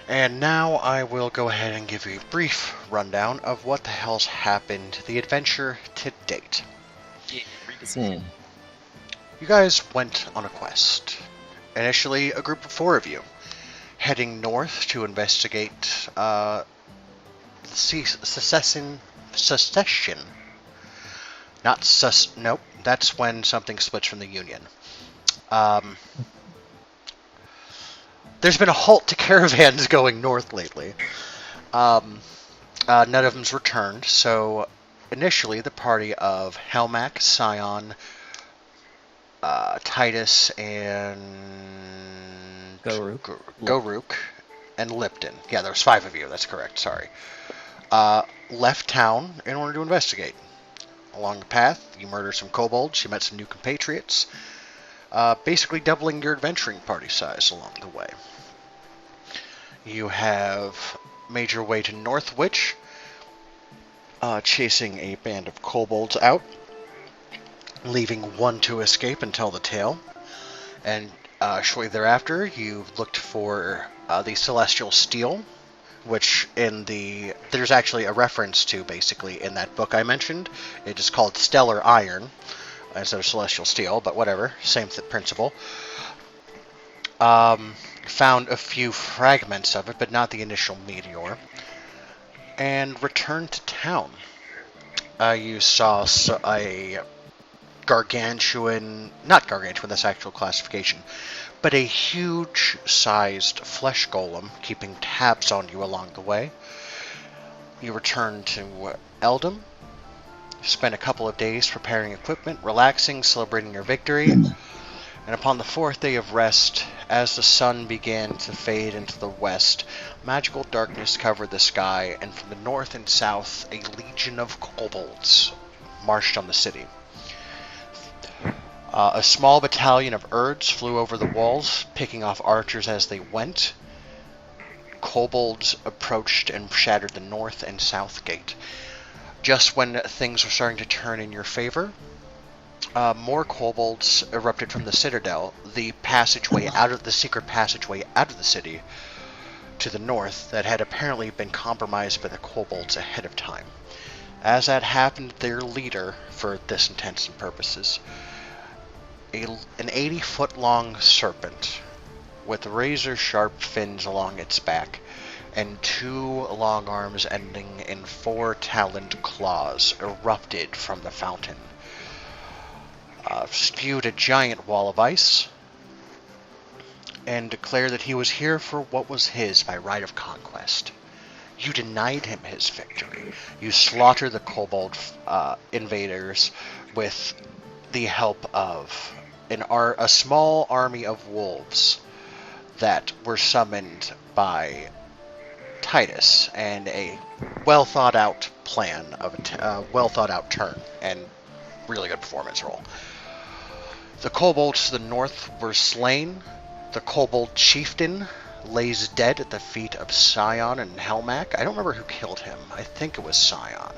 And now I will go ahead and give you a brief rundown of what the hell's happened the adventure to date. Yeah, read us. You guys went on a quest. Initially, a group of 4 of you, heading north to investigate secession. Nope, that's when something splits from the Union. There's been a halt to caravans going north lately. None of them's returned, so initially the party of Helmac, Scion, Titus, and Goruk, and Lipton. Yeah, there was 5 of you, that's correct, sorry. Left town in order to investigate. Along the path, you murdered some kobolds, you met some new compatriots, basically doubling your adventuring party size along the way. You have made your way to Northwich, chasing a band of kobolds out, leaving one to escape and tell the tale. And shortly thereafter, you looked for the Celestial Steel, which there's actually a reference to, basically, in that book I mentioned. It is called Stellar Iron instead of Celestial Steel, but whatever, same principle. Found a few fragments of it, but not the initial meteor, and returned to town. You saw a not gargantuan, that's actual classification, but a huge-sized flesh golem keeping tabs on you along the way. You returned to Eldom, spent a couple of days preparing equipment, relaxing, celebrating your victory, and upon the 4th day of rest, as the sun began to fade into the west, magical darkness covered the sky, and from the north and south, a legion of kobolds marched on the city. A small battalion of Urds flew over the walls, picking off archers as they went. Kobolds approached and shattered the north and south gate. Just when things were starting to turn in your favor, more kobolds erupted from the citadel, the secret passageway out of the city to the north that had apparently been compromised by the kobolds ahead of time. As that happened, their leader, for this intents and purposes, an 80-foot-long serpent with razor-sharp fins along its back and 2 long arms ending in 4 taloned claws, erupted from the fountain. Spewed a giant wall of ice, and declared that he was here for what was his by right of conquest. You denied him his victory. You slaughtered the kobold invaders with the help of a small army of wolves that were summoned by Titus, and a well-thought-out plan of a well-thought-out turn, and really good performance roll. The kobolds to the north were slain. The kobold chieftain lays dead at the feet of Scion and Helmac. I don't remember who killed him. I think it was Scion.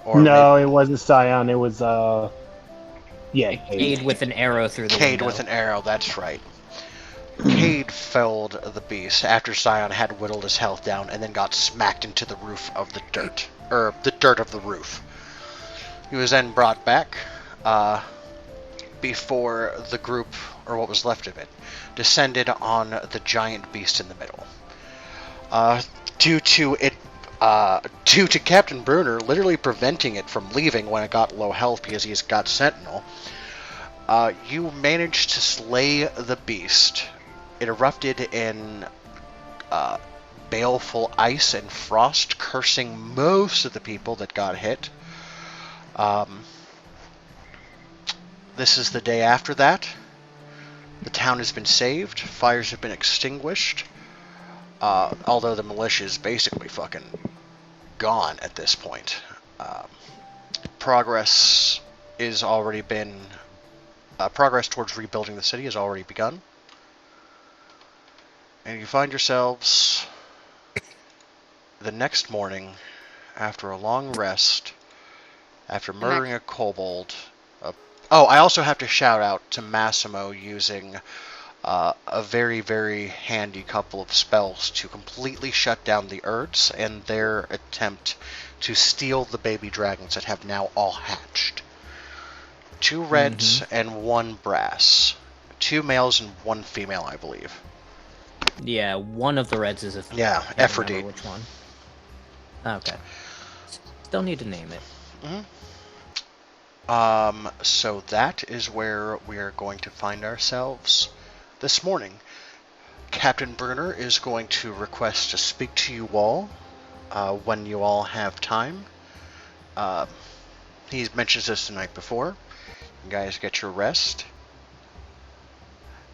No, it wasn't Scion. It was, Cade with an arrow through the window. Cade with an arrow, that's right. Cade felled the beast after Scion had whittled his health down and then got smacked into the roof of the dirt. The dirt of the roof. He was then brought back, before the group, or what was left of it, descended on the giant beast in the middle. Due to Captain Bruner literally preventing it from leaving when it got low health because he's got Sentinel, you managed to slay the beast. It erupted in baleful ice and frost, cursing most of the people that got hit. This is the day after that. The town has been saved. Fires have been extinguished. Although the militia is basically fucking gone at this point. Progress towards rebuilding the city has already begun. And you find yourselves the next morning, after a long rest, after murdering a kobold. I also have to shout out to Massimo using a very, very handy couple of spells to completely shut down the Urds and their attempt to steal the baby dragons that have now all hatched. 2 reds and 1 brass. 2 males and 1 female, I believe. Yeah, one of the reds is a female. Yeah, I can't remember Aphrodite. which one. Okay. Still need to name it. So that is where we are going to find ourselves this morning. Captain Bruner is going to request to speak to you all when you all have time. He mentions this the night before. You guys get your rest.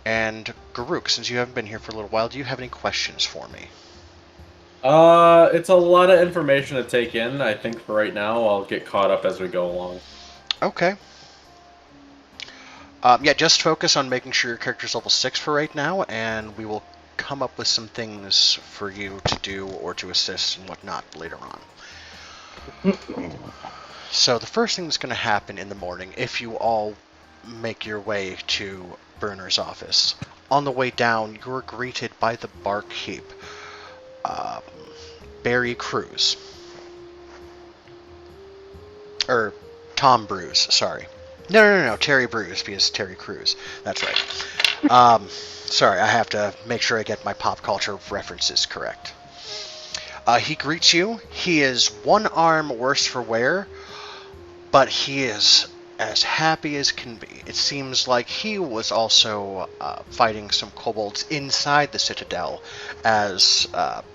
And Garuk, since you haven't been here for a little while, do you have any questions for me? It's a lot of information to take in. I think for right now, I'll get caught up as we go along. Okay. Yeah, just focus on making sure your character's level 6 for right now, and we will come up with some things for you to do or to assist and whatnot later on. So the first thing that's going to happen in the morning, if you all make your way to Burner's office, on the way down, you're greeted by the barkeep, Barry Cruz. Or Tom Bruce, sorry. No, Terry Bruce, because Terry Crews. That's right. Sorry, I have to make sure I get my pop culture references correct. He greets you. He is 1 arm worse for wear, but he is as happy as can be. It seems like he was also fighting some kobolds inside the Citadel as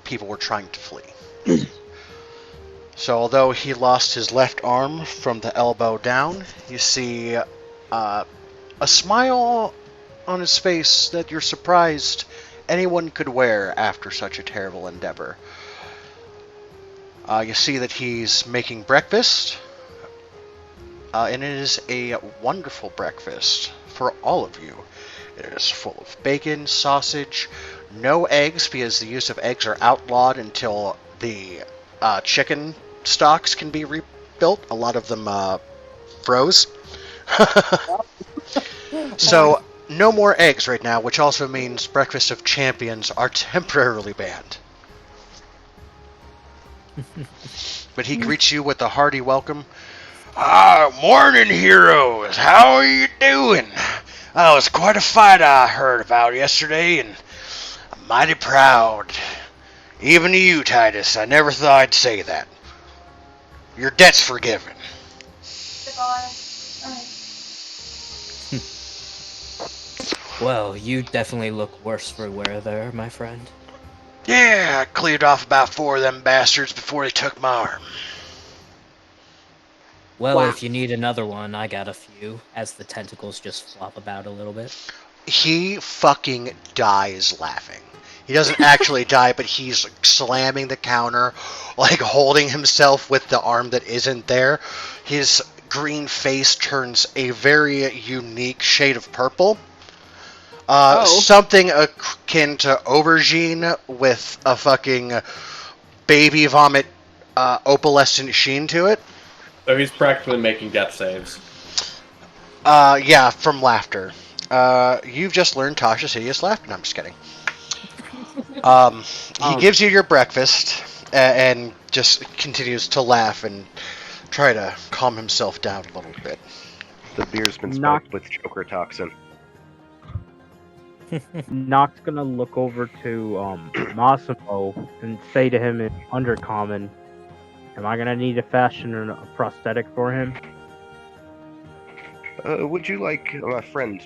people were trying to flee. So although he lost his left arm from the elbow down, you see a smile on his face that you're surprised anyone could wear after such a terrible endeavor. You see that he's making breakfast, and it is a wonderful breakfast for all of you. It is full of bacon, sausage, no eggs because the use of eggs are outlawed until the chicken stocks can be rebuilt. A lot of them froze. So no more eggs right now, which also means breakfast of champions are temporarily banned. But he greets you with a hearty welcome. Morning, heroes. How are you doing? Oh, it was quite a fight I heard about yesterday, and I'm mighty proud. Even to you, Titus. I never thought I'd say that. Your debt's forgiven. Well, you definitely look worse for wear there, my friend. Yeah, I cleared off about 4 of them bastards before they took my arm. Well, if you need another one, I got a few, as the tentacles just flop about a little bit. He fucking dies laughing. He doesn't actually die, but he's slamming the counter, like holding himself with the arm that isn't there. His green face turns a very unique shade of purple. Something akin to aubergine with a fucking baby vomit opalescent sheen to it. So he's practically making death saves. Yeah, from laughter. You've just learned Tasha's hideous laughter. No, I'm just kidding. He gives you your breakfast and just continues to laugh and try to calm himself down a little bit. The beer's been spiked with choker toxin. Nock's gonna look over to Massimo and say to him in Undercommon, "Am I gonna need to fashion a prosthetic for him?" Would you like my friend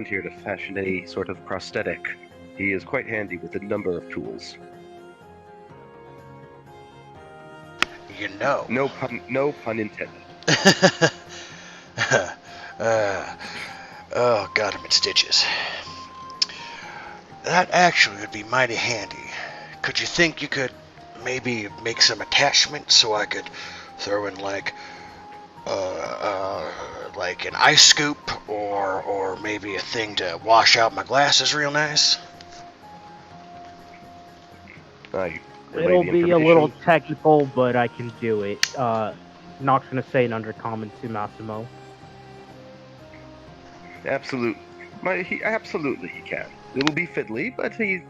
here to fashion any sort of prosthetic? He is quite handy with a number of tools. You know. No pun intended. Oh, God, I'm in stitches. That actually would be mighty handy. Could you think you could maybe make some attachments so I could throw in like an ice scoop or maybe a thing to wash out my glasses real nice? It'll be a little technical, but I can do it. Nock's gonna say in Undercommon to Massimo. Absolute Absolutely he can. It will be fiddly, but he's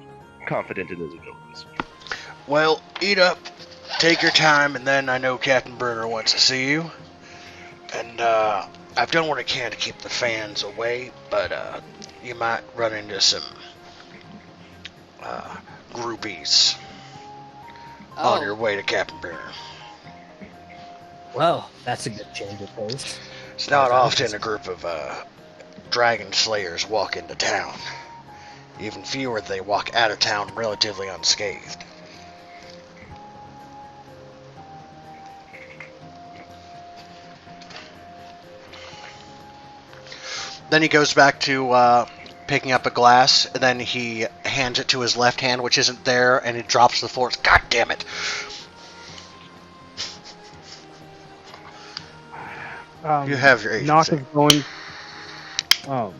confident in his abilities. Well, eat up, take your time, and then I know Captain Burner wants to see you. And I've done what I can to keep the fans away, but you might run into some groupies on your way to Captain Burner. Well, that's a good change of pace. It's not often a group of dragon slayers walk into town. Even fewer they walk out of town relatively unscathed. Then he goes back to picking up a glass, and then he hands it to his left hand, which isn't there, and it drops to the floor. God damn it! You have your agency. Nox is going. Go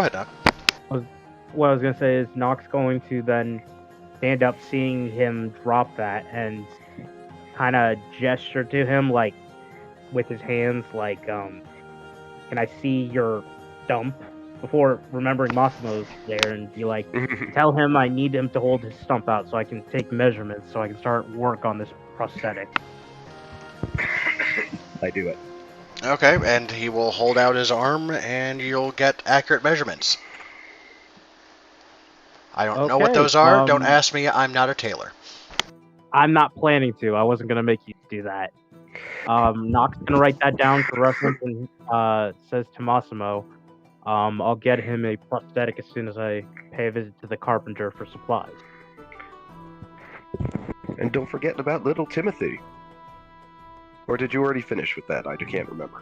ahead, Doc. What I was gonna say is Nox going to then stand up, seeing him drop that, and kind of gesture to him, like with his hands, like, "Can I see your stump?" Before remembering Massimo's there, and be like, "Tell him I need him to hold his stump out so I can take measurements, so I can start work on this prosthetic." I do it. Okay, and he will hold out his arm, and you'll get accurate measurements. I don't know what Okay, those are. Don't ask me. I'm not a tailor. I'm not planning to. I wasn't gonna make you do that. Nox gonna write that down for reference, and says to Massimo, "I'll get him a prosthetic as soon as I pay a visit to the carpenter for supplies." And don't forget about little Timothy. Or did you already finish with that? I can't remember.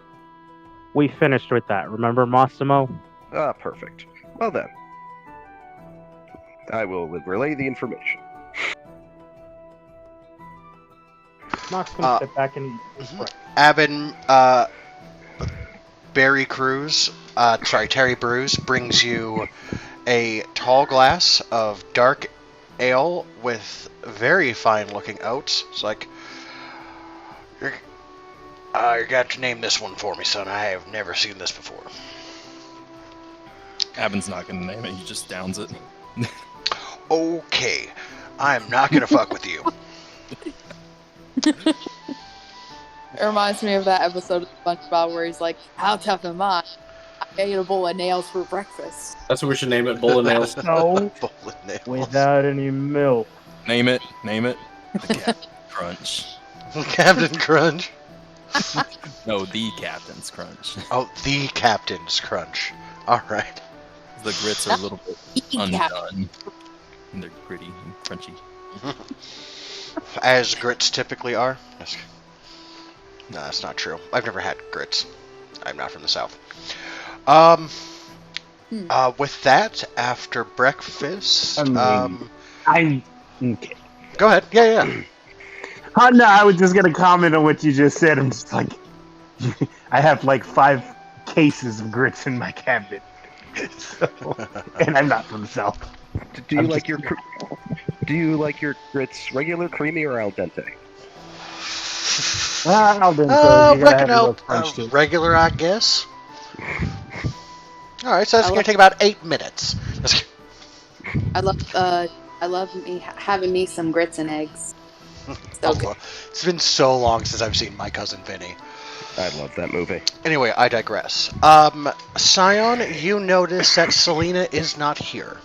We finished with that. Remember, Massimo? Ah, perfect. Well then. I will relay the information. Nox gonna sit back and Abin, Terry Bruce brings you a tall glass of dark ale with very fine-looking oats. It's like, you're got to name this one for me, son. I have never seen this before. Abin's not gonna name it. He just downs it. Okay, I'm not gonna fuck with you. It reminds me of that episode of SpongeBob where he's like, "How tough am I? I ate a bowl of nails for breakfast." That's what we should name it, Bowl of Nails. No, Bowl of nails. without any milk. Name it. The Captain Crunch. Captain Crunch. No, the Captain's Crunch. Oh, the Captain's Crunch. All right. The grits are a little bit undone. And they're gritty and crunchy. As grits typically are. No, that's not true. I've never had grits. I'm not from the South. With that, after breakfast, I'm okay. Go ahead. Yeah. Oh, no, I was just gonna comment on what you just said. I'm just like, I have like 5 cases of grits in my cabinet, and I'm not from the South. Do you like your grits regular, creamy, or al dente? Al dente. You gotta have a little crunch to it. Regular, I guess. All right, so that's going to take about 8 minutes. I love having me some grits and eggs. So good. It's been so long since I've seen My Cousin Vinny. I love that movie. Anyway, I digress. Scion, you notice that Selena is not here.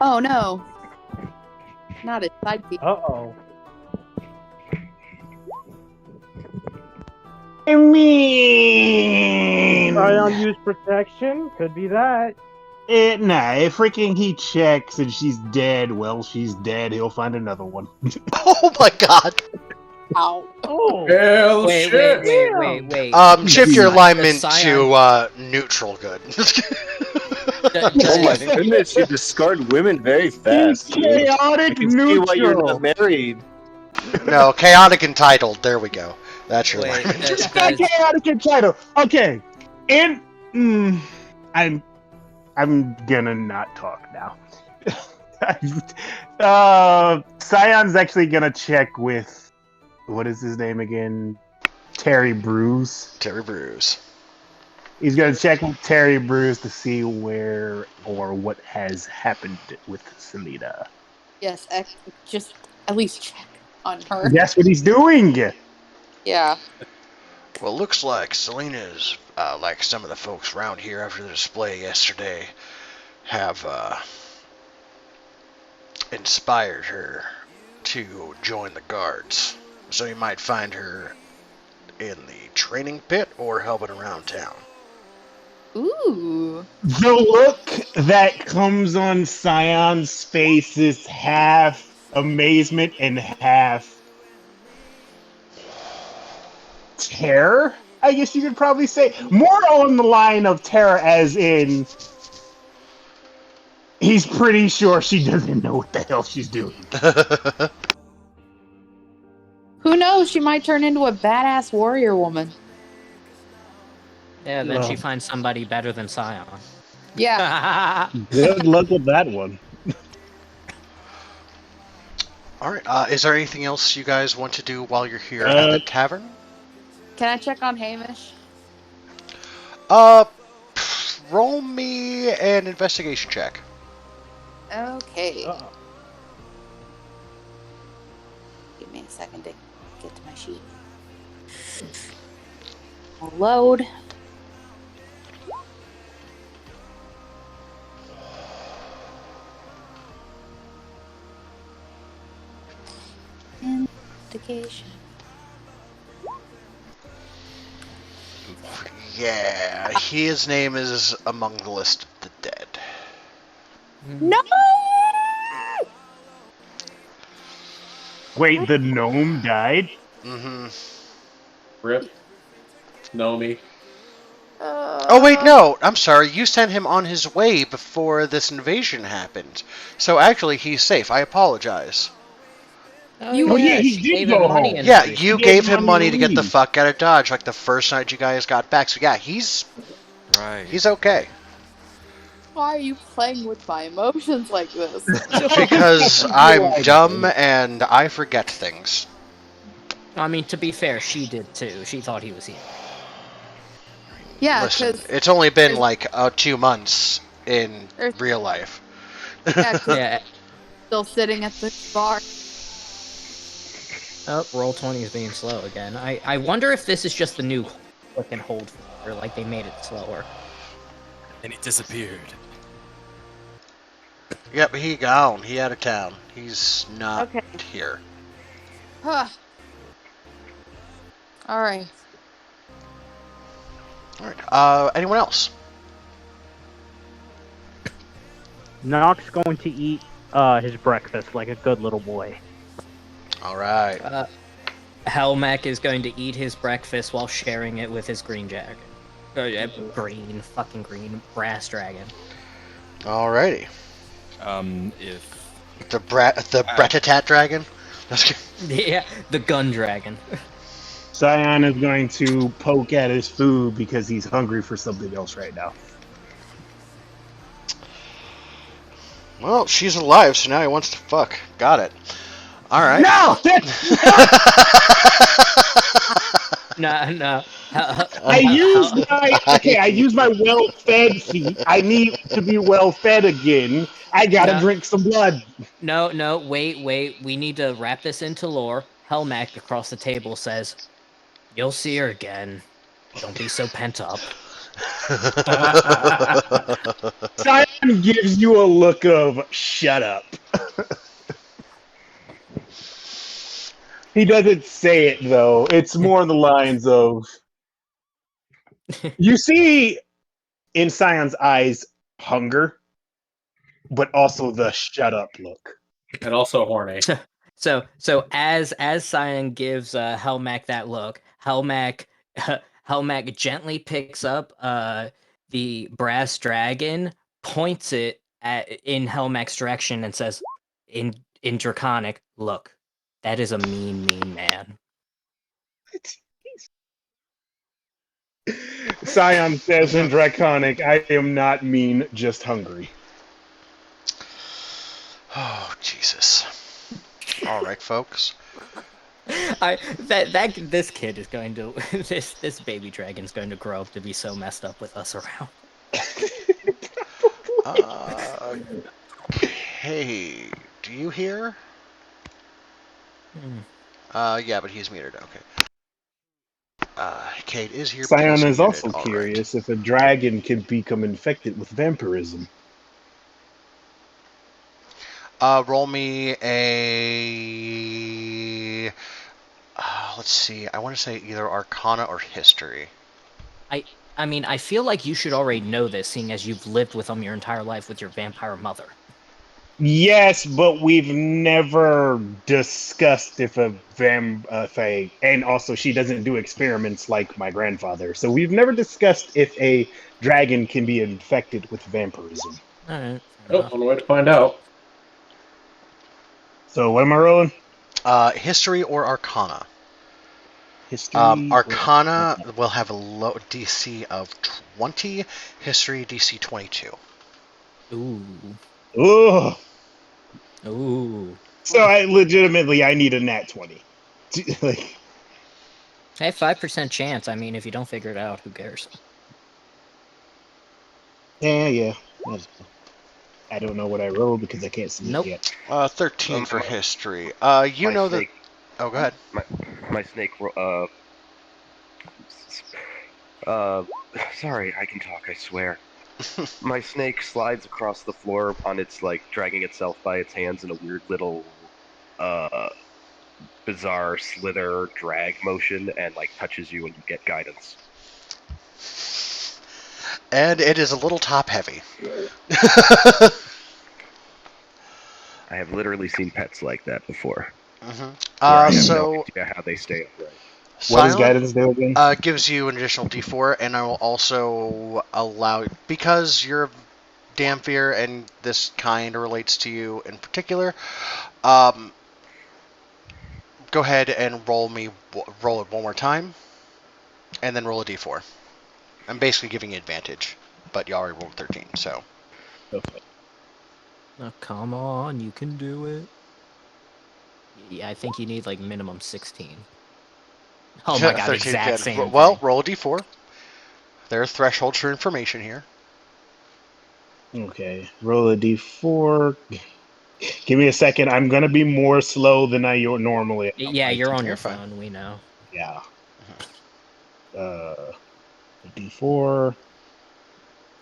Oh no, not a side piece. Uh-oh. I mean, Scion use protection? Could be that. nah, if freaking he checks and she's dead, well, she's dead. He'll find another one. Oh my god! Ow. Oh. Hell shit! Wait. Shift your alignment Scion- to neutral good. Oh my goodness, you discard women very fast. He's chaotic I can see why you're neutral. not married. No, chaotic entitled. There we go. That's your Wait, language. Just got chaotic entitled. Okay, and I'm gonna not talk now. Scion's actually gonna check with what is his name again? Terry Bruce. Terry Bruce. He's gonna check with Terry Bruce to see where or what has happened with Selena. Yes, just at least check on her. That's what he's doing. Yeah. Well, looks like Selena's, like some of the folks around here after the display yesterday, have inspired her to join the guards. So you might find her in the training pit or helping around town. Ooh. The look that comes on Scion's face is half amazement and half terror, I guess you could probably say. More on the line of terror as in he's pretty sure she doesn't know what the hell she's doing. Who knows? She might turn into a badass warrior woman. Yeah, then she finds somebody better than Scion. Yeah. Good luck with that one. Alright, is there anything else you guys want to do while you're here at the tavern? Can I check on Hamish? Roll me an investigation check. Okay. Give me a second to get to my sheet. I'll load. Investigation. Yeah, his name is among the list of the dead. No! Wait, the gnome died? Mm-hmm. Rip. Nomi. Oh wait, no, I'm sorry, you sent him on his way before this invasion happened. So actually, he's safe, I apologize. Oh, yeah, he she did gave go him money home. and Yeah, everything. you gave him money to get the fuck out of Dodge, like the first night you guys got back. So yeah, he's okay. Why are you playing with my emotions like this? Because I'm dumb and I forget things. I mean, to be fair, she did too. She thought he was here. Yeah, Listen, because it's only been like 2 months in real life. Yeah. Still sitting at the bar. Oh, roll 20 is being slow again. I wonder if this is just the new click and hold feature, like they made it slower. And he disappeared. Yep, he gone. He out of town. He's not here. Huh. Alright. Alright, anyone else? Nox going to eat his breakfast like a good little boy. Alright. Helmac is going to eat his breakfast while sharing it with his green dragon. Fucking green brass dragon. Alrighty. If the Bretatat dragon? Yeah, the gun dragon. Scion is going to poke at his food because he's hungry for something else right now. Well, she's alive, so now he wants to fuck. Got it. Alright. No! No. I use my well-fed feet. I need to be well-fed again. I gotta drink some blood. No, wait. We need to wrap this into lore. Helmac across the table says, "You'll see her again. Don't be so pent up." Simon gives you a look of shut up. He doesn't say it though. It's more on the lines of you see in Scion's eyes hunger, but also the shut up look. And also horny. So as Scion gives Helmac that look, Helmac gently picks up the brass dragon, points it in Helmac's direction, and says, in Draconic, "Look, that is a mean man." Scion says in Draconic, "I am not mean, just hungry." Jesus. All right, folks. This kid is going to this baby dragon's going to grow up to be so messed up with us around. Hey, do you hear? Yeah, but he's muted. Okay. Cade is here. Scion he's is muted. also All curious if a dragon can become infected with vampirism. Roll me a. Let's see. I want to say either Arcana or History. I mean, I feel like you should already know this, seeing as you've lived with them your entire life with your vampire mother. Yes, but we've never discussed if a and also she doesn't do experiments like my grandfather. So we've never discussed if a dragon can be infected with vampirism. All right. Oh, one way to find out. So what am I rolling? History or Arcana. History. Arcana will have a low DC of 20. History DC 22. Ooh. Ugh. Ooh. So I need a nat 20. Like, Hey, 5% chance. I mean, if you don't figure it out, who cares? yeah. I don't know what I rolled because I can't see Nope. it yet. 13 for history. You my know snake, that. Oh, go ahead. My snake. Sorry, I can talk. I swear. My snake slides across the floor on its dragging itself by its hands in a weird little bizarre slither drag motion and touches you and you get guidance. And it is a little top heavy. I have literally seen pets like that before. Mm-hmm. I have no idea how they stay upright. What does guidance do again? Gives you an additional D4, and I will also allow, because you're Damphir and this kind relates to you in particular, go ahead and roll it one more time, and then roll a D4. I'm basically giving you advantage, but you already rolled 13, so. Okay. Oh, come on, you can do it. Yeah, I think you need minimum 16. Oh my god, 13, exact same well, thing. roll a D4. There are thresholds for information here. Okay, roll a d4. Give me a second. I'm gonna be more slow than I normally am. Yeah, you're on your fine. phone, we know. Yeah. D4.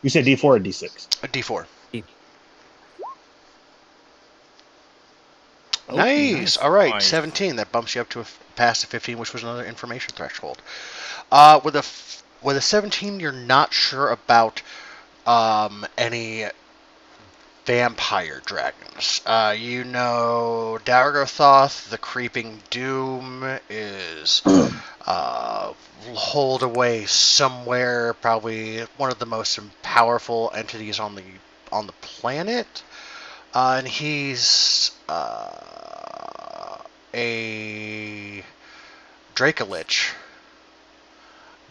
You said D4 or D6? A D4. Oh, nice. All right, Nice. 17. That bumps you up to past the 15, which was another information threshold. With a 17, you're not sure about any vampire dragons. You know Dargothoth, the Creeping Doom, is holed away somewhere, probably one of the most powerful entities on the planet. And he's a Dracolich,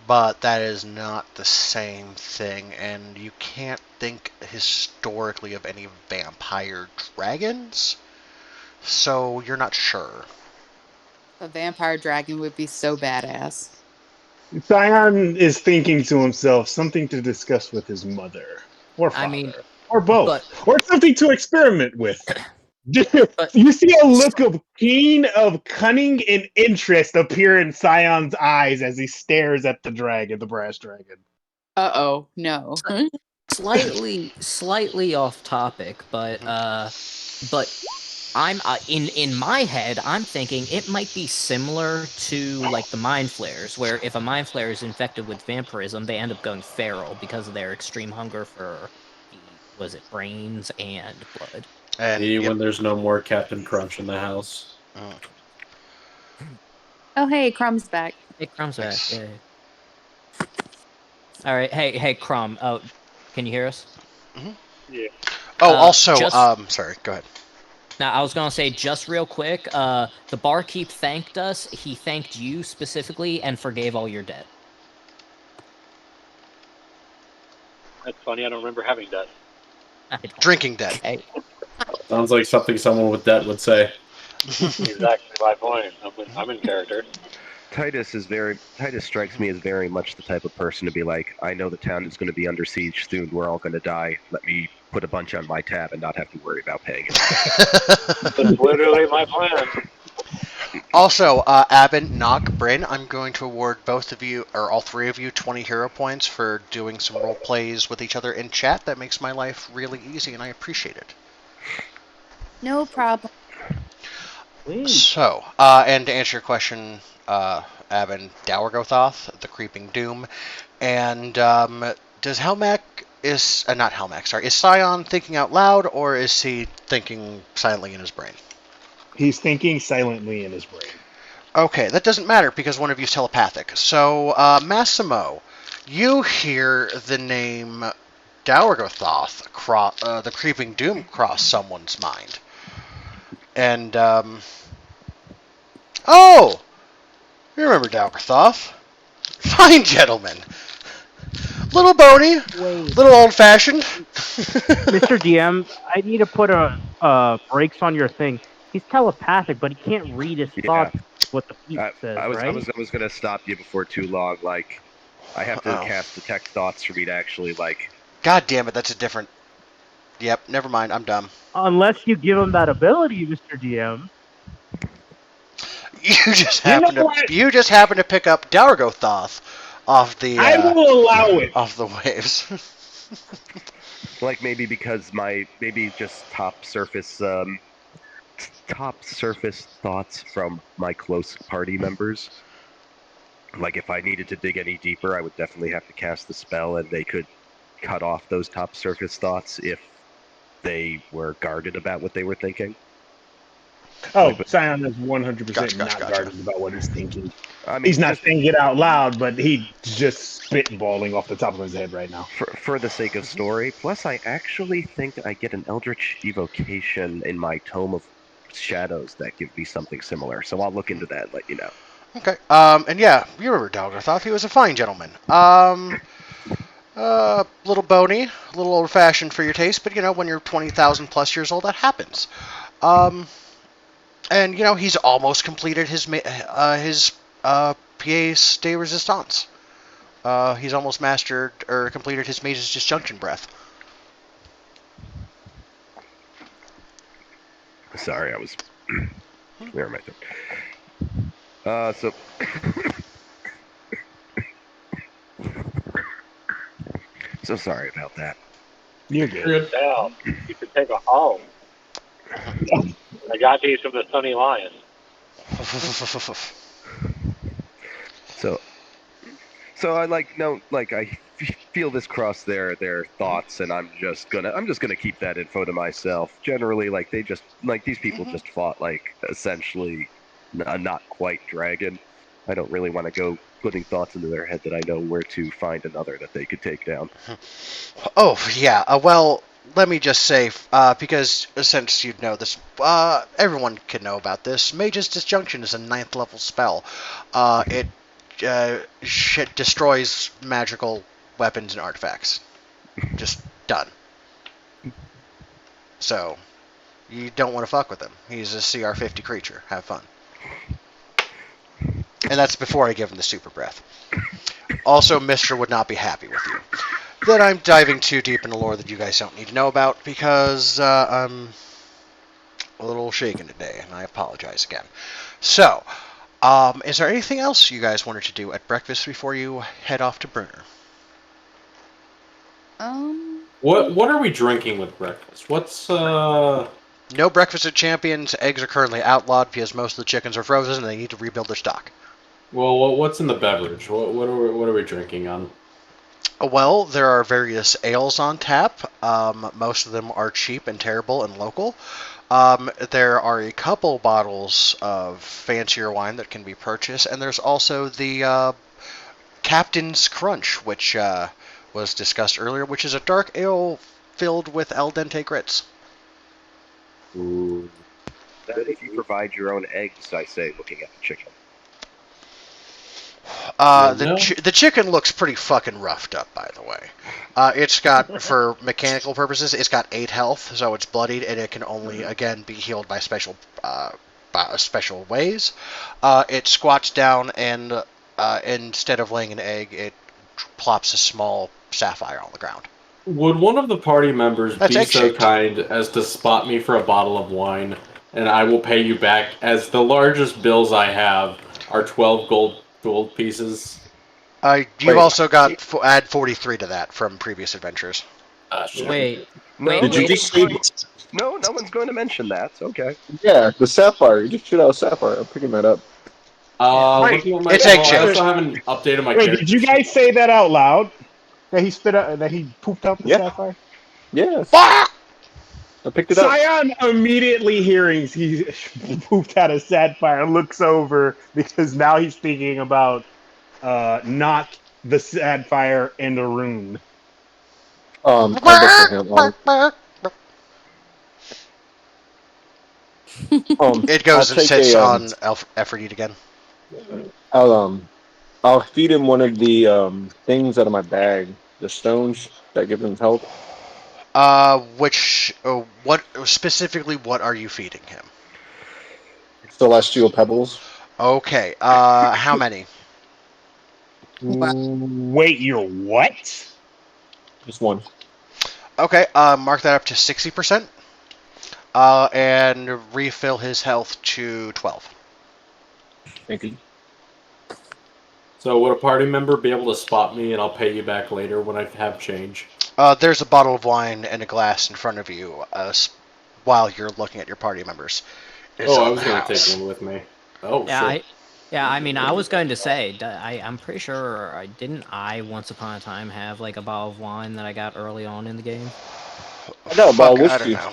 but that is not the same thing, and you can't think historically of any vampire dragons, so you're not sure. A vampire dragon would be so badass. Scion is thinking to himself something to discuss with his mother or father or both, or something to experiment with. You see a look of cunning and interest appear in Scion's eyes as he stares at the brass dragon. Uh-oh, no. Slightly off topic, but I'm in my head, I'm thinking it might be similar to the mind flayers, where if a mind flayer is infected with vampirism, they end up going feral because of their extreme hunger for brains and blood. And when there's no more Captain Crunch in the house. Oh, hey, Crumb's back. Hey, Crumb's back. Yay. All right, hey, Crumb. Oh, can you hear us? Mm-hmm. Yeah. Oh, also, sorry. Go ahead. Now, I was gonna say just real quick. The barkeep thanked us. He thanked you specifically and forgave all your debt. That's funny. I don't remember having debt. Drinking debt. Hey. Sounds like something someone with debt would say. Exactly my point. I'm in character. Titus strikes me as very much the type of person to be like, I know the town is going to be under siege soon. We're all going to die. Let me put a bunch on my tab and not have to worry about paying it. That's literally my plan. Also, Abin, Nock, Bryn, I'm going to award both of you, or all three of you, 20 hero points for doing some role plays with each other in chat. That makes my life really easy, and I appreciate it. No problem. So, and to answer your question, Abin, Dourgothoth, the Creeping Doom, and does Helmac is not Helmac? Sorry, is Scion thinking out loud, or is he thinking silently in his brain? He's thinking silently in his brain. Okay, that doesn't matter because one of you is telepathic. So, Massimo, you hear the name Dourgothoth, the Creeping Doom, cross someone's mind. And, oh! You remember Dourgothoth. Fine gentleman. Little bony, little old-fashioned. Mr. DM, I need to put a brakes on your thing. He's telepathic, but he can't read his thoughts. What the feat says, right? I was going to stop you before too long. Like, I have to cast detect thoughts for me to actually like. God damn it, that's a different. Yep, never mind. I'm dumb. Unless you give him that ability, Mr. DM. You just happen to pick up Dourgothoth off the. I will allow it off the waves. Like maybe because maybe just top surface thoughts from my close party members. Like if I needed to dig any deeper, I would definitely have to cast the spell, and they could cut off those top surface thoughts if they were guarded about what they were thinking. Oh, Scion is 100% not guarded about what he's thinking. I mean, he's not saying it out loud, but he's just spitballing off the top of his head right now. For the sake of story, plus I actually think I get an Eldritch Evocation in my Tome of Shadows that give me something similar, so I'll look into that and let you know. Okay, and yeah, you remember Dourgothoth. He was a fine gentleman. Little bony, a little old-fashioned for your taste, but you know, when you're 20,000 plus years old, that happens. And you know, he's almost completed his pièce de resistance. He's almost mastered or completed his Mage's Disjunction breath. Sorry, I was clearing my throat. So so sorry about that. You're good. Good hell. You should take a home. I got these from the Sunny Lion. So I I feel this cross their thoughts, and I'm just gonna keep that info to myself. Generally, like these people just fought like essentially a not quite dragon. I don't really want to go putting thoughts into their head that I know where to find another that they could take down. Oh yeah, well. Let me just say, because since you know this, everyone can know about this. Mage's Disjunction is a 9th level spell. It destroys magical weapons and artifacts. Just done. So, you don't want to fuck with him. He's a CR 50 creature. Have fun. And that's before I give him the super breath. Also, Mr. would not be happy with you. That I'm diving too deep into lore that you guys don't need to know about because I'm a little shaken today, and I apologize again. So, is there anything else you guys wanted to do at breakfast before you head off to Brunner? What are we drinking with breakfast? What's No breakfast at Champions. Eggs are currently outlawed because most of the chickens are frozen and they need to rebuild their stock. Well, what's in the beverage? What are we drinking on? Well, there are various ales on tap. Most of them are cheap and terrible and local. There are a couple bottles of fancier wine that can be purchased, and there's also the Captain's Crunch, which was discussed earlier, which is a dark ale filled with al dente grits. Ooh. That if you provide your own eggs, I say, looking at the chicken. The chicken looks pretty fucking roughed up, by the way. It's got, for mechanical purposes, it's got 8 health, so it's bloodied, and it can only, again, be healed by special ways. It squats down, and instead of laying an egg, it plops a small sapphire on the ground. Would one of the party members be so kind as to spot me for a bottle of wine, and I will pay you back, as the largest bills I have are 12 gold pieces? You've also got add 43 to that from previous adventures. Wait. Did you just say? No one's going to mention that. It's okay. Yeah, the sapphire. You just shoot out a sapphire. I'm picking that up. It's egg shaped. I also haven't updated my character. Did you guys say that out loud? That he spit out, that he pooped out the sapphire? Yeah. I picked it up. Scion immediately hearing he pooped out a sapphire looks over because now he's thinking about not the sapphire and a rune. I'll look for him. It goes and sits on Aphrodite again. I'll feed him one of the things out of my bag, the stones that give him health. What specifically? What are you feeding him? Celestial pebbles. Okay. How many? Wait, you're what? Just one. Okay. Mark that up to 60%. And refill his health to 12. Thank you. So would a party member be able to spot me, and I'll pay you back later when I have change? There's a bottle of wine and a glass in front of you while you're looking at your party members. I was going to take one with me. Oh, shit. I mean, I was going to say, I'm pretty sure I once upon a time have like a bottle of wine that I got early on in the game. I got a bottle of I don't whiskey. know.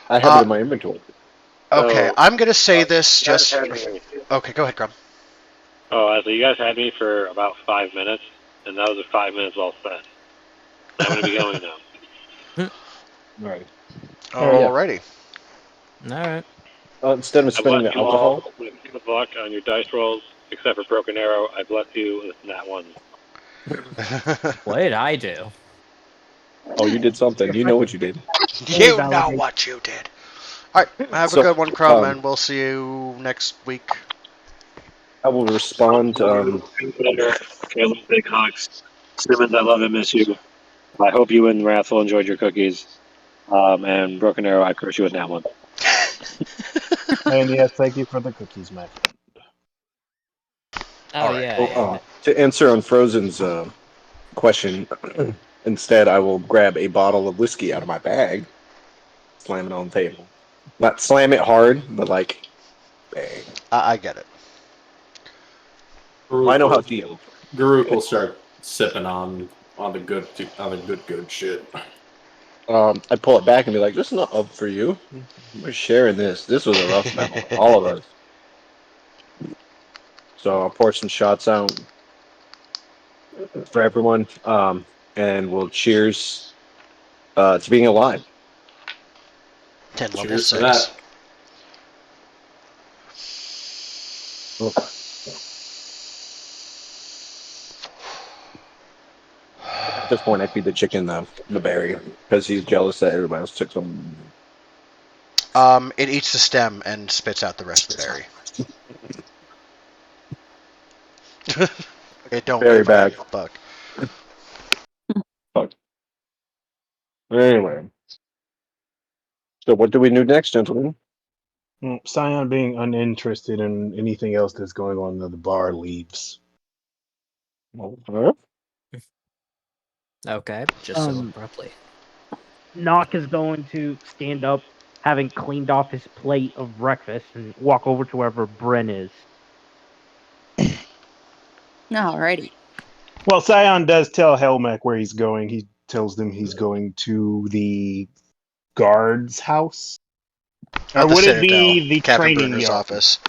I have it in my inventory. Okay, I'm going to say this just... Okay, go ahead, Grum. Oh, so you guys had me for about 5 minutes, and that was 5 minutes well spent. I'm going to be going now. Right. Alrighty. Alright. Instead of spending the alcohol? Good luck on your dice rolls, except for Broken Arrow. I bless you with that one. What did I do? Oh, you did something. You know what you did. You know what you did. Alright, have a good one, Crumb, and we'll see you next week. I will respond. Caleb, big hugs. Simmons, I love and miss you. I hope you and Wrathful enjoyed your cookies. And Broken Arrow, I curse you with that one. And yes, thank you for the cookies, my friend. To answer on Frozen's question, instead I will grab a bottle of whiskey out of my bag, slam it on the table. Not slam it hard, but like, bang. I get it. I know how to deal. Garuk will start sipping on the good shit. I pull it back and be like, "This is not up for you. We're sharing this. This was a rough battle, all of us." So I'll pour some shots out for everyone, and we'll cheers to being alive. 10 level Cheers 6. to that. Okay. At this point, I feed the chicken the berry because he's jealous that everybody else took some. It eats the stem and spits out the rest of the berry. It don't Very give a bad. fuck. Fuck. Anyway, so what do we do next, gentlemen? Scion, being uninterested in anything else that's going on in the bar, leaves. Okay, just so abruptly. Nock is going to stand up, having cleaned off his plate of breakfast, and walk over to wherever Bryn is. Alrighty. Well, Scion does tell Helmek where he's going. He tells them he's going to the guard's house. Or would it be the Captain training Bruner's yard? office?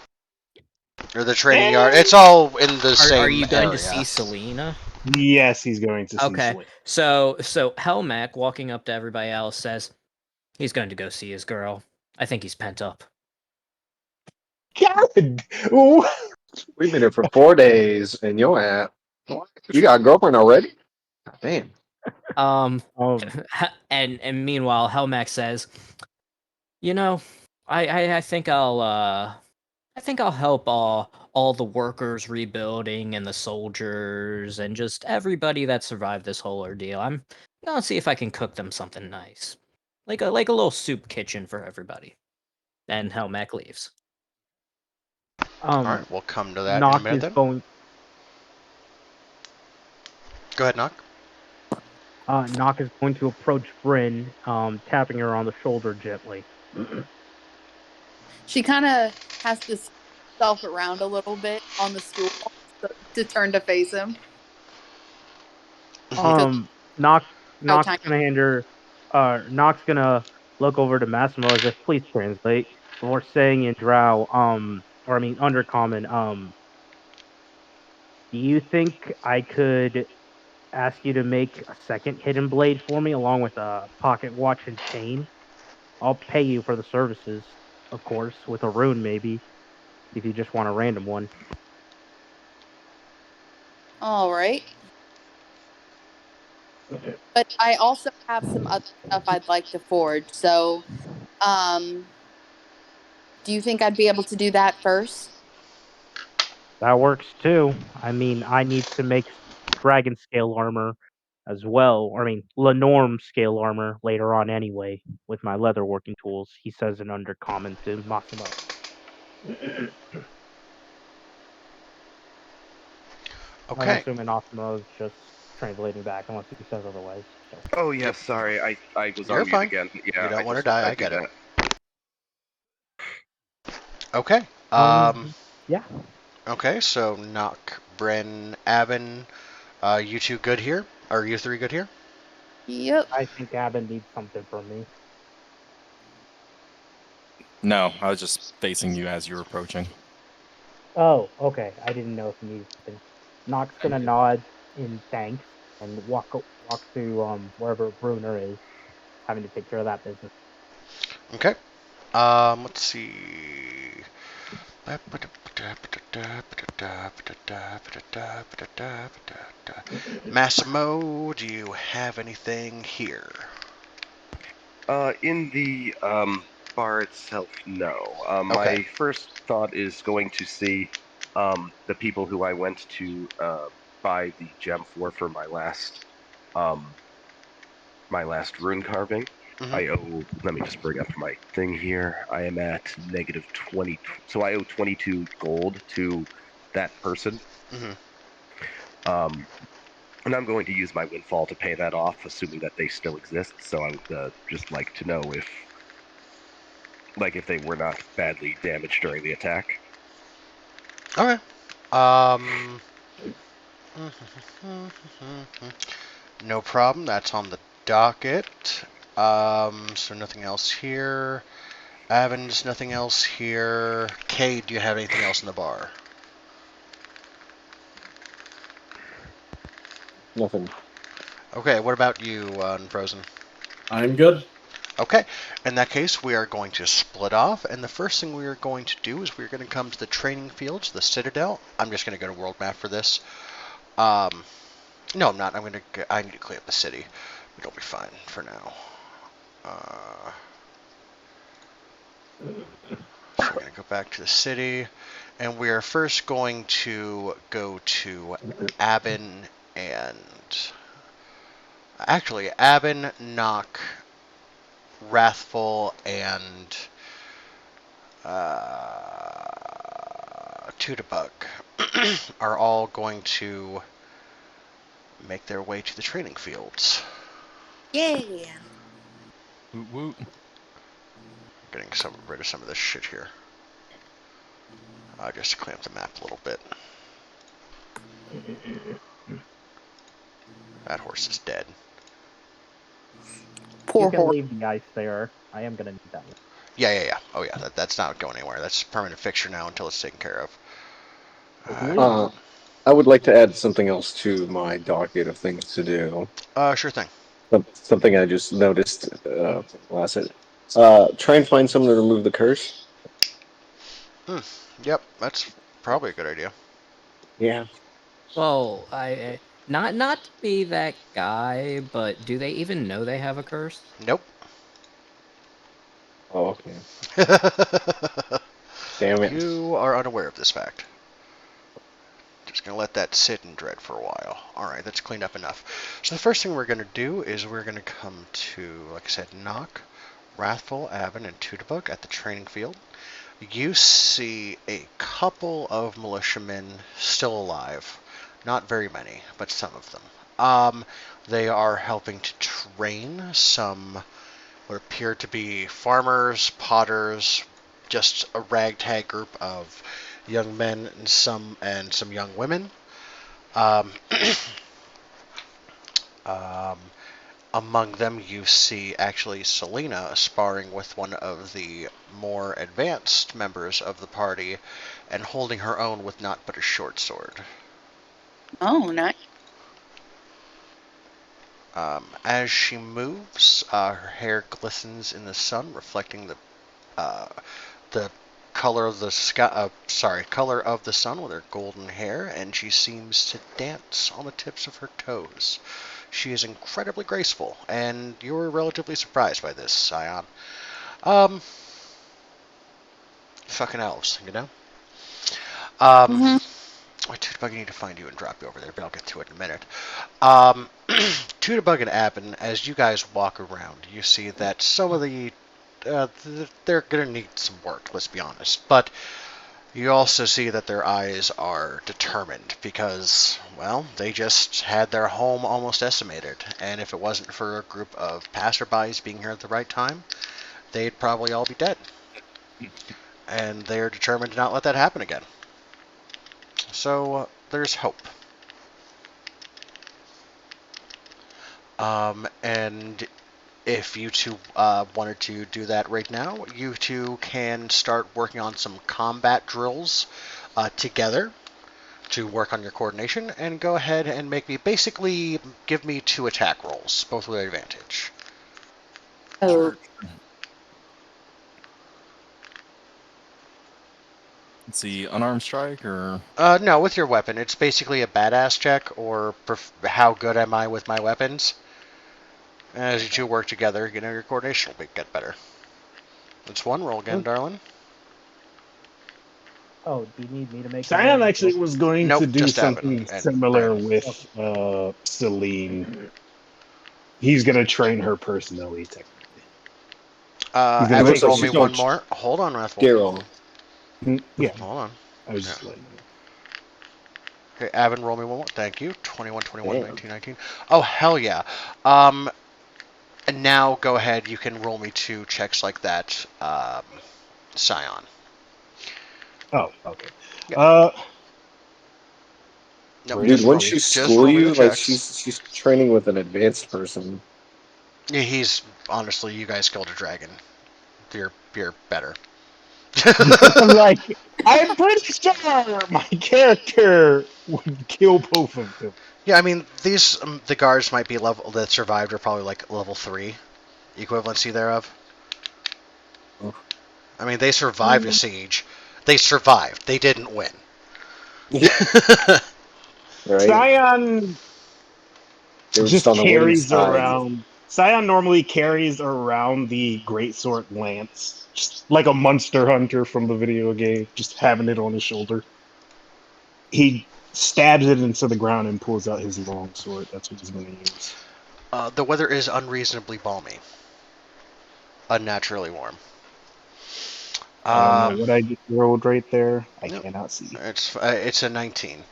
Or the training yard? It's all in the same Are you going area. to see Selena? Yes, he's going to see Okay, so Helmek, walking up to everybody else, says he's going to go see his girl. I think he's pent up. God! Ooh. We've been here for 4 days, and you're at. You got a girlfriend already? Damn. And meanwhile, Helmac says, "You know, I think I'll help all the workers rebuilding and the soldiers and just everybody that survived this whole ordeal. I'm gonna see if I can cook them something nice, like a little soup kitchen for everybody." And Helmac leaves. All right, we'll come to that Nock in a minute is then. going. Go ahead, Nock. Nock is going to approach Bryn, tapping her on the shoulder gently. She kind of has to self around a little bit on the stool to turn to face him. Nock's gonna hand her. Nock's gonna look over to Massimo as if, please translate, before saying in Drow, or I mean Undercommon, do you think I could ask you to make a second hidden blade for me, along with a pocket watch and chain? I'll pay you for the services, of course, with a rune maybe, if you just want a random one. All right. But I also have some other stuff I'd like to forge. So, do you think I'd be able to do that first? That works too. I mean, I need to make dragon scale armor as well. Or I mean, Lenorm scale armor later on anyway, with my leather working tools, he says in Undercommon to Massimo. Okay. I'm assuming Massimo is just translating back unless he says otherwise. So. Oh, yeah, sorry. I was You're on mute fine. again. Yeah, You don't want to just- die, I get it. Okay. Yeah. Okay, so Nock, Bryn, Avin, you two good here? Are you three good here? Yep. I think Avin needs something from me. No, I was just facing you as you were approaching. Oh, okay. I didn't know if he needed something. Nock's gonna nod in thanks and walk to wherever Bruner is, having to take care of that business. Okay. Let's see. Massimo, do you have anything here? In the bar itself, no. Okay. My first thought is going to see the people who I went to buy the gem for my last rune carving. Mm-hmm. I owe. Let me just bring up my thing here. I am at -20, so I owe 22 gold to that person. Mm-hmm. And I'm going to use my windfall to pay that off, assuming that they still exist. So I would just like to know if they were not badly damaged during the attack. Okay. No problem. That's on the docket. So nothing else here. Avin's nothing else here. Kate, do you have anything else in the bar? Nothing. Okay, what about you, Frozen? I'm good. Okay, in that case, we are going to split off, and the first thing we are going to do is we're going to come to the training fields, the Citadel. I'm just going to go to world map for this. No, I'm not. I need to clean up the city. It'll be fine for now. So we're going to go back to the city, and we are first going to go to Abin and... Actually, Abin, Nock, Wrathful, and Tudabug are all going to make their way to the training fields. Yeah. Woot woot. Getting rid of some of this shit here. Just to clean up the map a little bit. That horse is dead. You can leave the ice there. I am gonna need that one. Yeah. Oh yeah, that's not going anywhere. That's a permanent fixture now until it's taken care of. I would like to add something else to my docket of things to do. Sure thing. Something I just noticed last night. Try and find someone to remove the curse. Yep, that's Probably a good idea. Yeah. Well, I not to be that guy, but do they even know they have a curse? Nope. Oh, okay. Damn it. You are unaware of this fact. Just going to let that sit in dread for a while. Alright, that's cleaned up enough. So the first thing we're going to do is we're going to come to, like I said, Nock, Wrathful, Avon, and Tootabug at the training field. You see a couple of militiamen still alive. Not very many, but some of them. They are helping to train some what appear to be farmers, potters, just a ragtag group of young men and some young women. Among them, you see actually Selena sparring with one of the more advanced members of the party and holding her own with not but a short sword. Oh, nice. As she moves, her hair glistens in the sun, reflecting the color of the sky. Color of the sun with her golden hair, and she seems to dance on the tips of her toes. She is incredibly graceful, and you're relatively surprised by this, Scion. Fucking elves, you know? Tootabug, I need to find you and drop you over there, but I'll get to it in a minute. Tootabug and Abin, as you guys walk around, you see that some of the they're going to need some work, let's be honest. But you also see that their eyes are determined because, well, they just had their home almost decimated. And if it wasn't for a group of passerbys being here at the right time, they'd probably all be dead. And they're determined to not let that happen again. So, there's hope. And if you two wanted to do that right now, you two can start working on some combat drills together to work on your coordination, and go ahead and basically give me 2 attack rolls, both with advantage. Oh. Let's see, unarmed strike or? No, with your weapon. It's basically a badass check, or how good am I with my weapons. As you two work together, you know, your coordination will get better. It's 1 roll again, darling. Oh, do you need me to make? Scion actually was going to do something similar Brad. with Selene. He's going to train her personally, technically. Avon, roll me 1 more. Hold on, Wrathful. Yeah. Hold on. I was just letting you know. Okay, Avon, roll me 1 more. Thank you. 21, 21, 19, 19. Oh, hell yeah. And now, go ahead. You can roll me 2 checks like that, Scion. Oh, okay. Yep. Dude, wouldn't she school you? Like, she's training with an advanced person. Yeah, he's, honestly, you guys killed a dragon. You're better. Like, I'm pretty sure my character would kill both of them. Yeah, I mean, these, the guards might be level, that survived are probably like level 3 equivalency thereof. I mean, they survived a siege. They survived. They didn't win. Right. Scion just carries around. Scion normally carries around the greatsword lance, just like a monster hunter from the video game, just having it on his shoulder. He stabs it into the ground and pulls out his long sword. That's what he's going to use. The weather is unreasonably balmy. Unnaturally warm. I don't know what I just rolled right there. I cannot see. It's a 19.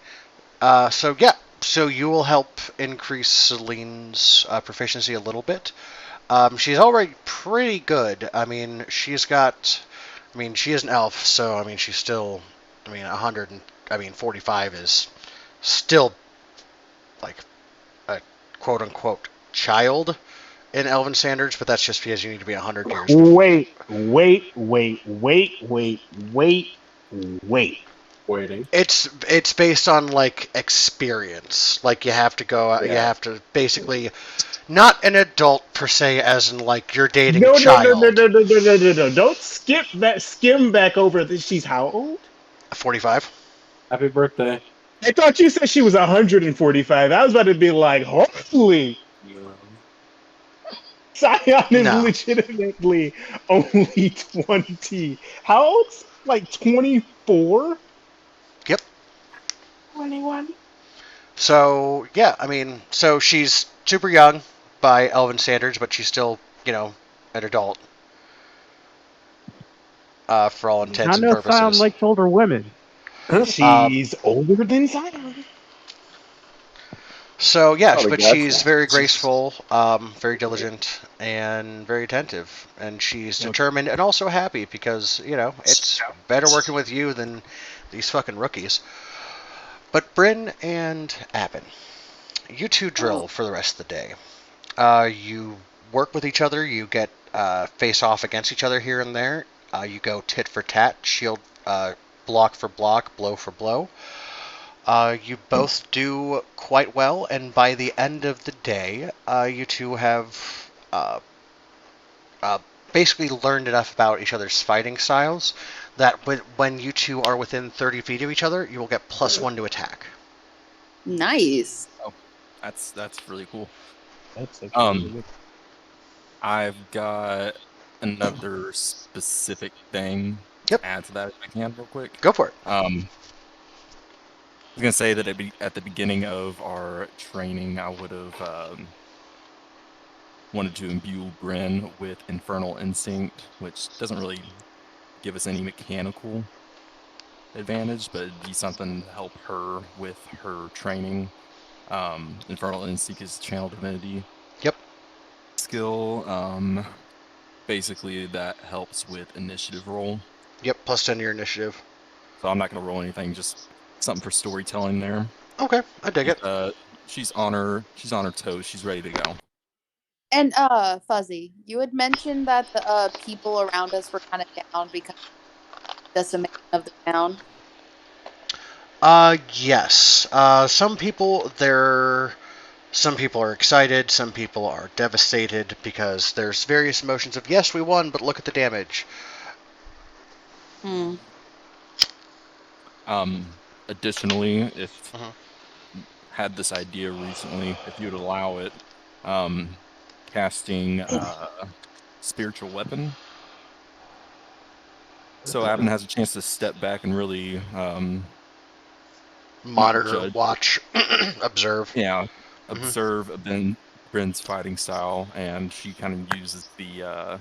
So yeah, so you will help increase Selene's proficiency a little bit. She's already pretty good. I mean, she is an elf, so I mean, she's still, 45 is still like a quote unquote child in Elven standards, but that's just because you need to be 100 years. Wait. Waiting. It's based on like experience. Like you have to go. You have to basically not an adult per se, as in like you're dating a child. No. Don't skim back over this. She's how old? 45. Happy birthday. I thought you said she was 145. I was about to be like, holy. Scion is No. legitimately only 20. How old's like 24? Yep. 21. So, yeah, I mean, so she's super young by Elven standards, but she's still, an adult. For all intents I and know Scion purposes. likes older women. She's older than Scion. So, yeah, Probably but got she's that. very graceful, very diligent, and very attentive. And she's determined and also happy because, it's better working with you than these fucking rookies. But Bryn and Abin, you two drill for the rest of the day. You work with each other. You get face off against each other here and there. You go tit for tat, shield, block for block, blow for blow. You both do quite well, and by the end of the day, you two have basically learned enough about each other's fighting styles that when you two are within 30 feet of each other, you will get +1 to attack. Nice. Oh, that's really cool. That's really good. I've got another specific thing to add to that if I can real quick. Go for it. I was gonna say that at the beginning of our training, I would have wanted to imbue Bryn with Infernal Instinct, which doesn't really give us any mechanical advantage, but it'd be something to help her with her training. Infernal Instinct is Channel Divinity. Yep. Skill. Basically, that helps with initiative roll. Yep, +10 to your initiative. So I'm not going to roll anything, just something for storytelling there. Okay, I dig it. She's on her toes. She's ready to go. And Fuzzy, you had mentioned that the people around us were kind of down because of the decimation of the town. Yes. Some people are excited, some people are devastated because there's various emotions of, yes, we won, but look at the damage. Additionally, if had this idea recently, if you'd allow it, casting spiritual weapon. So Abin has a chance to step back and really monitor, judge. Watch, observe. Yeah, observe Bryn's fighting style, and she kind of uses the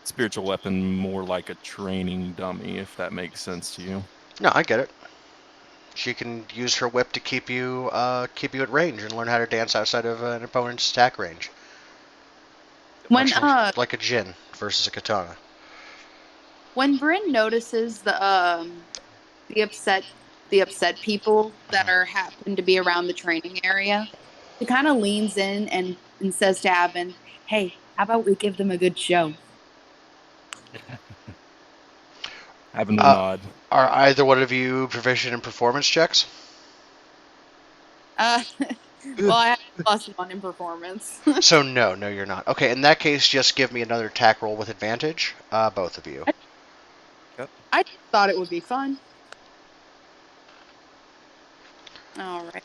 spiritual weapon more like a training dummy, if that makes sense to you. No, I get it. She can use her whip to keep you at range and learn how to dance outside of an opponent's attack range. When like a Jin versus a katana. When Bryn notices the upset people that happen to be around the training area, she kind of leans in and says to Abin, "Hey, how about we give them a good show?" Abin will nod. Are either one of you proficient in performance checks? Well, I have +1 in performance. So no, you're not. Okay, in that case, just give me another attack roll with advantage, both of you. I thought it would be fun. All right.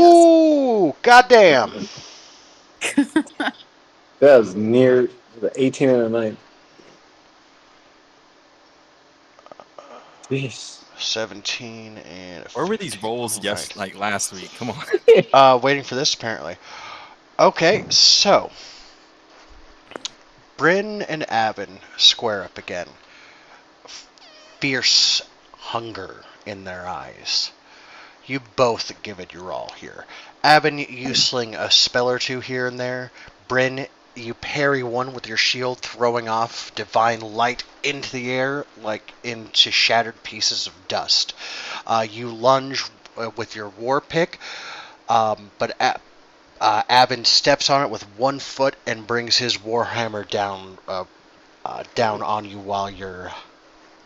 Ooh, goddamn! That was near the 18 and a 9. Jeez. 17 and. Where were these rolls like last week? Come on. Waiting for this apparently. Okay, so Bryn and Abin square up again. Fierce hunger in their eyes. You both give it your all here. Abin, you sling a spell or two here and there. Bryn, you parry one with your shield, throwing off divine light into the air like into shattered pieces of dust. You lunge with your war pick, but Abin steps on it with one foot and brings his warhammer down on you while you're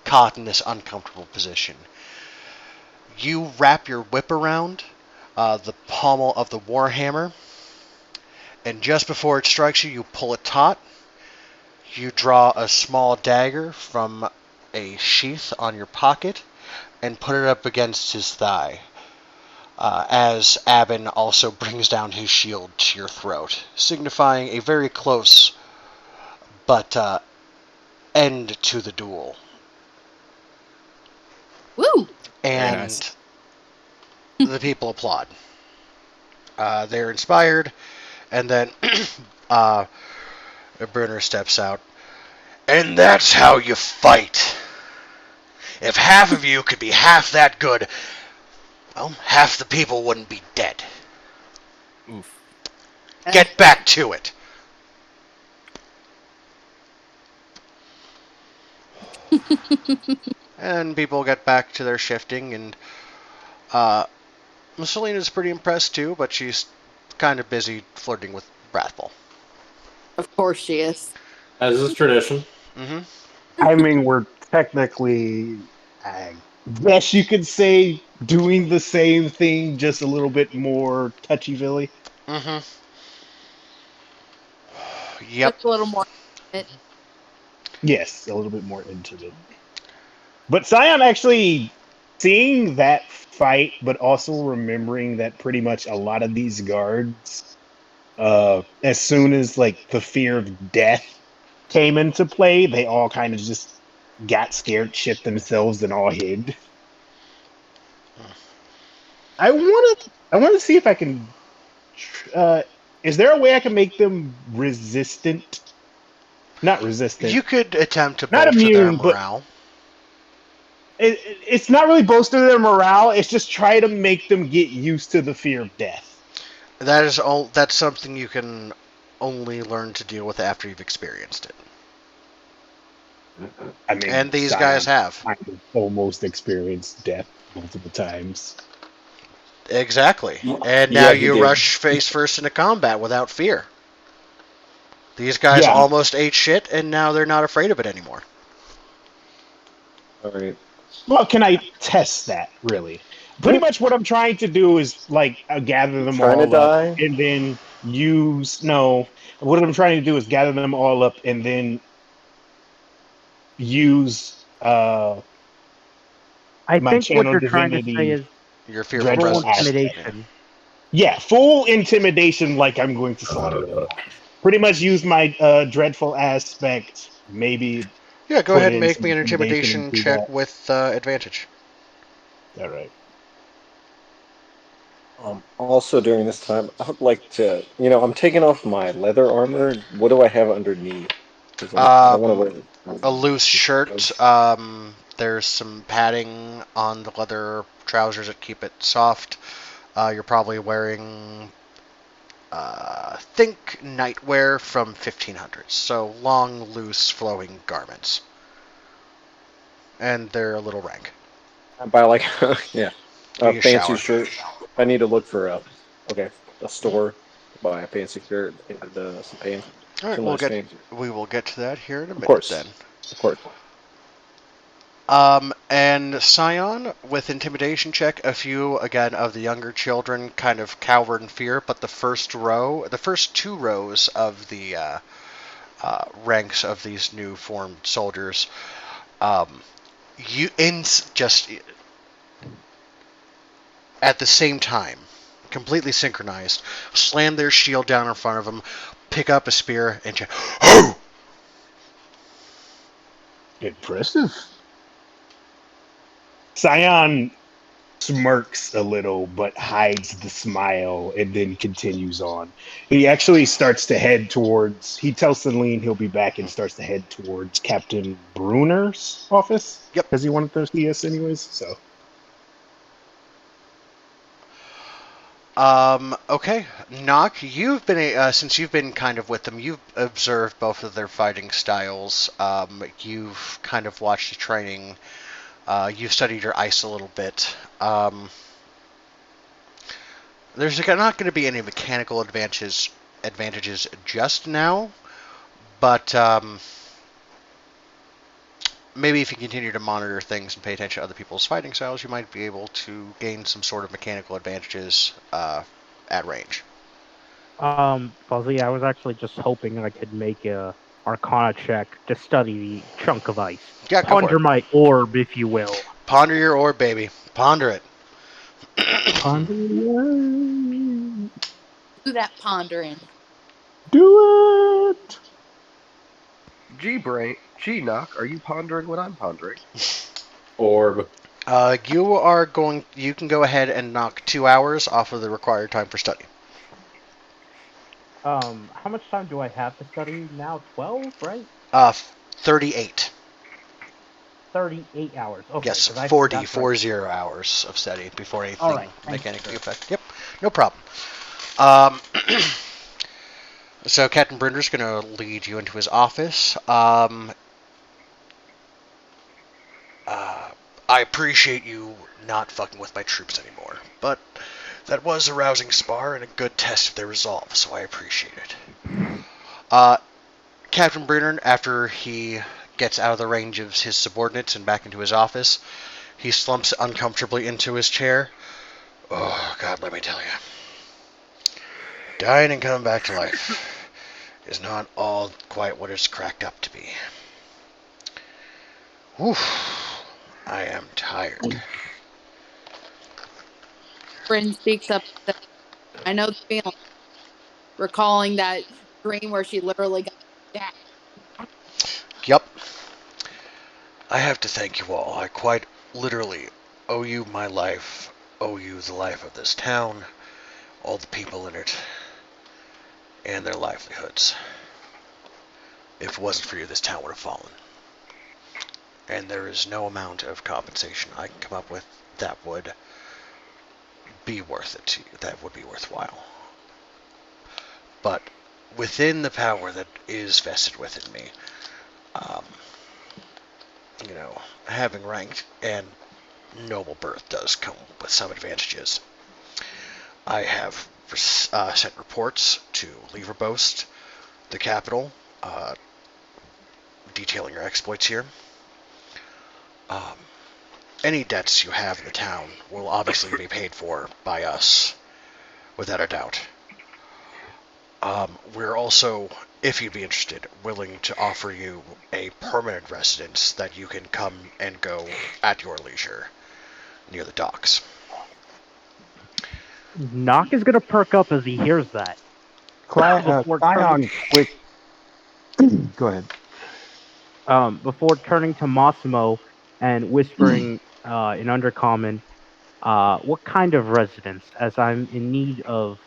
caught in this uncomfortable position. You wrap your whip around the pommel of the warhammer, and just before it strikes you, you pull it taut. You draw a small dagger from a sheath on your pocket and put it up against his thigh, as Abin also brings down his shield to your throat, signifying a very close but end to the duel. Woo! And nice. the people applaud. They're inspired, and then Brunner steps out. And that's how you fight. If half of you could be half that good, well, half the people wouldn't be dead. Oof. Get back to it. And people get back to their shifting, and Selena's pretty impressed too, but she's kind of busy flirting with Wrathful. Of course she is. As is tradition. Mm-hmm. I mean, we're technically, I guess you could say, doing the same thing, just a little bit more touchy-feely. Mm-hmm. Yep. Just a little more. Yes, a little bit more intimate. But Scion actually seeing that fight, but also remembering that pretty much a lot of these guards, as soon as like the fear of death came into play, they all kind of just got scared, shit themselves, and all hid. I want to see if I can. Is there a way I can make them resistant? Not resistant. You could attempt to Not bolster immune, their but morale. It's not really bolster their morale. It's just try to make them get used to the fear of death. That's something you can only learn to deal with after you've experienced it. I mean, and these guys have. I almost experienced death multiple times. Exactly. And now you rush face first into combat without fear. These guys almost ate shit, and now they're not afraid of it anymore. All right. Well, can I test that, really? Pretty much what I'm trying to do is, like, gather them all up and then use... No. What I'm trying to do is gather them all up and then use I think what you're trying to say is your fear full intimidation. Yeah, full intimidation like I'm going to slaughter them. Pretty much use my dreadful aspect, maybe... Yeah, go ahead and make me an intimidation check with advantage. All right. Also, during this time, I would like to, I'm taking off my leather armor. What do I have underneath? I don't want to wear a loose shirt. There's some padding on the leather trousers that keep it soft. You're probably wearing, think nightwear from 1500s. So long, loose, flowing garments. And they're a little rank. I buy a fancy shirt. I need to look for a store to buy a fancy shirt and some pants. All right, we will get to that here in a minute. Of course. And Scion, with intimidation check, a few, again, of the younger children kind of cower in fear, but the first two rows of the ranks of these new formed soldiers, just at the same time, completely synchronized, slam their shield down in front of them, pick up a spear, and just, oh! Impressive. Scion smirks a little, but hides the smile and then continues on. He actually starts to head towards... He tells Selene he'll be back and starts to head towards Captain Brunner's office. Yep. Because he wanted to see us anyways, so... Okay. Nock, you've been, since you've been kind of with them, you've observed both of their fighting styles. You've kind of watched the training. You've studied your ice a little bit. There's not going to be any mechanical advantages just now, but maybe if you continue to monitor things and pay attention to other people's fighting styles, you might be able to gain some sort of mechanical advantages at range. Fuzzy, I was actually just hoping I could make a Arcana check to study the chunk of ice. Yeah, go for Ponder it. my orb, if you will. Ponder your orb, baby. Ponder it. Ponder it. Do that pondering. Do it. Knock, are you pondering what I'm pondering? Orb. You can go ahead and knock 2 hours off of the required time for study. How much time do I have to study now? 12, right? 38. 38 hours. Okay. Yes, 40 hours of study before anything mechanically affects. Yep, no problem. So Captain Brinder's going to lead you into his office. I appreciate you not fucking with my troops anymore, but that was a rousing spar and a good test of their resolve, so I appreciate it. Captain Brennan, after he gets out of the range of his subordinates and back into his office, he slumps uncomfortably into his chair. Oh, God, let me tell you. Dying and coming back to life is not all quite what it's cracked up to be. Whew. I am tired. Bryn speaks up. I know the feeling. Recalling that dream where she literally got stabbed. Yep. I have to thank you all. I quite literally owe you my life, owe you the life of this town, all the people in it, and their livelihoods. If it wasn't for you, this town would have fallen. And there is no amount of compensation I can come up with that would be worth it to you, that would be worthwhile. But within the power that is vested within me, having rank and noble birth does come with some advantages. I have sent reports to Riverbard, the capital, detailing your exploits here. Any debts you have in the town will obviously be paid for by us, without a doubt. We're also, if you'd be interested, willing to offer you a permanent residence that you can come and go at your leisure near the docks. Nock is gonna perk up as he hears that. Scion, quick. Go ahead. Before turning to Massimo and whispering in Undercommon, what kind of residence, as I'm in need of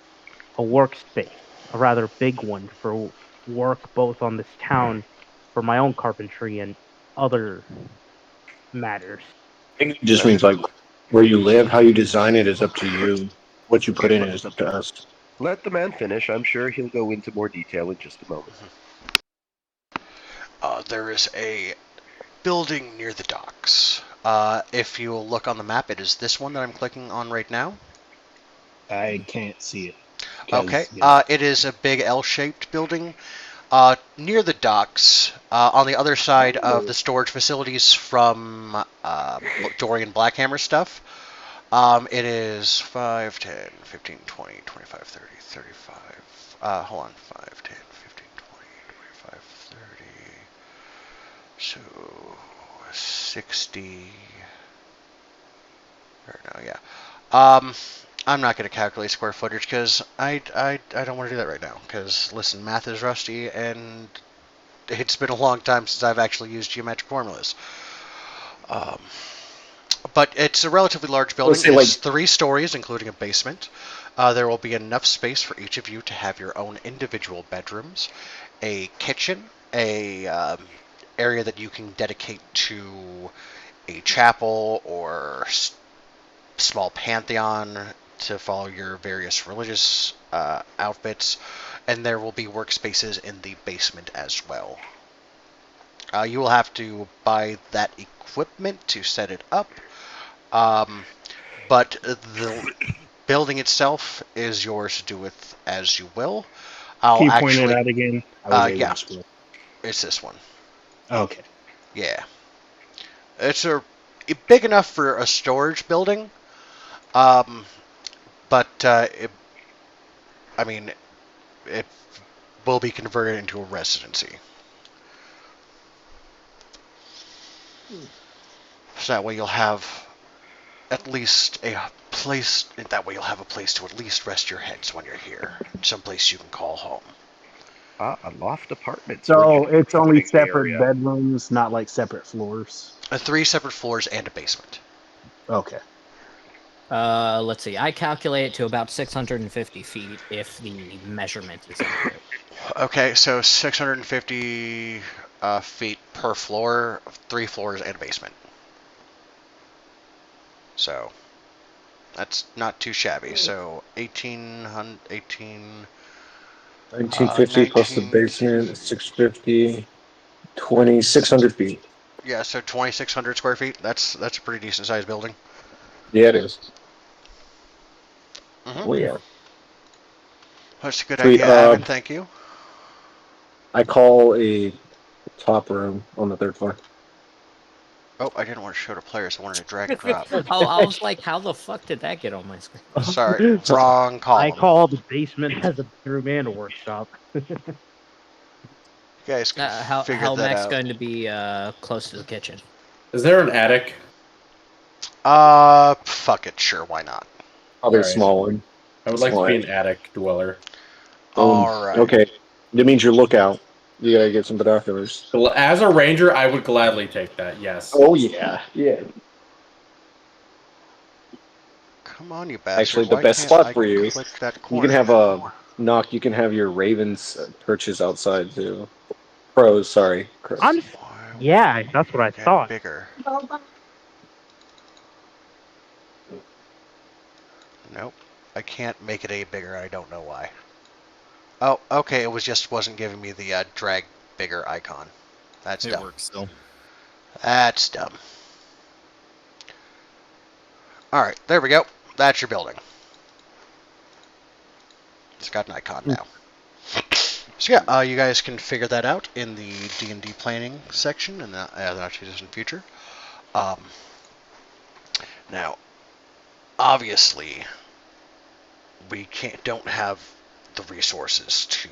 a workspace, a rather big one for work both on this town, for my own carpentry and other matters. I think it just means like where you live, how you design it is up to you. What you put in it is up to us. Let the man finish. I'm sure he'll go into more detail in just a moment. There is a building near the docks. If you look on the map, it is this one that I'm clicking on right now. I can't see it. Okay. It is a big L-shaped building near the docks, on the other side of the storage facilities from Dorian Blackhammer stuff. It is 5, 10, 15, 20, 25, 30, 35. Hold on. 5, 10, 15, 20, 25, 30. So 60. Or no, yeah. I'm not going to calculate square footage because I don't want to do that right now. Because listen, math is rusty, and it's been a long time since I've actually used geometric formulas. But it's a relatively large building. It's 3 stories, including a basement. There will be enough space for each of you to have your own individual bedrooms, a kitchen, a area that you can dedicate to a chapel or small pantheon to follow your various religious outfits, and there will be workspaces in the basement as well. You will have to buy that equipment to set it up, but the building itself is yours to do with as you will. Can you point it out again? Yeah, it's this one. Okay. Yeah. It's big enough for a storage building, but it will be converted into a residency. So that way you'll have at least a place. That way you'll have a place to at least rest your heads when you're here. Someplace you can call home. A loft apartment. So it's only separate bedrooms, not like separate floors. 3 separate floors and a basement. Okay. Let's see. I calculate it to about 650 feet if the measurement is accurate. Okay, so 650 feet per floor, 3 floors and a basement. So that's not too shabby. So 1950 plus the basement, 650, 2,600 feet. Yeah, so 2,600 square feet. That's a pretty decent sized building. Yeah, it is. Mm-hmm. Oh, yeah. That's a good idea, Evan. Thank you. I call a top room on the 3rd floor. Oh, I didn't want to show to players. I wanted to drag and drop. Oh, I was like, how the fuck did that get on my screen? Sorry, wrong column. I call the basement as a bedroom and a workshop. You guys can figure Hell that Mac's out. going to be close to the kitchen. Is there an attic? Fuck it. Sure, why not? Probably a small one. I would like to be an attic dweller. All right. Okay. That means your lookout. You gotta get some binoculars. As a ranger, I would gladly take that, yes. Oh, yeah. Yeah. Come on, you bastard. Actually, the best spot for you, you can have a knock. You can have your ravens perches outside too. Crows, sorry. Crows. Yeah, that's what I thought. Bigger. Nope. I can't make it any bigger. I don't know why. Oh, okay. It wasn't giving me the drag bigger icon. That's dumb. It works still. That's dumb. All right, there we go. That's your building. It's got an icon now. So yeah, you guys can figure that out in the D&D planning section in the not too distant future. Now, obviously, we don't have the resources to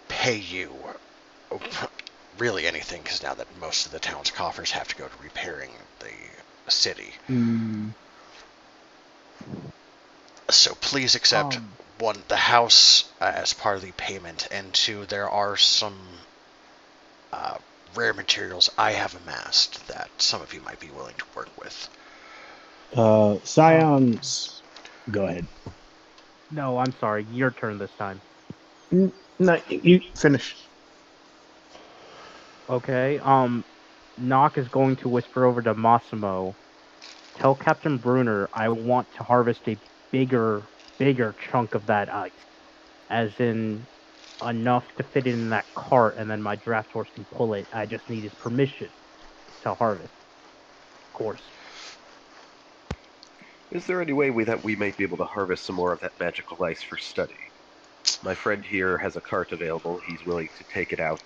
pay you really anything, because now that most of the town's coffers have to go to repairing the city. So please accept one, the house as part of the payment, and 2, there are some rare materials I have amassed that some of you might be willing to work with. Scions, go ahead. No, I'm sorry. Your turn this time. No, you finish. Okay. Nock is going to whisper over to Massimo. Tell Captain Brunner I want to harvest a bigger chunk of that ice. As in enough to fit it in that cart, and then my draft horse can pull it. I just need his permission to harvest. Of course. Is there any way that we might be able to harvest some more of that magical ice for study? My friend here has a cart available. He's willing to take it out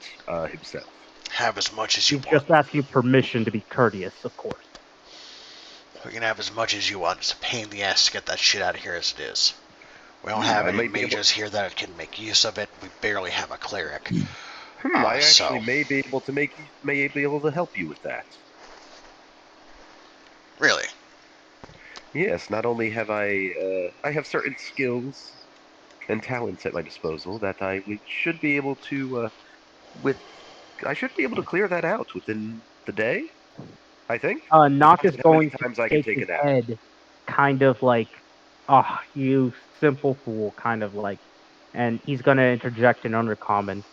himself. Have as much as you want. Just ask you permission to be courteous, of course. We can have as much as you want. It's a pain in the ass to get that shit out of here as it is. We don't have any mages here that can make use of it. We barely have a cleric. I actually may be able to help you with that. Really? Yes. Not only have I have certain skills and talents at my disposal that should be able to I should be able to clear that out within the day, I think. Nock is going to take his head, kind of like, oh, you simple fool, kind of like, and he's going to interject in Undercommon.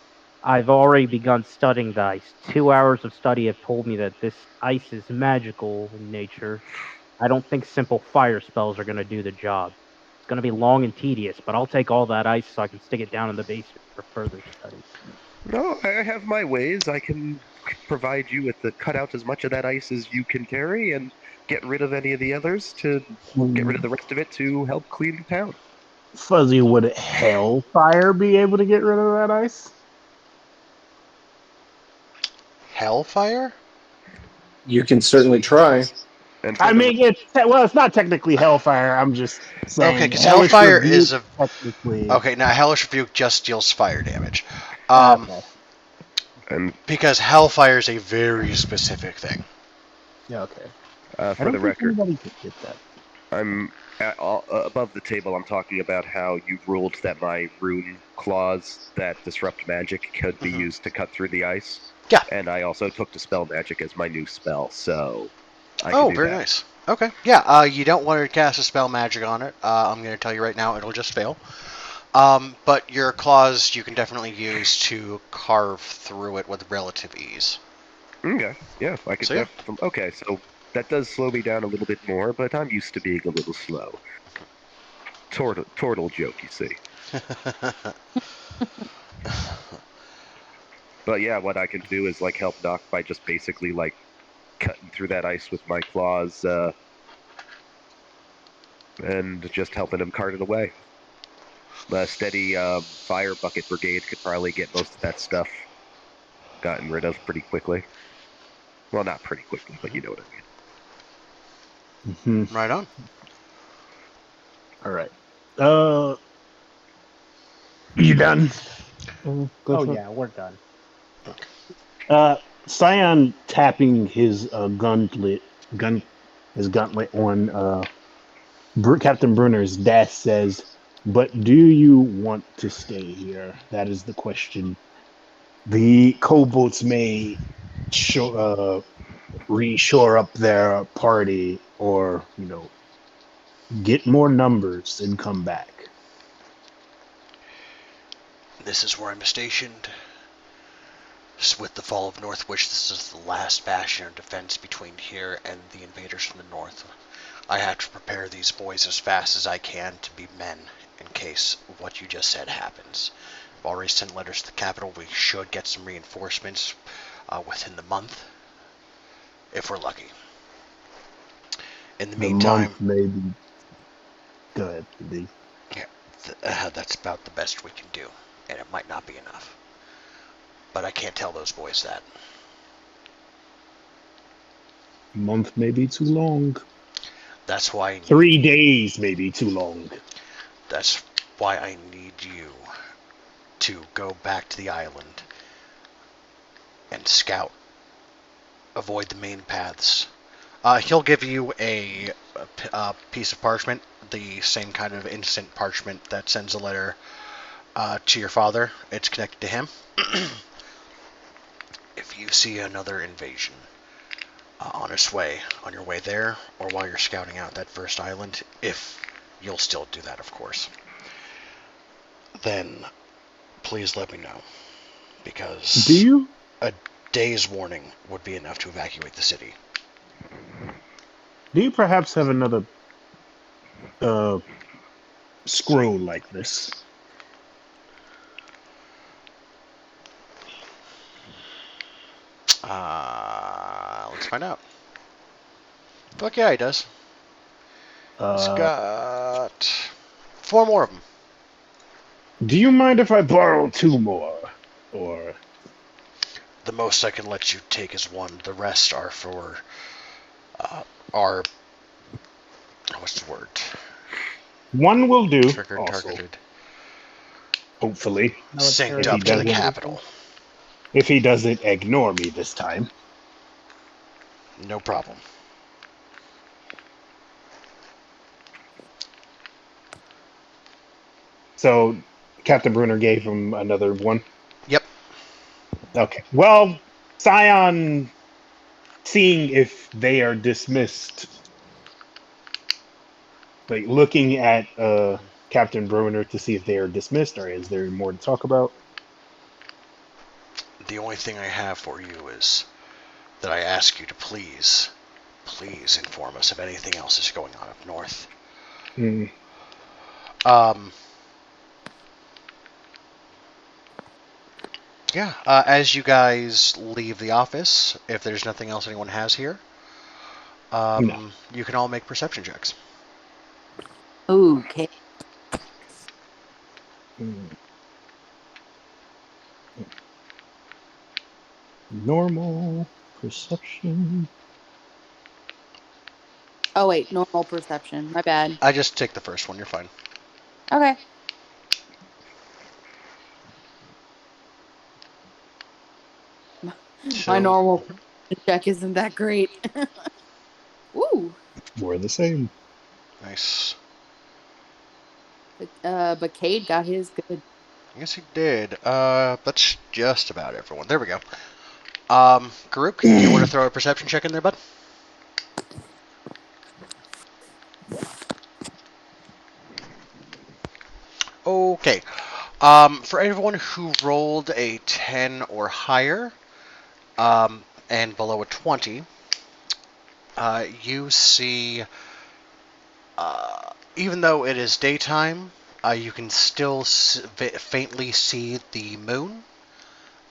I've already begun studying the ice. 2 hours of study have told me that this ice is magical in nature. I don't think simple fire spells are going to do the job. It's going to be long and tedious, but I'll take all that ice so I can stick it down in the basement for further study. No, I have my ways. I can provide you with cut out as much of that ice as you can carry and get rid of any of the others to get rid of the rest of it to help clean the town. Fuzzy, would Hellfire be able to get rid of that ice? Hellfire? You can certainly try. I mean, it's not technically Hellfire. I'm just saying. Okay, because Hellfire is technically. Okay, now Hellish Rebuke just deals fire damage. Because hellfire is a very specific thing. Yeah, okay. For the record, anybody could get that. I'm above the table. I'm talking about how you ruled that my rune claws that disrupt magic could be used to cut through the ice. Yeah. And I also took Dispel Magic as my new spell, so I can do very that. nice. Okay. Yeah. You don't want to cast a spell magic on it. I'm going to tell you right now, it'll just fail. But your claws you can definitely use to carve through it with relative ease. Okay. Yeah, I could. So, Okay, so that does slow me down a little bit more, but I'm used to being a little slow. Turtle joke, you see. But yeah, what I can do is like help Doc by just basically like cutting through that ice with my claws, and just helping him cart it away. A steady fire bucket brigade could probably get most of that stuff gotten rid of pretty quickly. Well, not pretty quickly, but you know what I mean. Right on. All right. You done? Yeah, we're done. Scion tapping his gauntlet on Captain Brunner's desk says, "But do you want to stay here? That is the question. The kobolds may reshore up their party, or get more numbers and come back." This is where I'm stationed. With the fall of Northwich, this is the last bastion of defense between here and the invaders from the north. I have to prepare these boys as fast as I can to be men in case what you just said happens. I've already sent letters to the capital. We should get some reinforcements within the month, if we're lucky. In the meantime, maybe. Go ahead, D. Yeah, that's about the best we can do, and it might not be enough. But I can't tell those boys that. A month may be too long. That's why 3 days may be too long. That's why I need you to go back to the island and scout. Avoid the main paths. He'll give you a piece of parchment, the same kind of instant parchment that sends a letter to your father. It's connected to him. If you see another invasion on your way there, or while you're scouting out that first island, if you'll still do that, of course, then please let me know, because a day's warning would be enough to evacuate the city. Do you perhaps have another scroll like this? Let's find out. Fuck yeah, he does. He's got 4 more of them. Do you mind if I borrow 2 more? Or the most I can let you take is 1. The rest are for what's the word? 1 will do. Trigger targeted. Hopefully. Synced up to the capital. If he doesn't ignore me this time. No problem. So, Captain Brunner gave him another 1? Yep. Okay. Well, Scion, seeing if they are dismissed, like looking at Captain Brunner to see if they are dismissed, or is there more to talk about? The only thing I have for you is that I ask you to please inform us if anything else is going on up north. Yeah, as you guys leave the office, if there's nothing else anyone has here, you can all make perception checks. Okay. Normal perception. Oh wait, normal perception. My bad. I just take the first one. You're fine. Okay. My So, normal check isn't that great. Ooh. We're the same. nice. But Cade got his good. I guess he did. That's just about everyone. There we go. Garuk, you want to throw a perception check in there, bud? Okay. For everyone who rolled a 10 or higher, and below a 20, you see, even though it is daytime, you can still faintly see the moon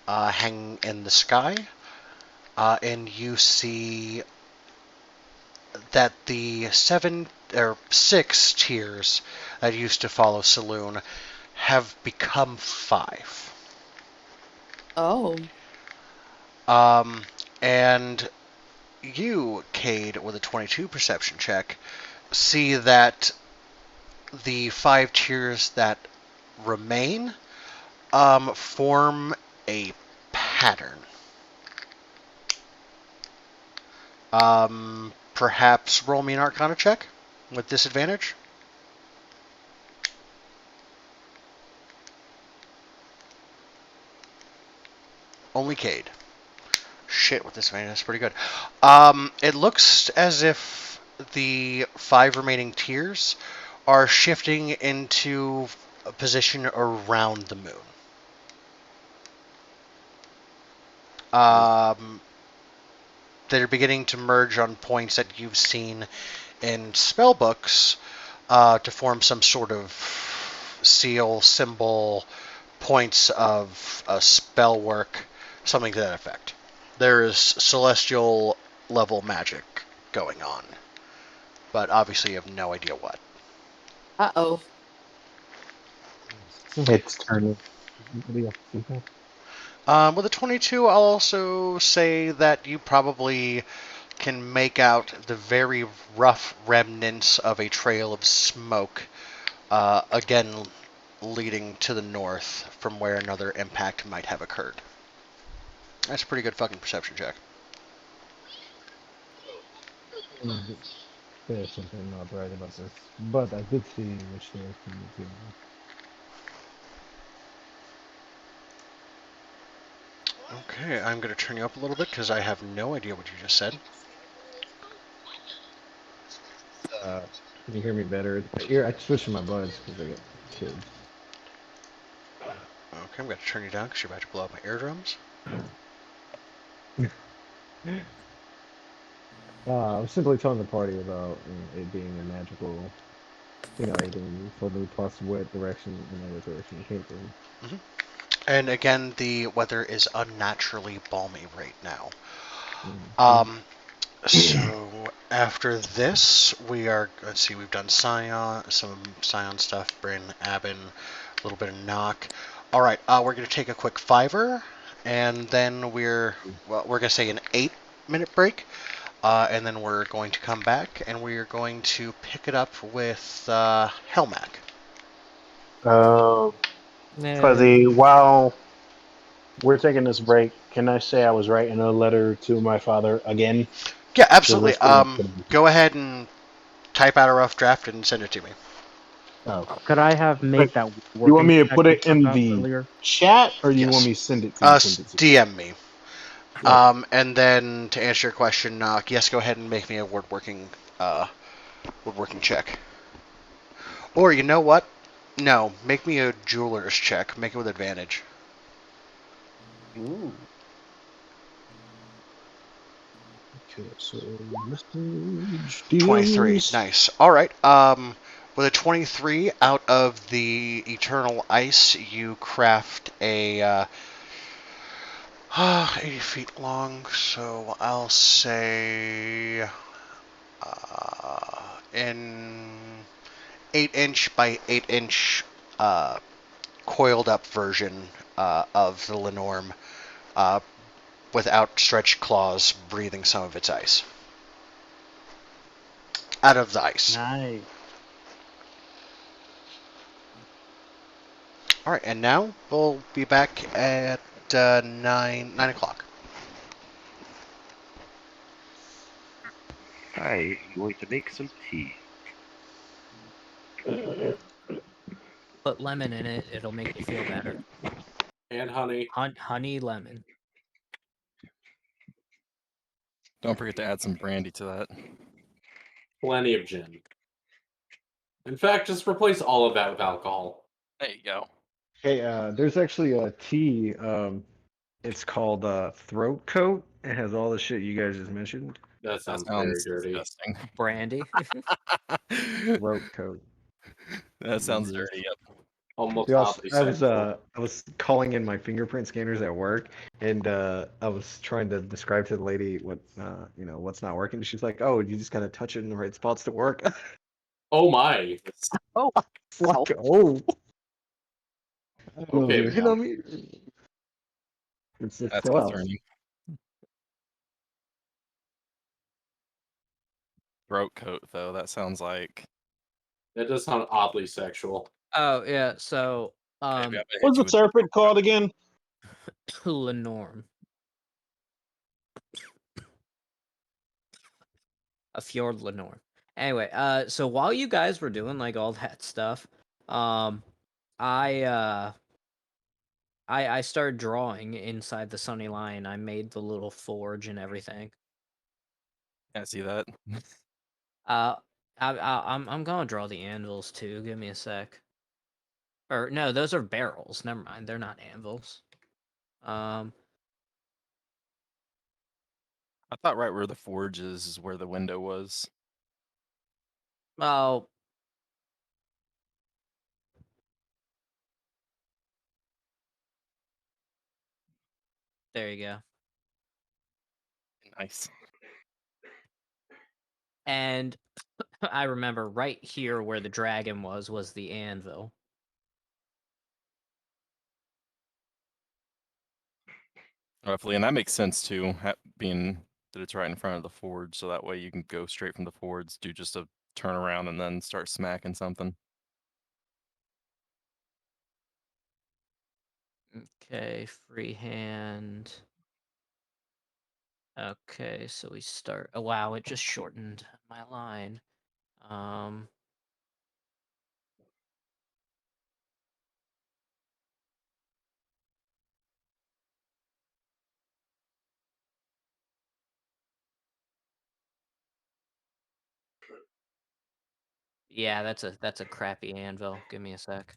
hanging in the sky, and you see that the 6 tiers that used to follow Selune have become 5. Oh. And you, Cade, with a 22 perception check, see that the 5 tiers that remain form a pattern. Perhaps roll me an Arcana check with disadvantage. Only Cade. Shit, with disadvantage, that's pretty good. It looks as if the 5 remaining tiers are shifting into a position around the moon. They're beginning to merge on points that you've seen in spell books to form some sort of seal, symbol, points of spell work, something to that effect. There is celestial level magic going on, but obviously you have no idea what. Uh-oh. It's turning. With a 22, I'll also say that you probably can make out the very rough remnants of a trail of smoke, again leading to the north from where another impact might have occurred. That's a pretty good fucking perception check. There's something not right about this, but I did see which direction you came. Okay, I'm going to turn you up a little bit because I have no idea what you just said. Can you hear me better? I switched to my buds because I got kids. Okay, I'm going to turn you down because you're about to blow up my eardrums. I was simply telling the party about it being a magical, aiding for the plus what direction and what direction it came from. Mm-hmm. And again, the weather is unnaturally balmy right now. So after this, let's see, we've done Scion, some Scion stuff, Bryn, Abin, a little bit of Knock. All right, we're going to take a quick 5-er, and then we're going to say an 8-minute break, and then we're going to come back, and we're going to pick it up with Helmac. Fuzzy, while we're taking this break, can I say I was writing a letter to my father again? Yeah, absolutely. Go ahead and type out a rough draft and send it to me. Oh. Could I have made that working? You want me to put it in the chat, or you want me to send it to you? DM me. Yeah. And then to answer your question, yes, go ahead and make me a woodworking check. Or you know what? No, make me a jeweler's check. Make it with advantage. Ooh. Okay, so 23. Nice. All right. With a 23, out of the eternal ice, you craft a 80 feet long. So I'll say an 8-inch by 8-inch coiled up version of the Lenorm, with outstretched claws breathing some of its ice out of the ice. Nice. All right, and now we'll be back at 9 o'clock. I am going to make some tea. Put lemon in it; it'll make you feel better. And honey. Honey lemon. Don't forget to add some brandy to that. Plenty of gin. In fact, just replace all of that with alcohol. There you go. Hey, there's actually a tea. It's called Throat Coat. It has all the shit you guys just mentioned. That sounds very dirty. Disgusting. Brandy. Throat Coat. That sounds dirty. Yep. Almost See, oddly sexual. I was calling in my fingerprint scanners at work, and I was trying to describe to the lady what what's not working. She's like, "Oh, you just gotta touch it in the right spots to work." Oh my. Oh, It's like, oh. I don't know, Okay, you know what I mean? It's That's tough. concerning. Throat coat, though. That sounds like. That does sound oddly sexual. Oh yeah. So What's the serpent called again? Lenorm. A fjord Lenorm. Anyway, so while you guys were doing like all that stuff, I started drawing inside the Sunny Lion. I made the forge and everything. I see that. I'm gonna draw the anvils too. Give me a sec. Or no, those are barrels. Never mind, they're not anvils. I thought right where the forge is where the window was. Oh. There you go. Nice. And I remember right here where the dragon was the anvil. Roughly, and that makes sense too, being that it's right in front of the forge, so that way you can go straight from the forge, do just a turn around, and then start smacking something. Okay, freehand. Okay, so we start. Oh wow, it just shortened my line. Yeah, that's a crappy anvil. Give me a sec.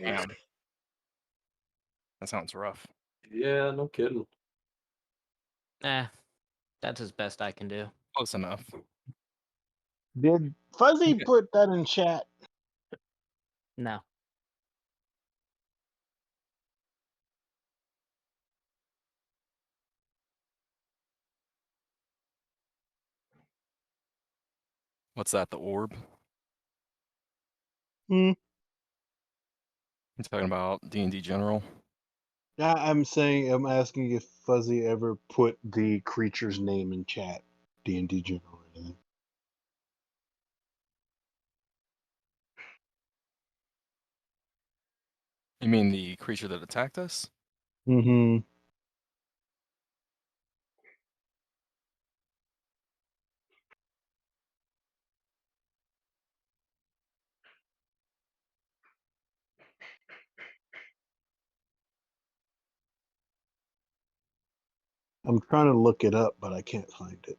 Damn. That sounds rough. Yeah, no kidding. That's as best I can do. Close enough. Did Fuzzy put that in chat? No. What's that, the orb? Hmm. You're talking about D&D General? Yeah, I'm asking if Fuzzy ever put the creature's name in chat. D&D General or anything. You mean the creature that attacked us? Mm-hmm. I'm trying to look it up, but I can't find it.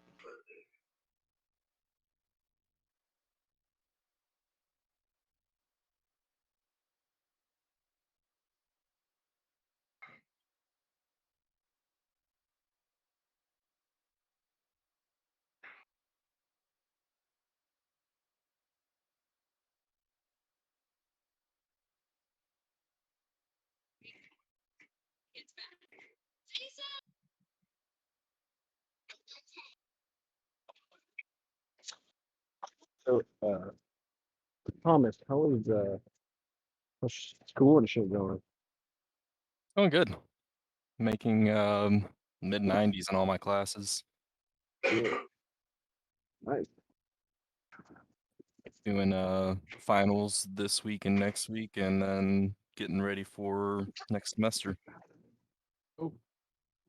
So, Thomas, how is school and shit going? Going good. Making mid 90s in all my classes. Nice. Doing finals this week and next week, and then getting ready for next semester. Oh,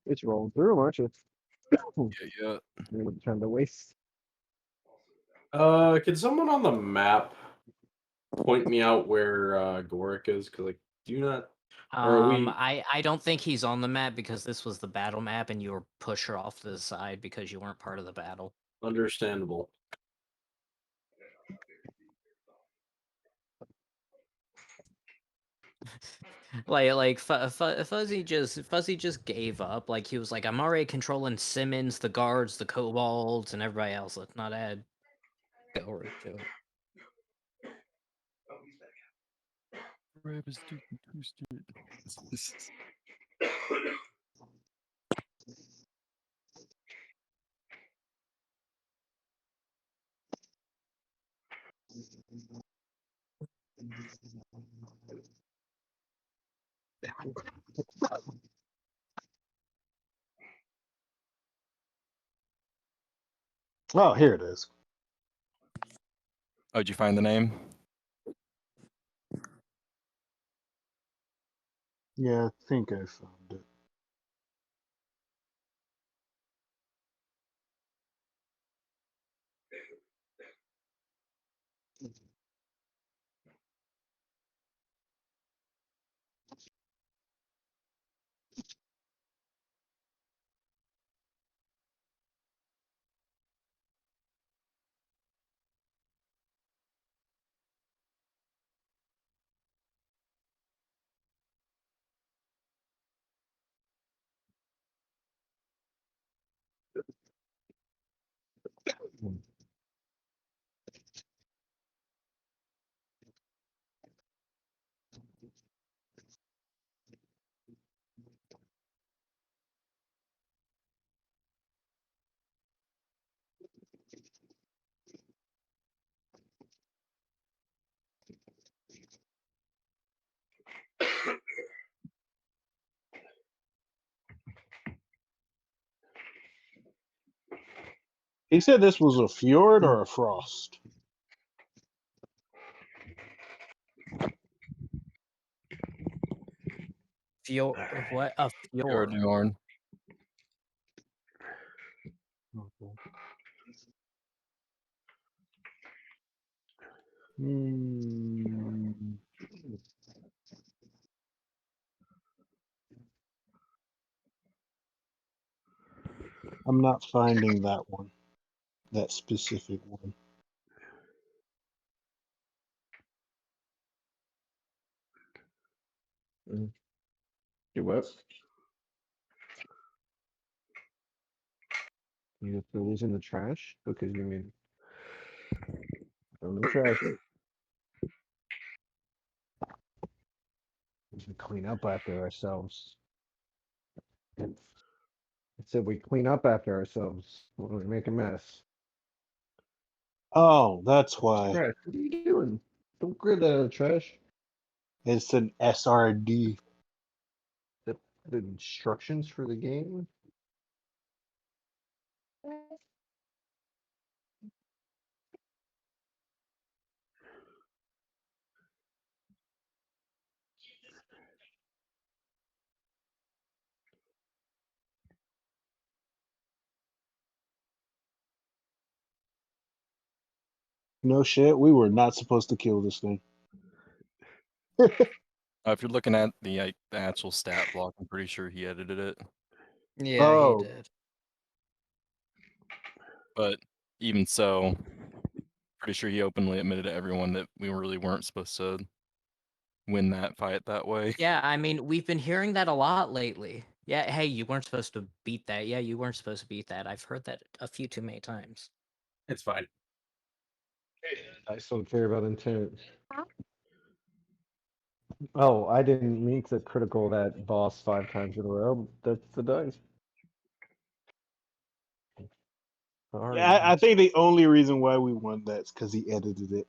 it's rolling through, aren't you? Yeah. Trying to waste. Could someone on the map point me out where Goric is? Because I do not. Or are we? I don't think he's on the map because this was the battle map, and you were pusher off to the side because you weren't part of the battle. Understandable. Fuzzy just gave up. Like he was like, I'm already controlling Simmons, the guards, the kobolds, and everybody else. Let's not add Gilroy to it. Oh, here it is. Oh, did you find the name? Yeah, I think I found it. He said this was a fjord or a frost. What? A fjord. Fjord. Okay. Hmm. I'm not finding that one. That specific one. You what? You throw these in the trash? Because you mean throw in the trash. We should clean up after ourselves. I said we clean up after ourselves when we make a mess. Oh, that's why. Trash. What are you doing? Don't grab that out of the trash. It's an SRD. The instructions for the game? No shit, we were not supposed to kill this thing. If you're looking at the actual stat block, I'm pretty sure he edited it. Yeah, he did. But even so, pretty sure he openly admitted to everyone that we really weren't supposed to win that fight that way. Yeah, I mean, we've been hearing that a lot lately. Yeah, hey, you weren't supposed to beat that. Yeah, you weren't supposed to beat that. I've heard that a few too many times. It's fine. I still don't care about intent. Oh, I didn't mean to critical that boss 5 times in a row. That's the dice. I think the only reason why we won that is because he edited it.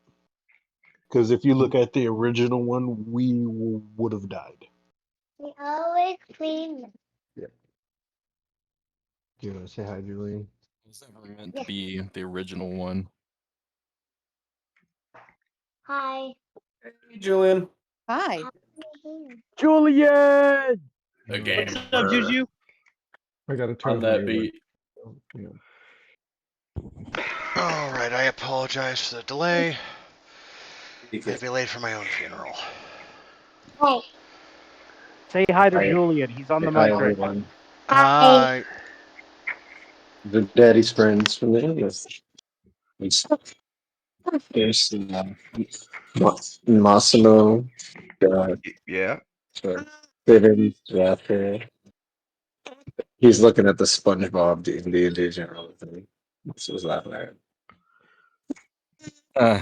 Because if you look at the original one, we would have died. We always clean. Yeah. Do you want to say hi, Julian? It was never meant to be the original one. Hi. Hey, Julian. Hi. Julian! Again. What's up, Juju? I got to turn On that beat. Alright, I apologize for the delay. I'd be late for my own funeral. Hey. Say hi to Hi. Julian. He's on the Hi, mic right now. everyone. Hi. The daddy's friends from the English. There's Massimo. Yeah. David Rapper. He's looking at the SpongeBob D&D general thing. This was laughing at. I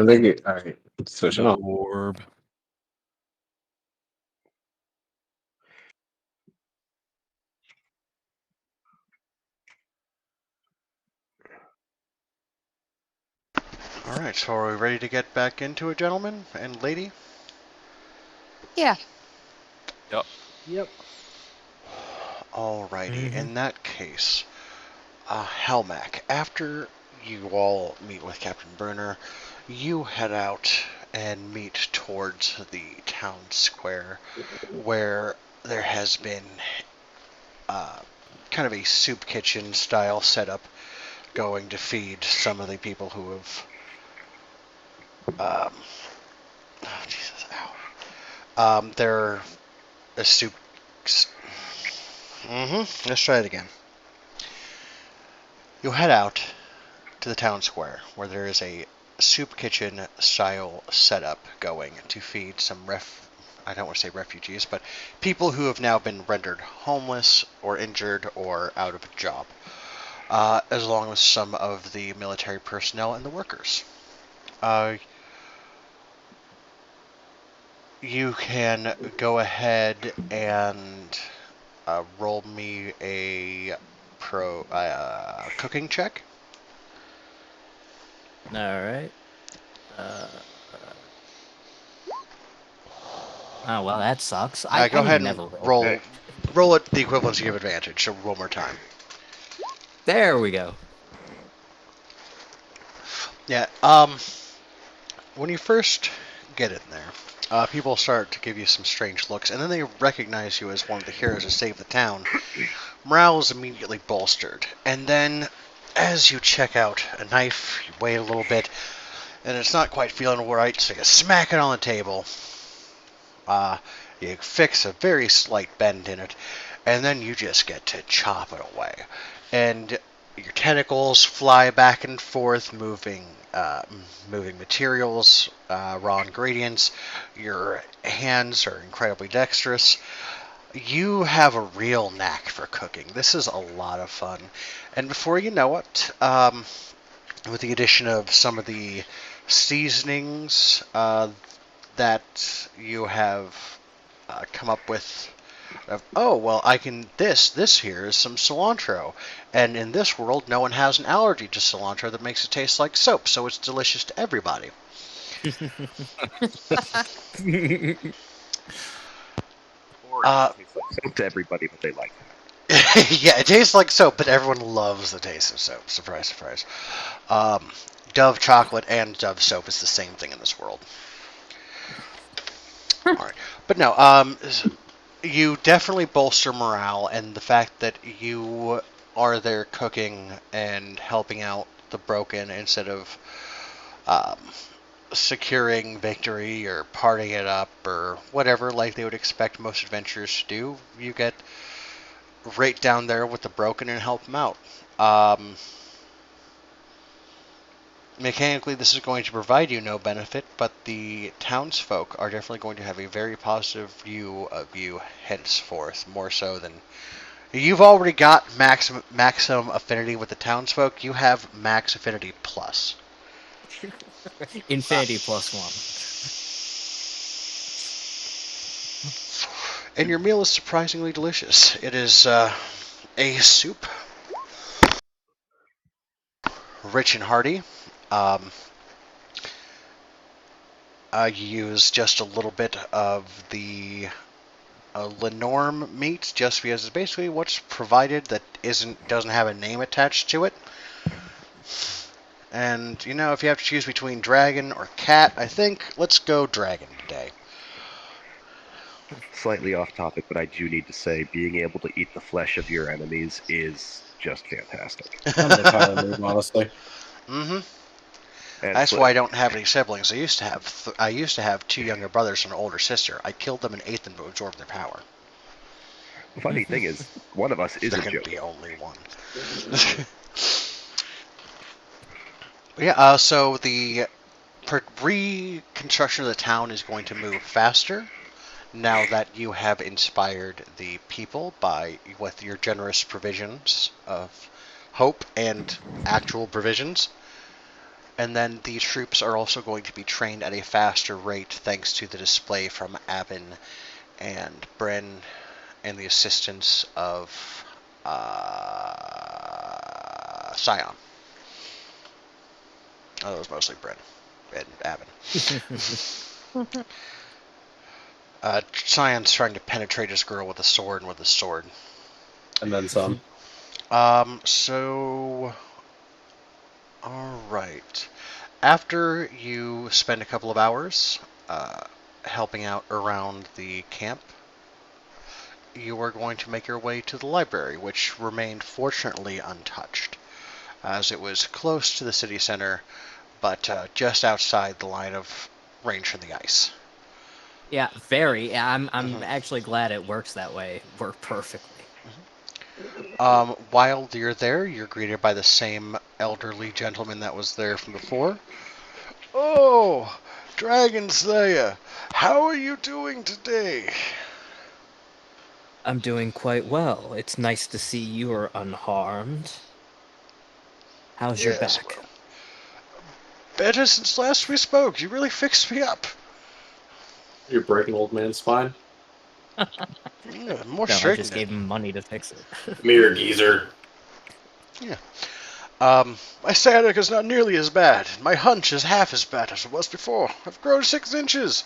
think it, all right. Switching The off. orb. Alright, so are we ready to get back into it, gentlemen and lady? Yeah. Yep. Alrighty, in that case, Helmac, after you all meet with Captain Bruner, you head out and meet towards the town square, where there has been kind of a soup kitchen style setup going to feed some of the people who have oh Jesus, ow. They're a soup. Let's try it again. You head out to the town square where there is a soup kitchen style setup going to feed some I don't want to say refugees, but people who have now been rendered homeless or injured or out of a job, as long as some of the military personnel and the workers. You can go ahead and roll me a cooking check. All right. Oh well, that sucks. I Go ahead and never roll it the equivalency of advantage. So one more time. There we go. Yeah. When you first get in there, people start to give you some strange looks, and then they recognize you as one of the heroes who saved the town. Morale is immediately bolstered, and then as you check out a knife, you wait a little bit, and it's not quite feeling right, so you smack it on the table. You fix a very slight bend in it, and then you just get to chop it away. And your tentacles fly back and forth, moving materials, raw ingredients. Your hands are incredibly dexterous. You have a real knack for cooking. This is a lot of fun. And before you know it, with the addition of some of the seasonings that you have come up with, this here is some cilantro. And in this world, no one has an allergy to cilantro that makes it taste like soap, so it's delicious to everybody. Or it tastes like soap to everybody, but they like it. Yeah, it tastes like soap, but everyone loves the taste of soap. Surprise, surprise. Dove chocolate and Dove soap is the same thing in this world. All right, but no, you definitely bolster morale, and the fact that you are there cooking and helping out the broken instead of securing victory or partying it up or whatever like they would expect most adventurers to do. You get right down there with the broken and help them out. Mechanically, this is going to provide you no benefit, but the townsfolk are definitely going to have a very positive view of you henceforth, more so than... You've already got maximum affinity with the townsfolk. You have max affinity plus. Infinity plus one. And your meal is surprisingly delicious. It is a soup rich and hearty. You use just a little bit of the Lenorm meat, just because it's basically what's provided that doesn't have a name attached to it. And, you know, if you have to choose between dragon or cat, I think let's go dragon today. Slightly off topic, but I do need to say, being able to eat the flesh of your enemies is just fantastic. I'm a power move, honestly. Mm-hmm. And That's why I don't have any siblings. I used to have 2 younger brothers and an older sister. I killed them and ate them to absorb their power. The funny thing is, one of us is there a can joke. be only one. Yeah. So the reconstruction of the town is going to move faster now that you have inspired the people with your generous provisions of hope and actual provisions. And then the troops are also going to be trained at a faster rate thanks to the display from Avin and Bryn and the assistance of Scion. Oh, it was mostly Bryn and Avin. Scion's trying to penetrate his girl with a sword and with a sword. And then some. Alright. After you spend a couple of hours helping out around the camp, you are going to make your way to the library, which remained fortunately untouched, as it was close to the city center, but just outside the line of range from the ice. Yeah, very. I'm actually glad it works that way. Worked perfectly. While you're there, you're greeted by the same elderly gentleman that was there from before. Oh, Dragon Slayer, how are you doing today? I'm doing quite well. It's nice to see you are unharmed. How's your back? Well, better since last we spoke. You really fixed me up. You're breaking old man's spine? Yeah, more no, straight. I just gave him money to fix it. Mere geezer. Yeah. My sciatica is not nearly as bad. My hunch is half as bad as it was before. I've grown 6 inches.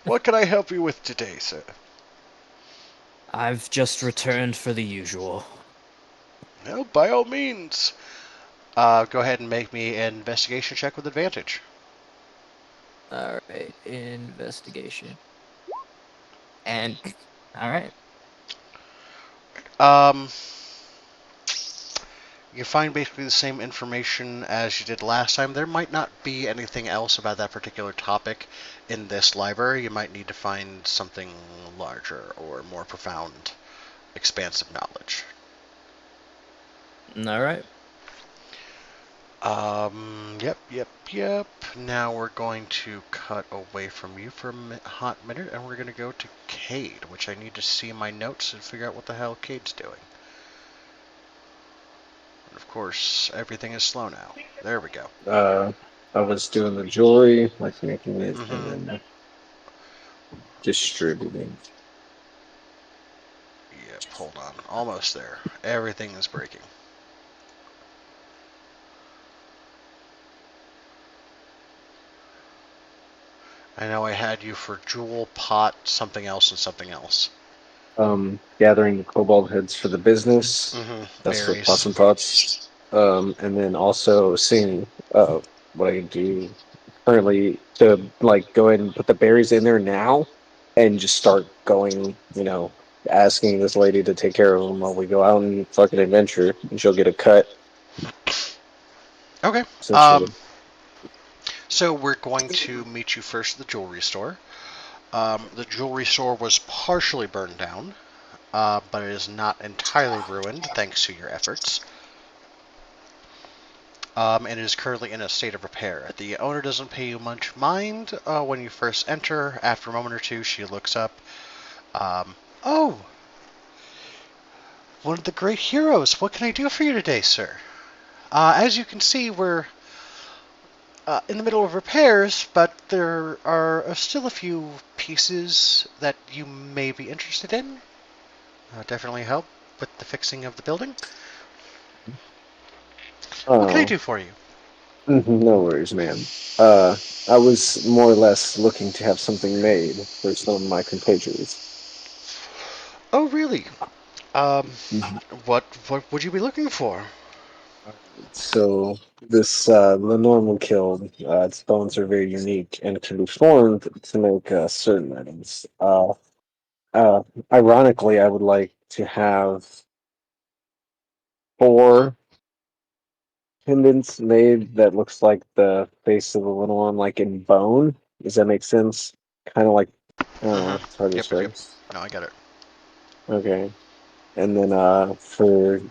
What can I help you with today, sir? I've just returned for the usual. Well, by all means. Go ahead and make me an investigation check with advantage. Alright, investigation. And, alright. You find basically the same information as you did last time. There might not be anything else about that particular topic in this library. You might need to find something larger or more profound, expansive knowledge. Alright. Yep. Now we're going to cut away from you for a hot minute, and we're going to go to Cade, which I need to see my notes and figure out what the hell Cade's doing. And of course, everything is slow now. There we go. I was doing the jewelry, like making it, and then distributing. Yep, hold on. Almost there. Everything is breaking. I know I had you for jewel, pot, something else, and something else. Gathering the cobalt heads for the business. That's Berries. for pots and pots. And then also seeing what I can do currently to like go ahead and put the berries in there now and just start going, asking this lady to take care of them while we go out and fucking adventure, and she'll get a cut. Okay. So we're going to meet you first at the jewelry store. The jewelry store was partially burned down, but it is not entirely ruined thanks to your efforts. And it is currently in a state of repair. The owner doesn't pay you much mind when you first enter. After a moment or two, she looks up. Oh! One of the great heroes. What can I do for you today, sir? As you can see, we're in the middle of repairs, but there are still a few pieces that you may be interested in. Definitely help with the fixing of the building. What can I do for you? No worries, man. I was more or less looking to have something made for some of my compatriots. Oh, really? Mhm. What would you be looking for? So this the normal kiln, its bones are very unique and can be formed to make certain items. Uh, Ironically, I would like to have 4 pendants made that looks like the face of the little one, like in bone. Does that make sense? Kind of like, I don't know, it's hard to Yep. describe. No, I get it. Okay. And then for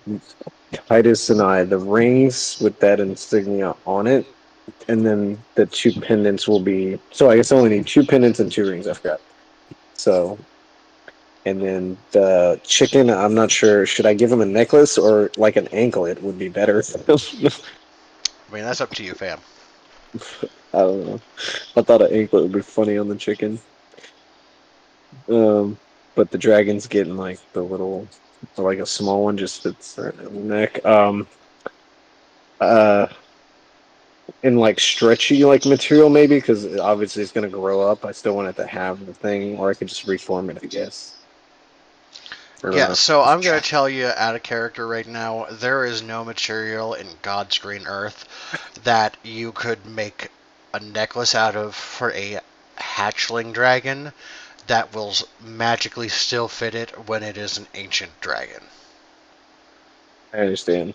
Titus and I, the rings with that insignia on it, and then the 2 pendants will be. So I guess I only need 2 pendants and 2 rings. I forgot. So, and then the chicken, I'm not sure. Should I give him a necklace or like an anklet would be better? I mean, that's up to you, fam. I don't know. I thought an anklet would be funny on the chicken. But the dragon's getting like the little, like a small one, just fits right in the neck. Uh, in like stretchy like material maybe because obviously it's gonna grow up. I still want it to have the thing, or I could just reform it, I guess. I don't Yeah, know. so I'm going to tell you out of character right now, there is no material in God's green earth that you could make a necklace out of for a hatchling dragon that will magically still fit it when it is an ancient dragon. I understand.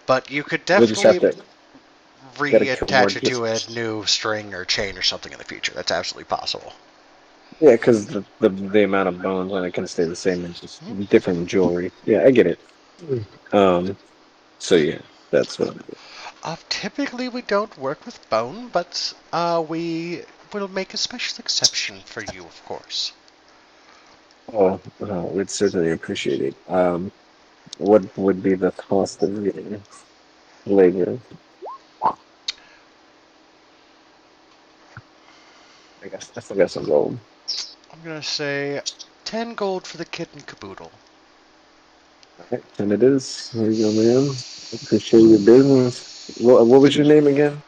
But you could We just have definitely to gotta kill more. reattach it to a new string or chain or something in the future. That's absolutely possible. Yeah, because the amount of bones on it can stay the same. It's just different jewelry. Yeah, I get it. Um. So yeah, that's what. Typically, we don't work with bone, but we will make a special exception for you, of course. Oh, we'd certainly appreciate it. What would be the cost of the labor? I guess I'm gold. I'm gonna say 10 gold for the kit and caboodle. Alright, and it is. There you go, man. Appreciate your business. What was your name again?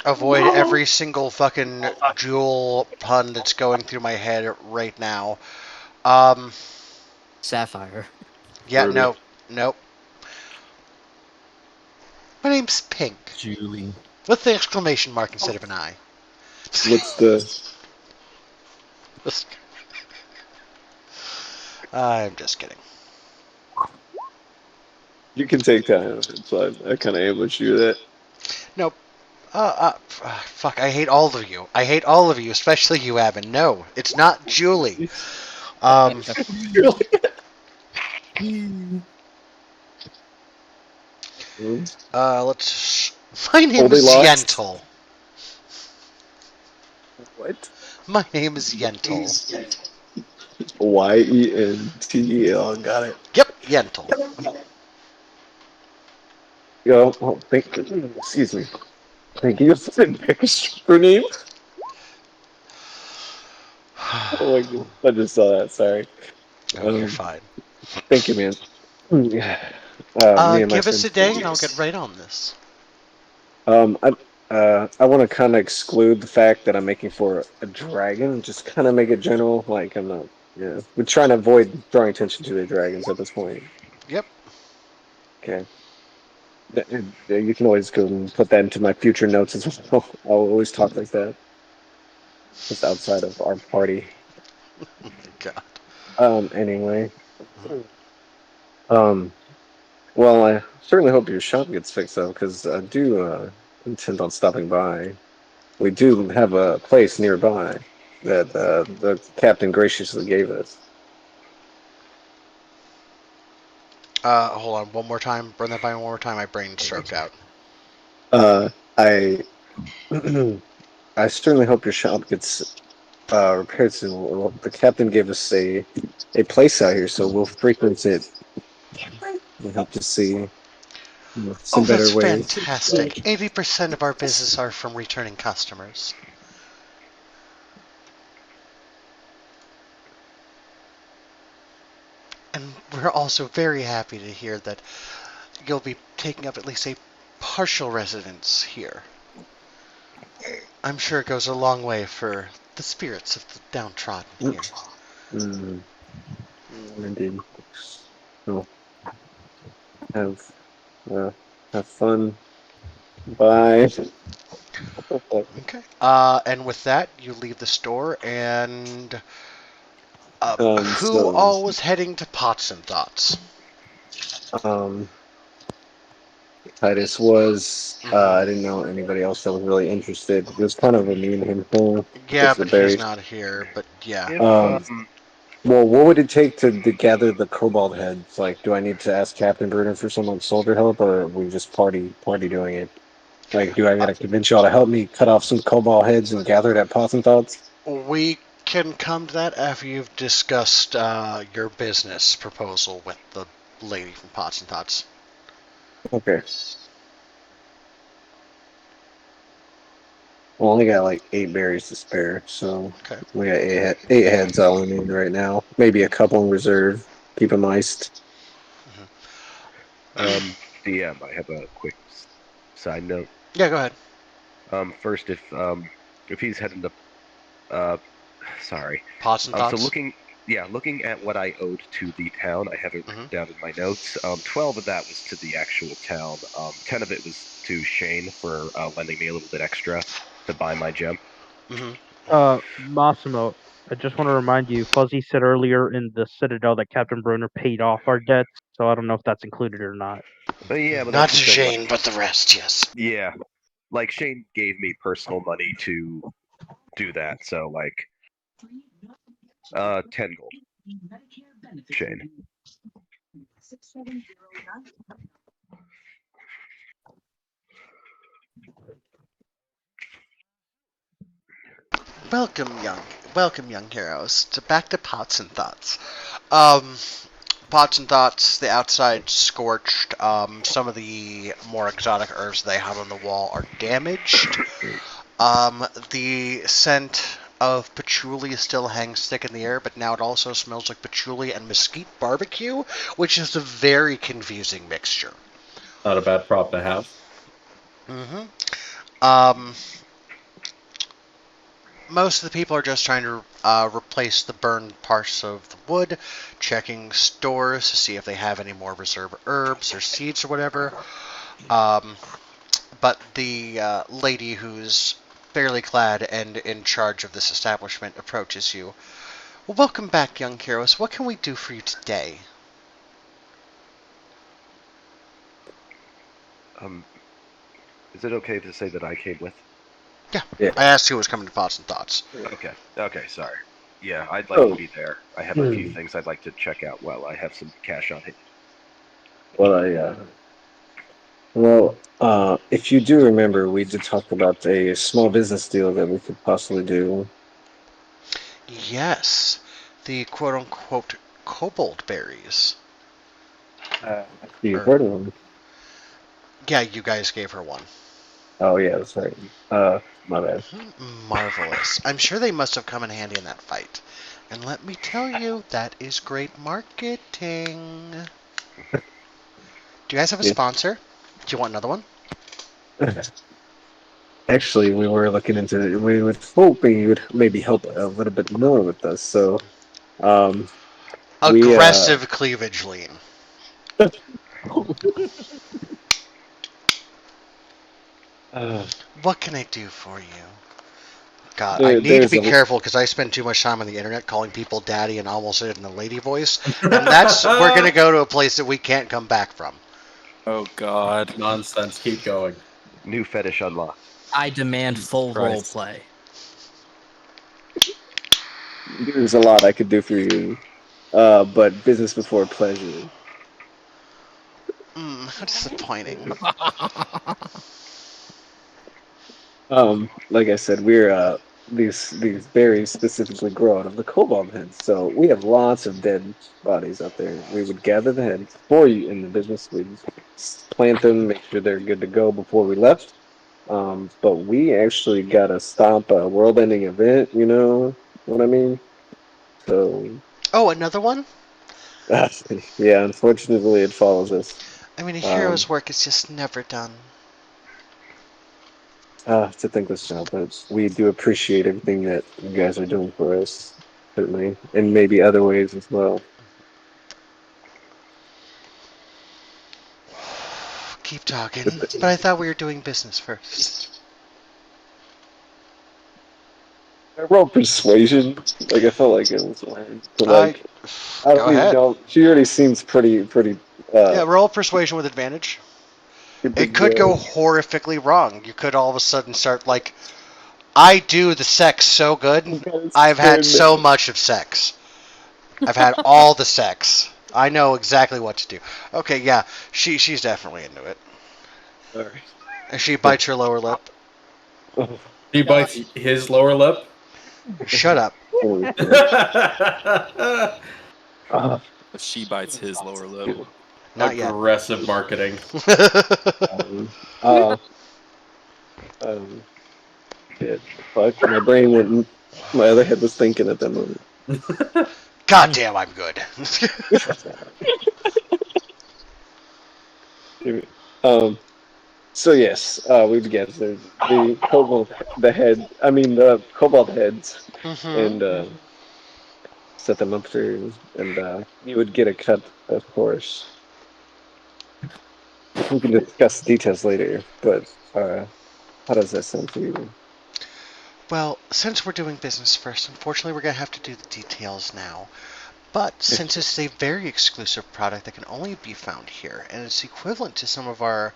Avoid every single fucking jewel pun that's going through my head right now. Sapphire. Yeah, Ruby. nope. My name's Pink. Julie. With the exclamation mark instead of an I. What's the? I'm just kidding. You can take time. It's fine. I kind of ambushed you with that. Nope. Fuck, I hate all of you. I hate all of you, especially you, Evan. No, it's not Julie. Let's... My name is Goldilocks? Yentl. What? My name is Yentl. Yentel. Got it. Yep, Yentl. Yo, excuse me. Thank you for the name. Oh my god. I just saw that. Sorry. Oh, you're fine. Thank you, man. Me and my Give us friends. a day and I'll get right on this. I want to kind of exclude the fact that I'm making for a dragon. Just kind of make it general. Like I'm not. Yeah, we're trying to avoid drawing attention to the dragons at this point. Yep. Okay. You can always go and put that into my future notes as well. I'll always talk like that. Just outside of our party. God. Anyway. Um. Well, I certainly hope your shop gets fixed though, because I do intend on stopping by. We do have a place nearby that the captain graciously gave us. Hold on one more time. Run that by one more time. My brain stroked out. I I certainly hope your shop gets repaired soon. Well, the captain gave us a place out here, so we'll frequent it. We hope to see Oh, some that's better ways. fantastic. 80% of our business are from returning customers. And we're also very happy to hear that you'll be taking up at least a partial residence here. I'm sure it goes a long way for the spirits of the downtrodden here. Indeed. So, have fun. Bye. Okay. And with that, you leave the store, and who So, all was heading to Pots and Thoughts? Titus was. I didn't know anybody else that was really interested. It was kind of a me and him thing. Yeah, but he's not here. But yeah. If Well, what would it take to gather the cobalt heads? Like, do I need to ask Captain Bruner for some like soldier help, or are we just party doing it? Like, do I gotta convince y'all to help me cut off some cobalt heads and gather it at Pots and Thoughts? We can come to that after you've discussed your business proposal with the lady from Pots and Thoughts. Okay. We only got like 8 berries to spare, so we got eight heads all in right now. Maybe a couple in reserve. Keep them iced. DM, I have a quick side note. Yeah, go ahead. First, if he's heading to, sorry, Pots and Thoughts. So looking at what I owed to the town, I have it written down in my notes. 12 of that was to the actual town. 10 of it was to Shane for lending me a little bit extra to buy my gem. Massimo, I just want to remind you, Fuzzy said earlier in the Citadel that Captain Bruner paid off our debts, so I don't know if that's included or not. Yeah, but not that's the thing, Shane, but the rest, yes. Yeah, like Shane gave me personal money to do that, so like, 10 gold. Shane. Welcome, young heroes, back to Pots and Thoughts. Pots and Thoughts, the outside scorched. Some of the more exotic herbs they have on the wall are damaged. The scent of patchouli still hangs thick in the air, but now it also smells like patchouli and mesquite barbecue, which is a very confusing mixture. Not a bad prop to have. Most of the people are just trying to replace the burned parts of the wood, checking stores to see if they have any more reserve herbs or seeds or whatever. But the lady who's barely clad and in charge of this establishment approaches you. Well, welcome back, young heroes. What can we do for you today? Is it okay to say that I came with? Yeah. I asked who was coming to Pots and Thoughts. Okay, sorry. Yeah, I'd like to be there. I have a few things I'd like to check out while I have some cash on hand. If you do remember, we did talk about a small business deal that we could possibly do. Yes, the quote-unquote cobalt berries. You heard of them? Yeah, you guys gave her one. Oh yeah, that's right. My bad. Marvelous. I'm sure they must have come in handy in that fight. And let me tell you, that is great marketing. Do you guys have a sponsor? Do you want another one? Actually, we were looking into it. We were hoping you would maybe help a little bit more with us. So, aggressive cleavage lean. What can I do for you? God, I need to be careful because I spend too much time on the internet calling people daddy and almost said it in a lady voice. And we're going to go to a place that we can't come back from. Oh, God. Nonsense. Keep going. New fetish unlocked. I demand full role play. There's a lot I could do for you, but business before pleasure. How disappointing. Like I said, we're these berries specifically grow out of the cobalt heads, so we have lots of dead bodies out there. We would gather the heads for you in the business. We'd plant them, make sure they're good to go before we left. But we actually gotta stop a world-ending event. You know what I mean? So. Oh, another one? Yeah, unfortunately, it follows us. I mean, a hero's work is just never done. To think this now, but we do appreciate everything that you guys are doing for us, certainly, and maybe other ways as well. Keep talking, but I thought we were doing business first. I rolled persuasion. Like I felt like it was weird. But like I Go don't even ahead. know. She already seems pretty. Yeah, roll persuasion with advantage. It could go horrifically wrong. You could all of a sudden start like, I do the sex so good. I've had so much of sex. I've had all the sex. I know exactly what to do. Okay, yeah, she's definitely into it. All right. And she bites her lower lip. He bites his lower lip. Shut up. She bites his lower lip. Not yet. Aggressive marketing. Shit. Fuck. My brain went. My other head was thinking at that moment. God damn, I'm good. So yes, we began the kobold, the head. I mean the kobold heads, and set them up for you, and you would get a cut, of course. We can discuss details later, but how does that sound to you? Well, since we're doing business first, unfortunately we're going to have to do the details now. But since it's a very exclusive product that can only be found here, and it's equivalent to some of our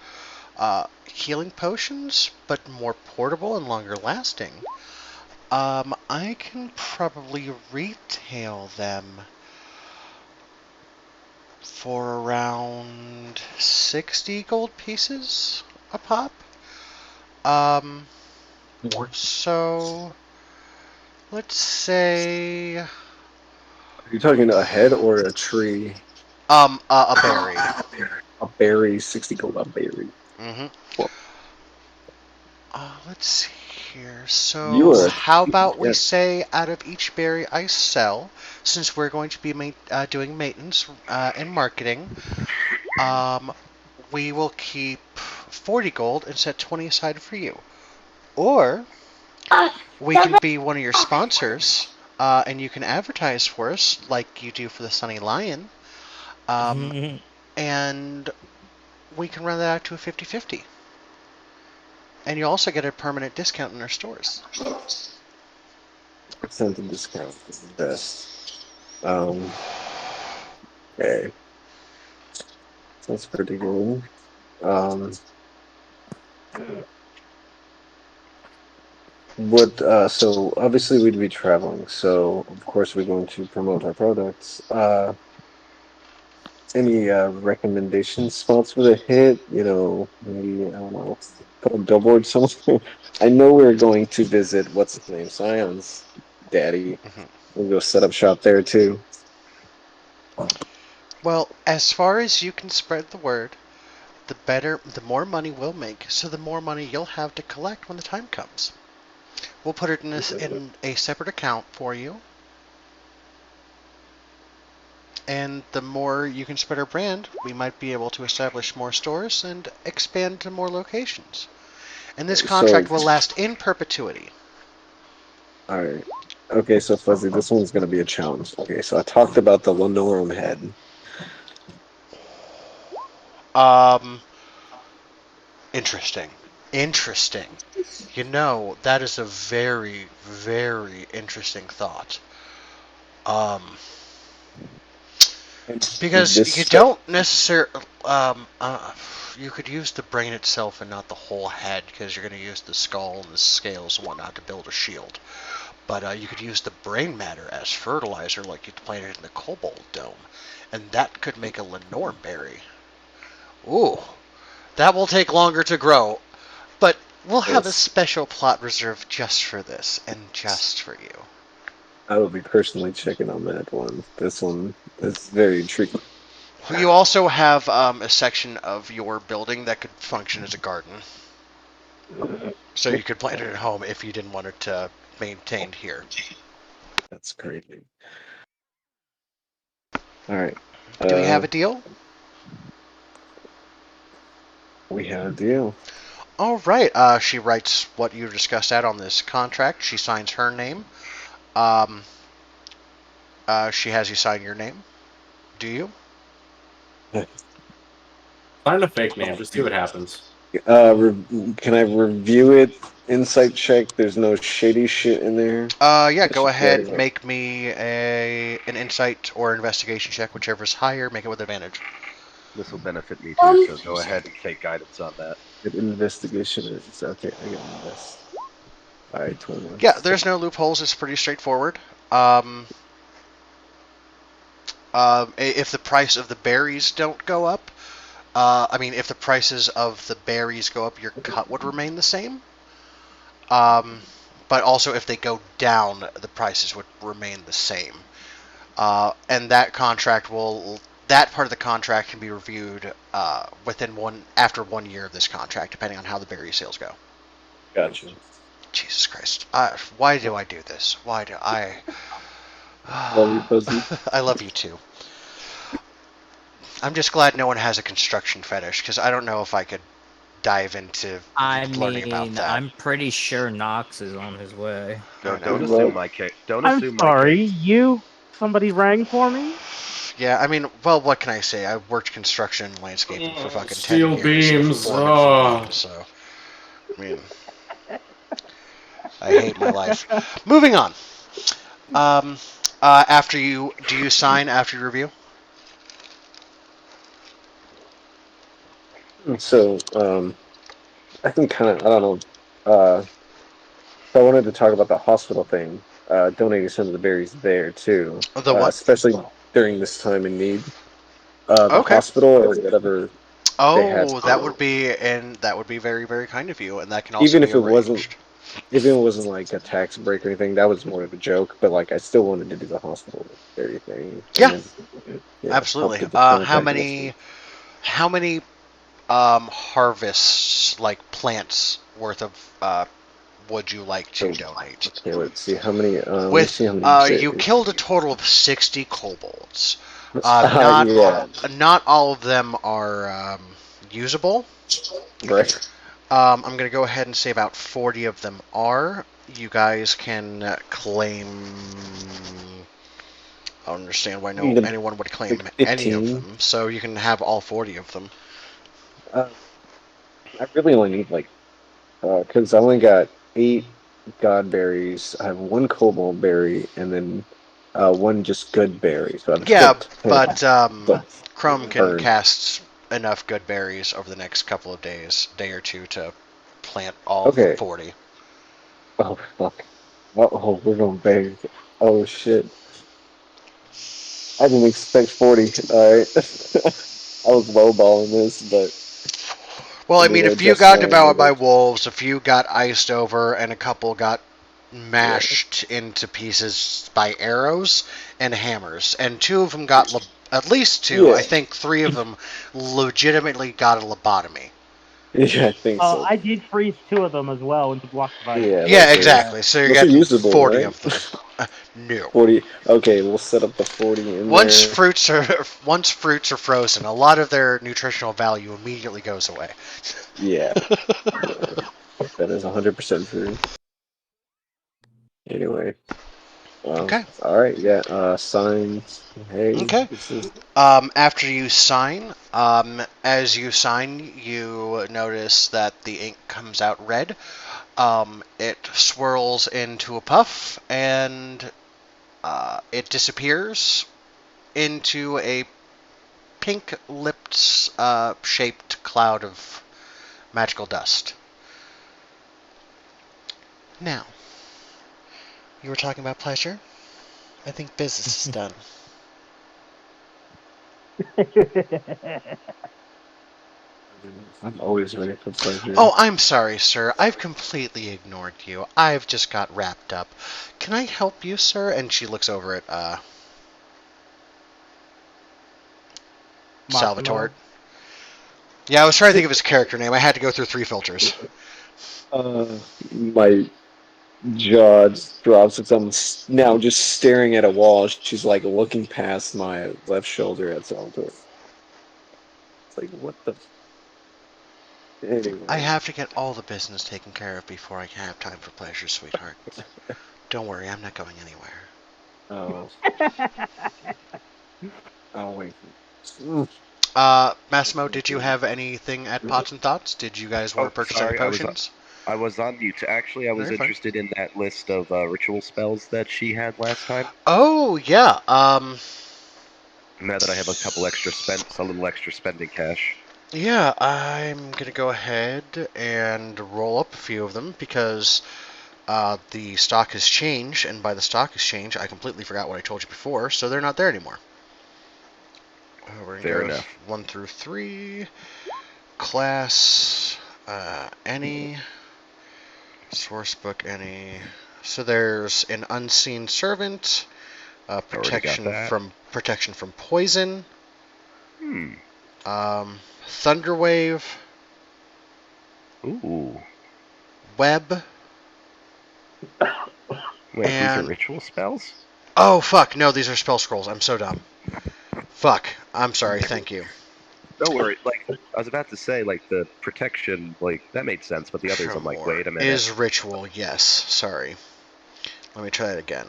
healing potions, but more portable and longer lasting, I can probably retail them for around 60 gold pieces a pop. So let's say Are you talking a head or a tree? A berry. A berry, 60 gold a berry. Mm-hmm. Well, let's see here. So how about we say out of each berry I sell, since we're going to be doing maintenance and marketing, we will keep 40 gold and set 20 aside for you. Or we can be one of your sponsors, and you can advertise for us like you do for the Sunny Lion, and we can run that out to a 50-50. And you also get a permanent discount in our stores. Percentage discount is the best. Okay. That's pretty good. So obviously we'd be traveling, so of course we're going to promote our products. Any recommendation spots for the hit? You know, maybe, I don't know, put a billboard somewhere. I know we're going to visit, what's his name, Scion's daddy. We'll go set up shop there too. Well, as far as you can spread the word, the more money we'll make, so the more money you'll have to collect when the time comes. We'll put it in a separate account for you. And the more you can spread our brand, we might be able to establish more stores and expand to more locations. And this contract will last in perpetuity. Alright. Okay, so Fuzzy, this one's going to be a challenge. Okay, so I talked about the Lenorum head. Interesting. You know, that is a very, very interesting thought. Because you don't necessarily, you could use the brain itself and not the whole head, because you're going to use the skull and the scales and whatnot to build a shield. But you could use the brain matter as fertilizer, like you planted in the Kobold Dome, and that could make a Lenorum berry. Ooh, that will take longer to grow, but we'll have a special plot reserved just for this, and just for you. I will be personally checking on that one. This one is very intriguing. You also have a section of your building that could function as a garden. So you could plant it at home if you didn't want it maintained here. That's crazy. Alright. Do we have a deal? We have a deal. All right. She writes what you discussed out on this contract. She signs her name. She has you sign your name. Do you? Sign a fake name. Just see what happens. Can I review it? Insight check. There's no shady shit in there. Yeah. Go ahead. Make me an insight or investigation check, whichever's higher. Make it with advantage. This will benefit me too, so go ahead and take guidance on that. Investigation is okay. I got this. All right, 21. Yeah, there's no loopholes. It's pretty straightforward. If the price of the berries don't go up, if the prices of the berries go up, your cut would remain the same. But also, if they go down, the prices would remain the same. And that part of the contract can be reviewed after 1 year of this contract, depending on how the berry sales go. Gotcha. Jesus Christ! Why do I do this? Why do I? Love you, Pussy. I love you too. I'm just glad no one has a construction fetish, because I don't know if I could dive into learning about that. I'm pretty sure Knox is on his way. Don't assume my case. Don't assume I'm sorry, somebody rang for me? Yeah, what can I say? I worked construction and landscaping for fucking 10 Steel years. beams. So, I hate my life. Moving on. Do you sign after you review? So, I can kind of, I don't know. So I wanted to talk about the hospital thing. Donating some of the berries there too. The what? Especially during this time in need. The hospital or whatever. Oh, that would be very, very kind of you, and that can also even be if it arranged. Even if it wasn't like a tax break or anything, that was more of a joke. But like, I still wanted to do the hospital berry thing. Yeah, absolutely. How many harvests, like plants worth of would you like to donate? Okay, let's see how many. You killed a total of 60 kobolds. Not all of them are usable. Right. I'm going to go ahead and say about 40 of them are. You guys can claim. I don't understand why anyone would claim any of them. So you can have all 40 of them. I really only need because I only got 8 godberries. I have 1 kobold berry and then 1 just good berry. So Crumb can cast enough good berries over the next couple of day or two, to plant all 40. Oh fuck! Oh, we're going big. Oh shit! I didn't expect 40. All right, I was lowballing this, but. Well, if you got devoured by wolves, a few got iced over, and a couple got mashed into pieces by arrows and hammers, and 2 of them got at least 2. I think 3 of them legitimately got a lobotomy. Yeah, I think so. I did freeze 2 of them as well into block fire. Yeah, exactly. So you're getting 40 of them. No. 40. Okay, we'll set up the 40 in once there. Once fruits are frozen, a lot of their nutritional value immediately goes away. Yeah. That is 100% true. Anyway. Okay. All right. Yeah. Signs. Hey. Okay. After you sign, as you sign, you notice that the ink comes out red. It swirls into a puff, and it disappears into a pink-lipped, shaped cloud of magical dust. Now, you were talking about pleasure? I think business is done. I'm always ready for pleasure. Oh, I'm sorry, sir. I've completely ignored you. I've just got wrapped up. Can I help you, sir? And she looks over at Salvatore. Yeah, I was trying to think of his character name. I had to go through 3 filters. jaw just drops. I'm now just staring at a wall. She's like looking past my left shoulder at Zelda. It's like, what the? Anyway. I have to get all the business taken care of before I can have time for pleasure, sweetheart. Don't worry, I'm not going anywhere. Oh. I'll wait. Massimo, did you have anything at Pots and Thoughts? Did you guys want to purchase any potions? I was on mute. Actually, I was interested in that list of ritual spells that she had last time. Oh, yeah. Now that I have a little extra spending cash. Yeah, I'm going to go ahead and roll up a few of them because the stock has changed, and by the stock has changed, I completely forgot what I told you before, so they're not there anymore. We're Fair going to go enough. 1 through 3. Class, any. Source book, any. So there's an unseen servant, protection from poison. Thunderwave. Ooh. Web. Wait, these are ritual spells? Oh, fuck. No, these are spell scrolls. I'm so dumb. Fuck. I'm sorry. Thank you. Don't worry. Like, I was about to say, like, the protection, like, that made sense, but the others, I'm like, wait a minute. Is ritual, yes. Sorry. Let me try that again.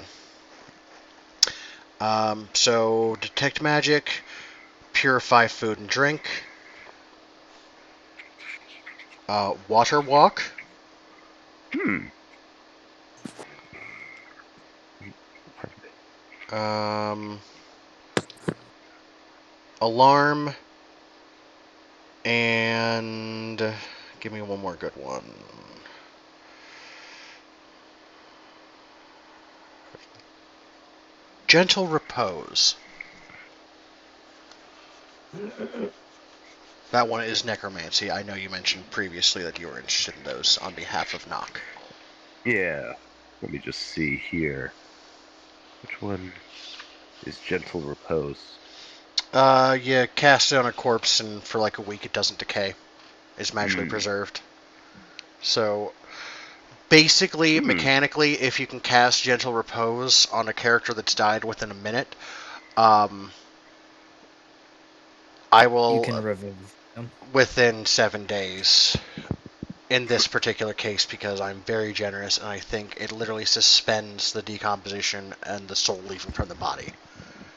So, detect magic, purify food and drink, water walk. Alarm, and give me one more good one. Gentle repose. That one is necromancy. I know you mentioned previously that you were interested in those on behalf of Nock. Yeah. Let me just see here. Which one is gentle repose? You cast it on a corpse, and for like a week it doesn't decay. It's magically preserved. So, basically, mechanically, if you can cast Gentle Repose on a character that's died within a minute, I will... You can revive them. Within 7 days. In this particular case, because I'm very generous, and I think it literally suspends the decomposition and the soul leaving from the body.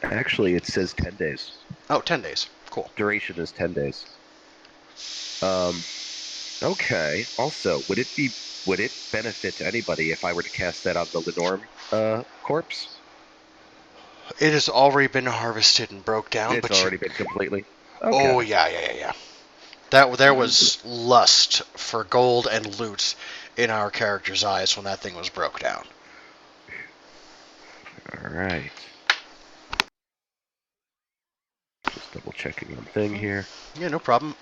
Actually, it says 10 days. Oh, 10 days. Cool. Duration is 10 days. Okay. Also, would it benefit anybody if I were to cast that on the Lenorm corpse? It has already been harvested and broke down. It's already been completely. Okay. Oh yeah. There was lust for gold and loot in our character's eyes when that thing was broke down. All right. Just double checking one thing here. Yeah, no problem.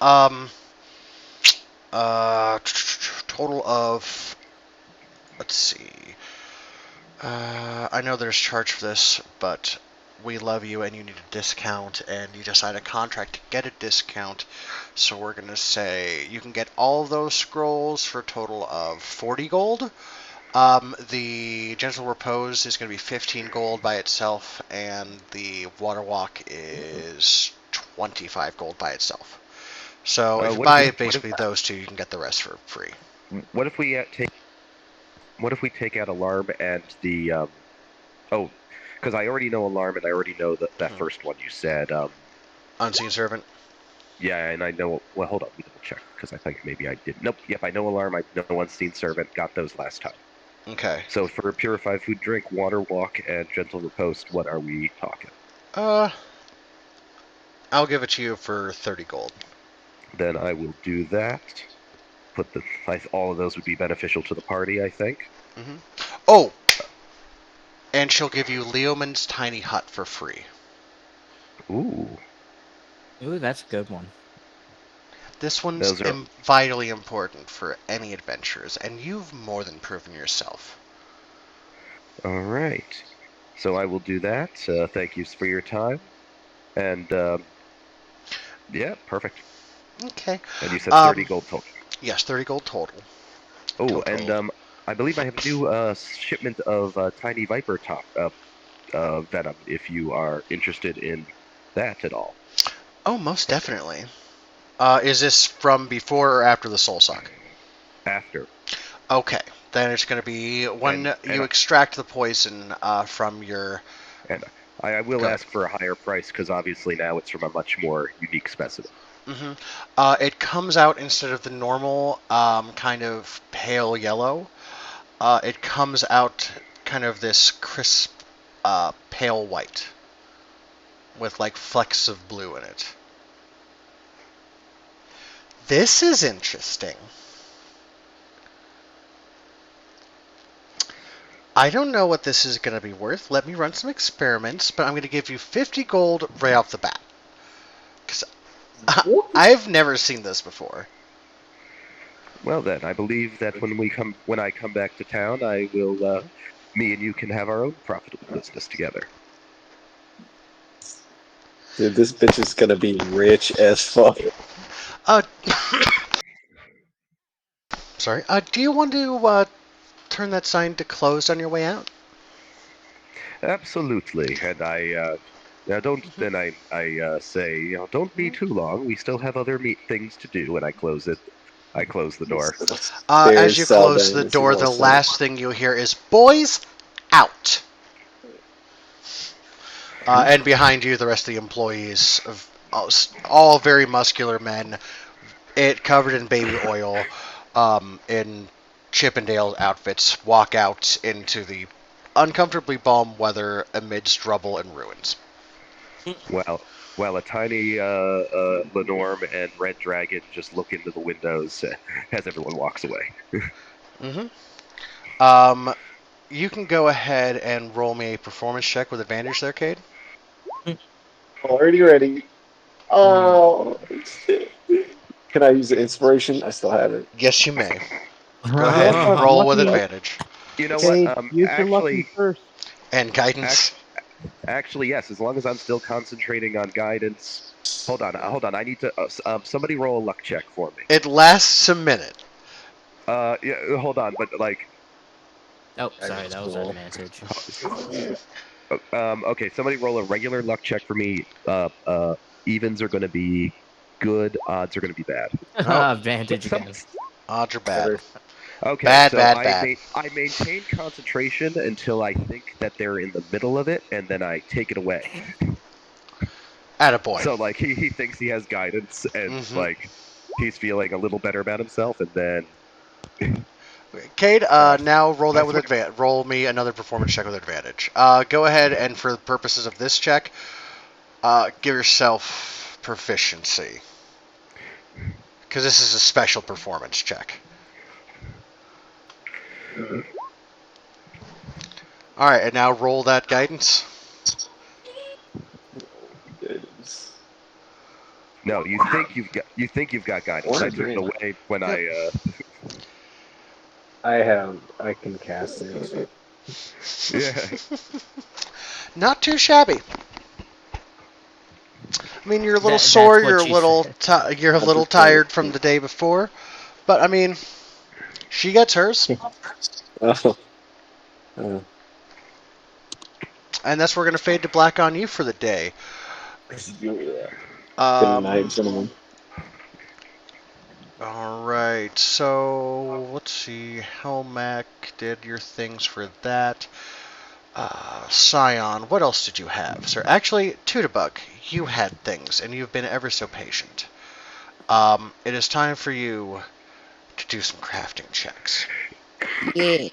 Total of, let's see. I know there's charge for this, but we love you and you need a discount, and you decide a contract to get a discount. So we're going to say you can get all of those scrolls for a total of 40 gold. The Gentle Repose is going to be 15 gold by itself, and the Water Walk is 25 gold by itself. So if you buy basically those two, you can get the rest for free. What if we take out Alarm and the because I already know Alarm and I already know that first one you said. Unseen Servant. Yeah, and I know. Well, hold on, let me double check because I think maybe I did. Nope. Yep, I know Alarm. I know Unseen Servant. Got those last time. Okay. So for Purified Food, Drink, Water Walk, and Gentle Repose, what are we talking? I'll give it to you for 30 gold. Then I will do that. All of those would be beneficial to the party, I think. Oh, and she'll give you Leomund's Tiny Hut for free. Ooh, that's a good one. This one's vitally important for any adventurers, and you've more than proven yourself. All right. So I will do that. Thank you for your time. And, yeah, perfect. Okay. And you said 30 gold total. Yes, 30 gold total. Oh, and I believe I have a new shipment of tiny viper venom. If you are interested in that at all. Oh, most definitely. Is this from before or after the soul suck? After. Okay, then it's going to be when you extract the poison from your... And I will ask for a higher price, because obviously now it's from a much more unique specimen. Mm-hmm. It comes out, instead of the normal kind of pale yellow, it comes out kind of this crisp pale white with like flecks of blue in it. This is interesting. I don't know what this is going to be worth. Let me run some experiments, but I'm going to give you 50 gold right off the bat. Because I've never seen this before. Well then, I believe that when I come back to town, I will, me and you can have our own profitable business together. Dude, this bitch is gonna be rich as fuck. Sorry. Do you want to turn that sign to closed on your way out? Absolutely, and I say, don't be too long. We still have other things to do. And I close it. I close the door. As you close the door, the last thing you hear is "Boys, out!" And behind you, the rest of the employees, of all very muscular men, covered in baby oil, in Chippendale outfits, walk out into the uncomfortably balm weather amidst rubble and ruins. Well, a tiny Lenorm and Red Dragon just look into the windows as everyone walks away. You can go ahead and roll me a performance check with advantage there, Cade. Already ready. Oh, shit. Can I use the inspiration? I still have it. Yes, you may. Go ahead and roll with advantage. You know what? Use your lucky first. And guidance. Actually, yes. As long as I'm still concentrating on guidance. Hold on. I need to. Somebody roll a luck check for me. It lasts a minute. Yeah. Hold on, but like. Oh, sorry, that was an advantage. Okay, somebody roll a regular luck check for me. Evens are going to be good. Odds are going to be bad. Advantage again. Odds are bad. Okay, bad. I maintain concentration until I think that they're in the middle of it, and then I take it away. Attaboy. So, like, he thinks he has guidance, and, like, he's feeling a little better about himself, and then... Cade, now roll that with advantage. Roll me another performance check with advantage. Go ahead and, for the purposes of this check, give yourself proficiency. Because this is a special performance check. Alright, and now roll that guidance. No, you think you've got guidance. I took it away when I can cast it. Yeah. Not too shabby. I mean, you're a little sore. You're a little tired from the day before, but I mean, she gets hers. And that's where we're gonna fade to black on you for the day. Good night, gentlemen. Alright, so let's see. Helmac did your things for that. Scion, what else did you have, sir? Actually, Tootabug, you had things, and you've been ever so patient. It is time for you to do some crafting checks. Yeah.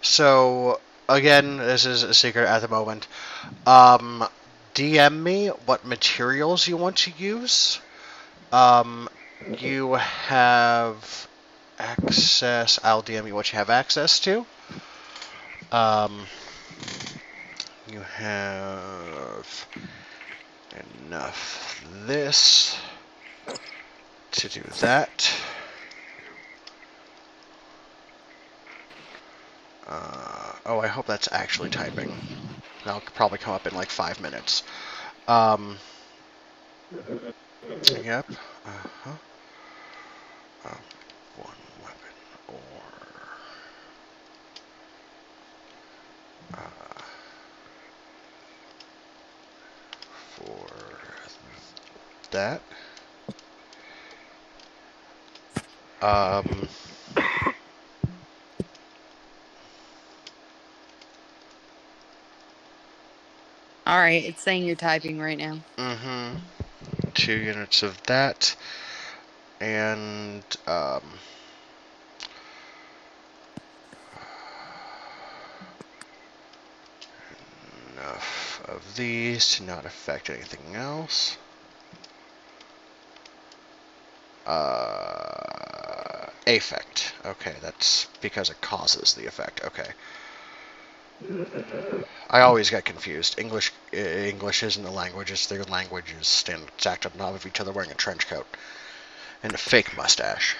So, again, this is a secret at the moment. DM me what materials you want to use. You have access. I'll DM you what you have access to. You have enough this to do that. Oh, I hope that's actually typing. That'll probably come up in like 5 minutes. Yep. One weapon or that. All right, it's saying you're typing right now. 2 units of that, and enough of these to not affect anything else. Affect. Okay, that's because it causes the effect. Okay. I always get confused. English isn't a language, it's their languages stand stacked up on top of each other wearing a trench coat. And a fake mustache.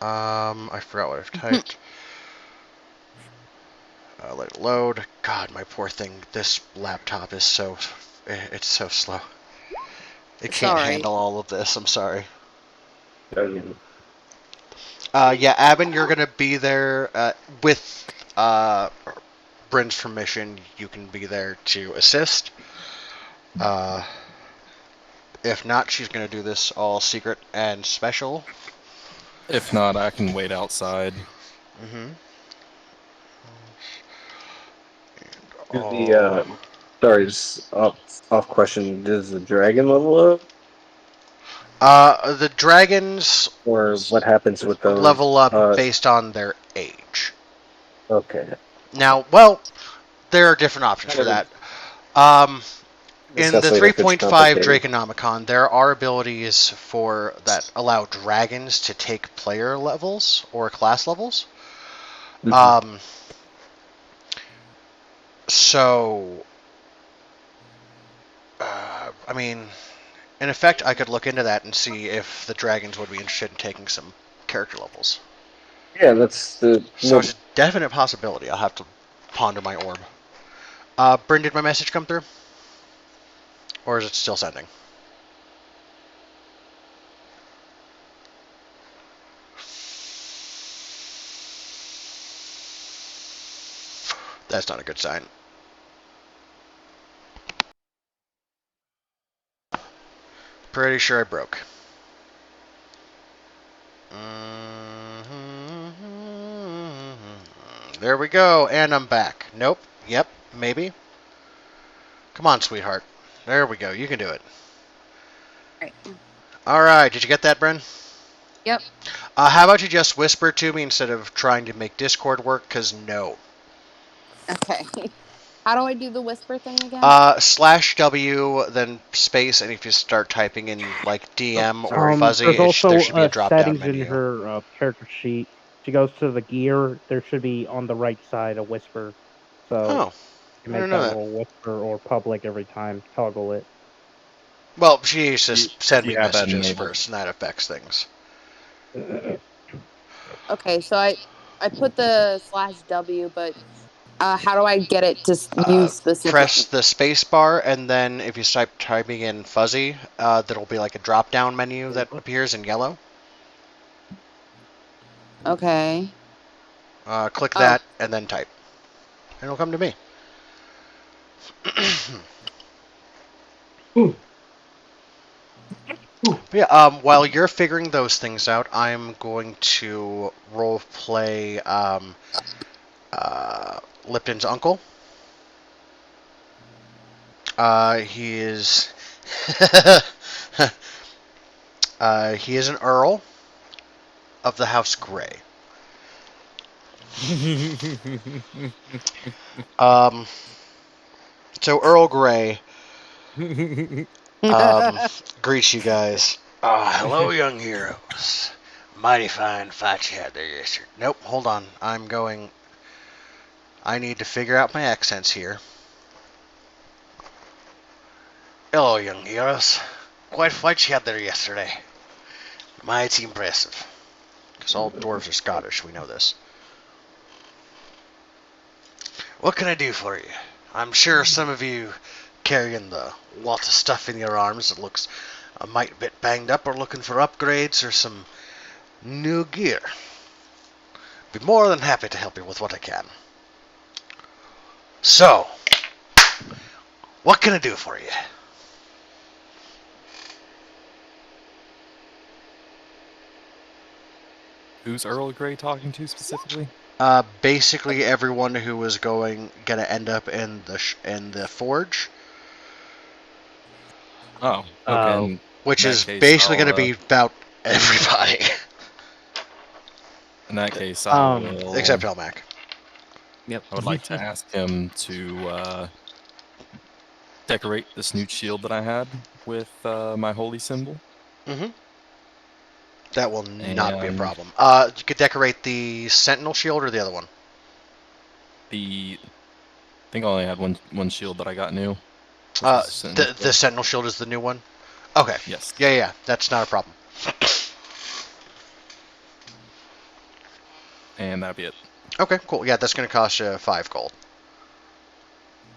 I forgot what I've typed. Let it load. God, my poor thing. This laptop is it's so slow. It can't handle all of this. I'm sorry. Yeah, Abin, you're gonna be there with Bryn's permission. You can be there to assist. If not, she's gonna do this all secret and special. If not, I can wait outside. Sorry, just off question. Does the dragon level up? The dragons, or what happens with those? Level up based on their age. Okay. Now, well, there are different options for that. In the 3.5 Draconomicon, there are abilities that allow dragons to take player levels or class levels. So, I mean, in effect, I could look into that and see if the dragons would be interested in taking some character levels. Yeah, that's the... So it's a definite possibility. I'll have to ponder my orb. Bryn, did my message come through? Or is it still sending? That's not a good sign. Pretty sure I broke. There we go, and I'm back. Nope. Yep. Maybe. Come on, sweetheart. There we go. You can do it. Alright, did you get that, Bryn? Yep. How about you just whisper to me instead of trying to make Discord work? Because no. Okay. How do I do the whisper thing again? /W, then space, and if you start typing in like DM or fuzzy, there should be a drop-down settings menu. in her character sheet. She goes to the gear. There should be on the right side a whisper. So you make that little whisper or public every time. Toggle it. Well, she needs to send me messages first, and that affects things. Okay, so I put the /W, but how do I get it to use specifically? Press the space bar, and then if you start typing in fuzzy, there'll be like a drop-down menu that appears in yellow. Okay. Click that, and then type. And it'll come to me. Yeah, while you're figuring those things out, I'm going to role-play Lipton's uncle. He is... he is an Earl of the House Grey. So Earl Grey greets you guys. Hello, young heroes. Mighty fine fight you had there yesterday. Nope, hold on. I need to figure out my accents here. Hello, young heroes. Quite a fight you had there yesterday. Mighty impressive. Because all dwarves are Scottish, we know this. What can I do for you? I'm sure some of you carrying the lots of stuff in your arms that looks a mite bit banged up or looking for upgrades or some new gear. Be more than happy to help you with what I can. So, what can I do for you? Who's Earl Grey talking to specifically? Basically everyone who was gonna end up in the forge. Oh, okay. Which is basically going to be about everybody. In that case, I will. Except Helmac. Yep. I would like to ask him to decorate this new shield that I had with my holy symbol. Mm-hmm. That will not be a And problem. You could decorate the Sentinel shield or the other one. I think I only had one shield that I got new. The Sentinel shield is the new one? Okay. Yes. Yeah. That's not a problem. And that'd be it. Okay, cool. Yeah, that's going to cost you 5 gold.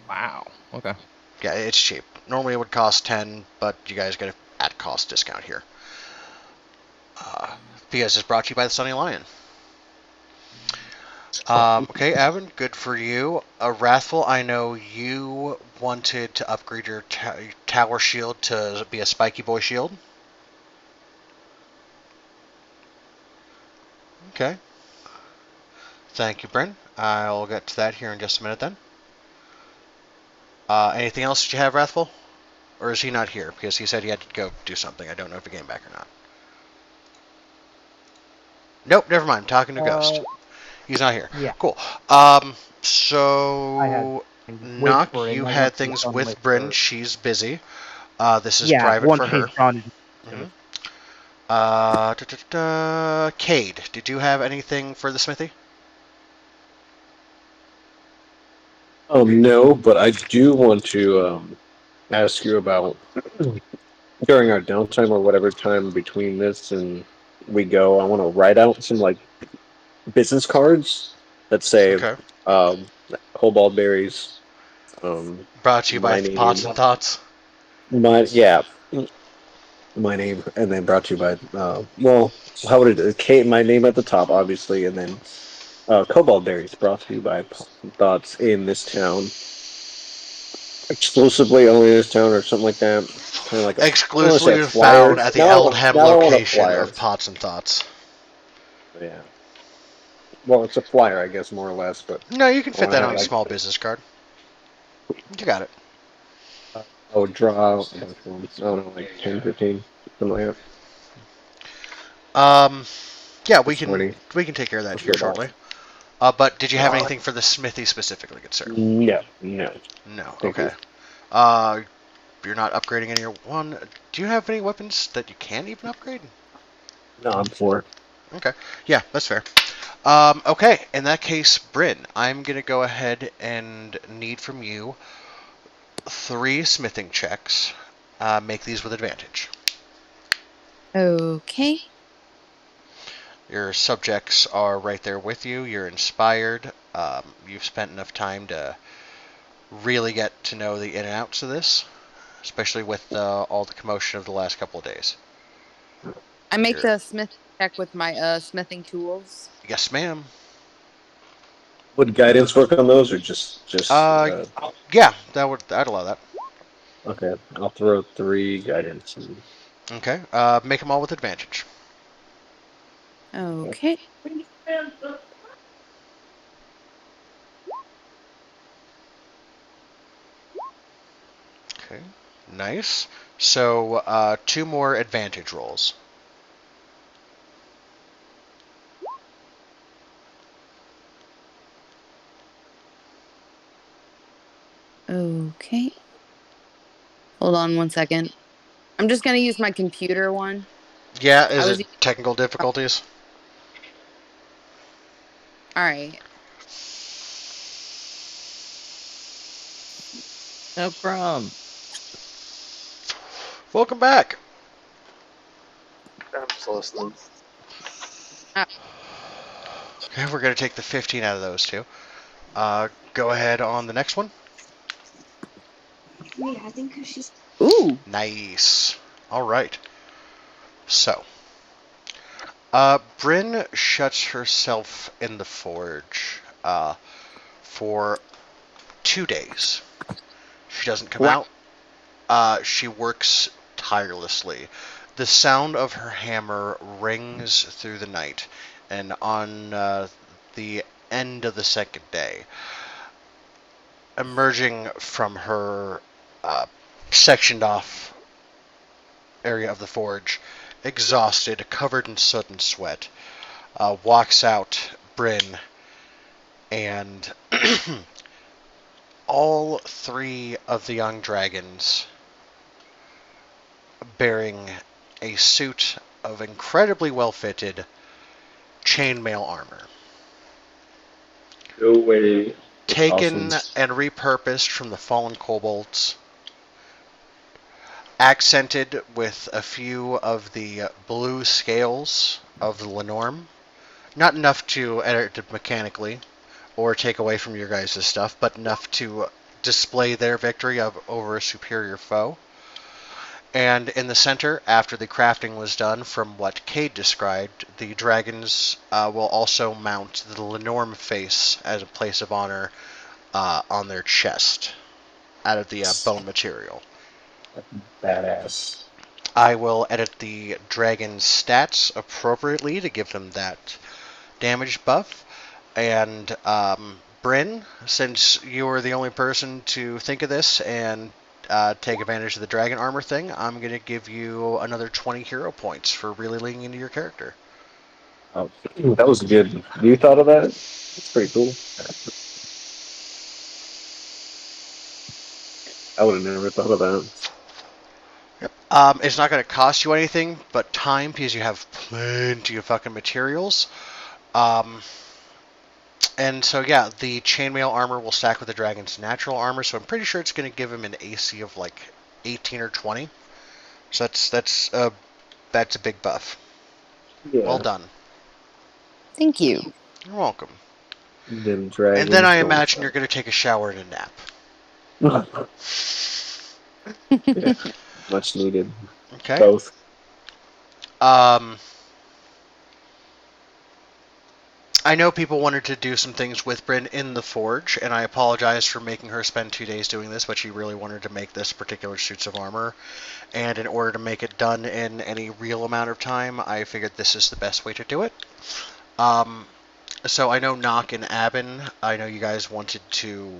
Wow. Okay. Yeah, it's cheap. Normally it would cost 10, but you guys get an at-cost discount here. Because it's brought to you by the Sunny Lion. Okay, Evan, good for you. Wrathful, I know you wanted to upgrade your tower shield to be a spiky boy shield. Okay. Thank you, Bryn. I'll get to that here in just a minute then. Anything else that you have, Wrathful? Or is he not here? Because he said he had to go do something. I don't know if he came back or not. Nope, never mind. I'm talking to Ghost. He's not here. Yeah. Cool. So Nock, you had things with Bryn. She's busy. This is private for her. Cade, did you have anything for the smithy? No, but I do want to ask you about during our downtime or whatever time between this and we go. I want to write out some like business cards that say cobalt berries. Brought to you by Pots and Thoughts. My name, and then brought to you by well, how would it? Kate, my name at the top, obviously, and then cobalt berries brought to you by Pots and Thoughts in this town. Exclusively only in this town, or something like that. Kind of like exclusively found at the Eldham location of Pots and Thoughts. Yeah. Well, it's a flyer, I guess, more or less. But no, you can fit that on a small business card. You got it. I would draw, I don't know, like 10, 15, something like that. Yeah, we can 20. we can take care of that here shortly. But did you have anything for the smithy specifically, good sir? No. Okay. You're not upgrading any one. Do you have any weapons that you can't even upgrade? No, I'm 4. Okay. Yeah, that's fair. Okay, in that case, Bryn, I'm gonna go ahead and need from you 3 smithing checks. Make these with advantage. Okay. Your subjects are right there with you. You're inspired. You've spent enough time to really get to know the in and outs of this, especially with all the commotion of the last couple of days. I make the smith check with my smithing tools. Yes, ma'am. Would guidance work on those, or just? Yeah, I'd allow that. Okay, I'll throw 3 guidance. Okay, make them all with advantage. Okay. Okay, nice. So 2 more advantage rolls. Okay. Hold on 1 second. I'm just gonna use my computer one. Yeah, is it technical difficulties? Alright. No problem. Welcome back. I'm just listening. Okay, we're going to take the 15 out of those 2. Go ahead on the next one. Yeah, I think she's... Ooh. Nice. All right. So, Bryn shuts herself in the forge for 2 days. She doesn't come out. She works tirelessly. The sound of her hammer rings through the night and on the end of the second day, emerging from her sectioned off area of the forge, exhausted, covered in soot and sweat, walks out Bryn, and all three of the young dragons, bearing a suit of incredibly well-fitted chainmail armor. No way. Taken Awesome. and repurposed from the fallen kobolds, accented with a few of the blue scales of the Lenorm. Not enough to edit it mechanically or take away from your guys' stuff, but enough to display their victory over a superior foe. And in the center, after the crafting was done, from what Cade described, the dragons will also mount the Lenorm face as a place of honor on their chest out of the bone material. Badass. I will edit the dragon's stats appropriately to give them that damage buff. And Bryn, since you were the only person to think of this and take advantage of the dragon armor thing, I'm going to give you another 20 hero points for really leaning into your character. Oh, that was good. You thought of that? That's pretty cool. I would have never thought of that. Yep. It's not going to cost you anything but time because you have plenty of fucking materials. And so, yeah, the chainmail armor will stack with the dragon's natural armor, so I'm pretty sure it's going to give him an AC of like 18 or 20. So that's a big buff. Yeah. Well done. Thank you. You're welcome. Them And then I imagine you're going to take a shower and a nap. Yeah, much needed. Okay. Both. I know people wanted to do some things with Bryn in the forge, and I apologize for making her spend 2 days doing this, but she really wanted to make this particular suits of armor. And in order to make it done in any real amount of time, I figured this is the best way to do it. So I know Nock and Abin, I know you guys wanted to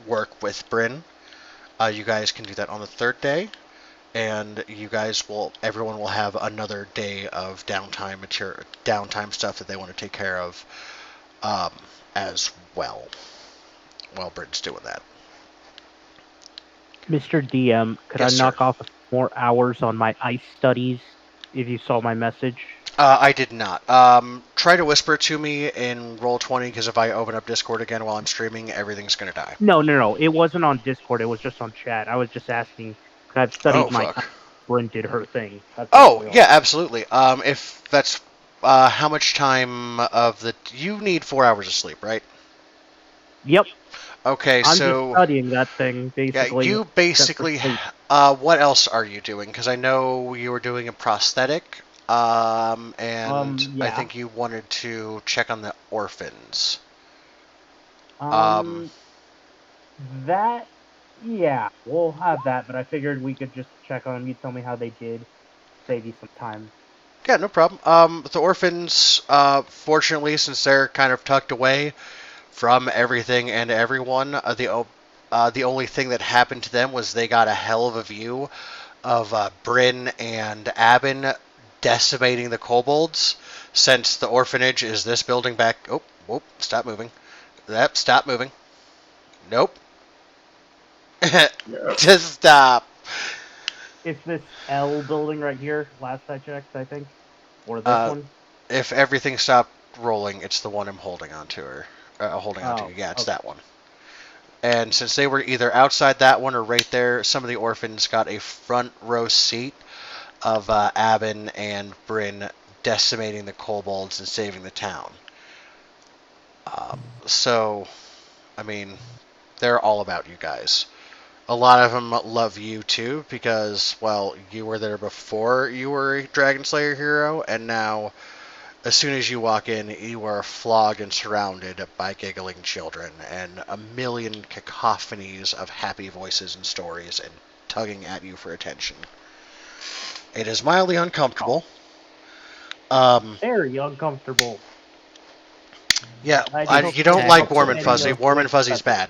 work with Bryn. You guys can do that on the third day, and everyone will have another day of downtime stuff that they want to take care of as well while Bryn's doing that. Mr. DM, could Yes, I knock off more hours on my ice studies if you saw my message? I did not. Try to whisper to me in Roll20, because if I open up Discord again while I'm streaming, everything's going to die. No. It wasn't on Discord. It was just on chat. I was just asking, because I've studied my Bryn did her thing. Yeah, absolutely. If that's how much time you need 4 hours of sleep, right? Yep. Okay, I'm just studying that thing, basically. Yeah, you basically. What else are you doing? Because I know you were doing a prosthetic, and yeah. I think you wanted to check on the orphans. That, yeah, we'll have that, but I figured we could just check on them. You tell me how they did. Save you some time. Yeah, no problem. The orphans, fortunately, since they're kind of tucked away from everything and everyone, the only thing that happened to them was they got a hell of a view of Bryn and Abin decimating the kobolds, since the orphanage is this building back. Oh, whoop, stop moving. Stop moving. Nope. Just stop. It's this L building right here, last I checked, I think. Or this one? If everything stopped rolling, it's the one I'm holding on to her. Yeah, it's that one. And since they were either outside that one or right there, some of the orphans got a front row seat of Abin and Bryn decimating the kobolds and saving the town. So, I mean, they're all about you guys. A lot of them love you too because, well, you were there before you were a Dragon Slayer hero, and now, as soon as you walk in, you are flogged and surrounded by giggling children and a million cacophonies of happy voices and stories and tugging at you for attention. It is mildly uncomfortable. Very uncomfortable. Yeah, you don't like warm and fuzzy. Warm and fuzzy is bad.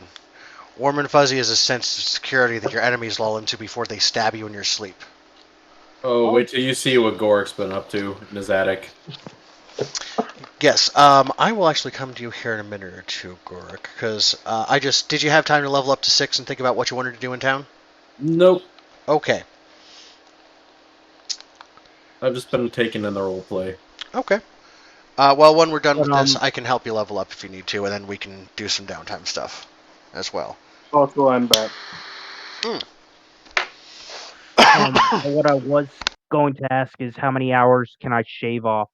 Warm and fuzzy is a sense of security that your enemies lull into before they stab you in your sleep. Oh, wait till you see what Gorik's been up to in his attic. Yes, I will actually come to you here in a minute or two, Gorik, because did you have time to level up to 6 and think about what you wanted to do in town? Nope. Okay. I've just been taking in the role play. Okay. Well, when we're done with this, I can help you level up if you need to, and then we can do some downtime stuff as well. Also, I'm back. What I was going to ask is how many hours can I shave off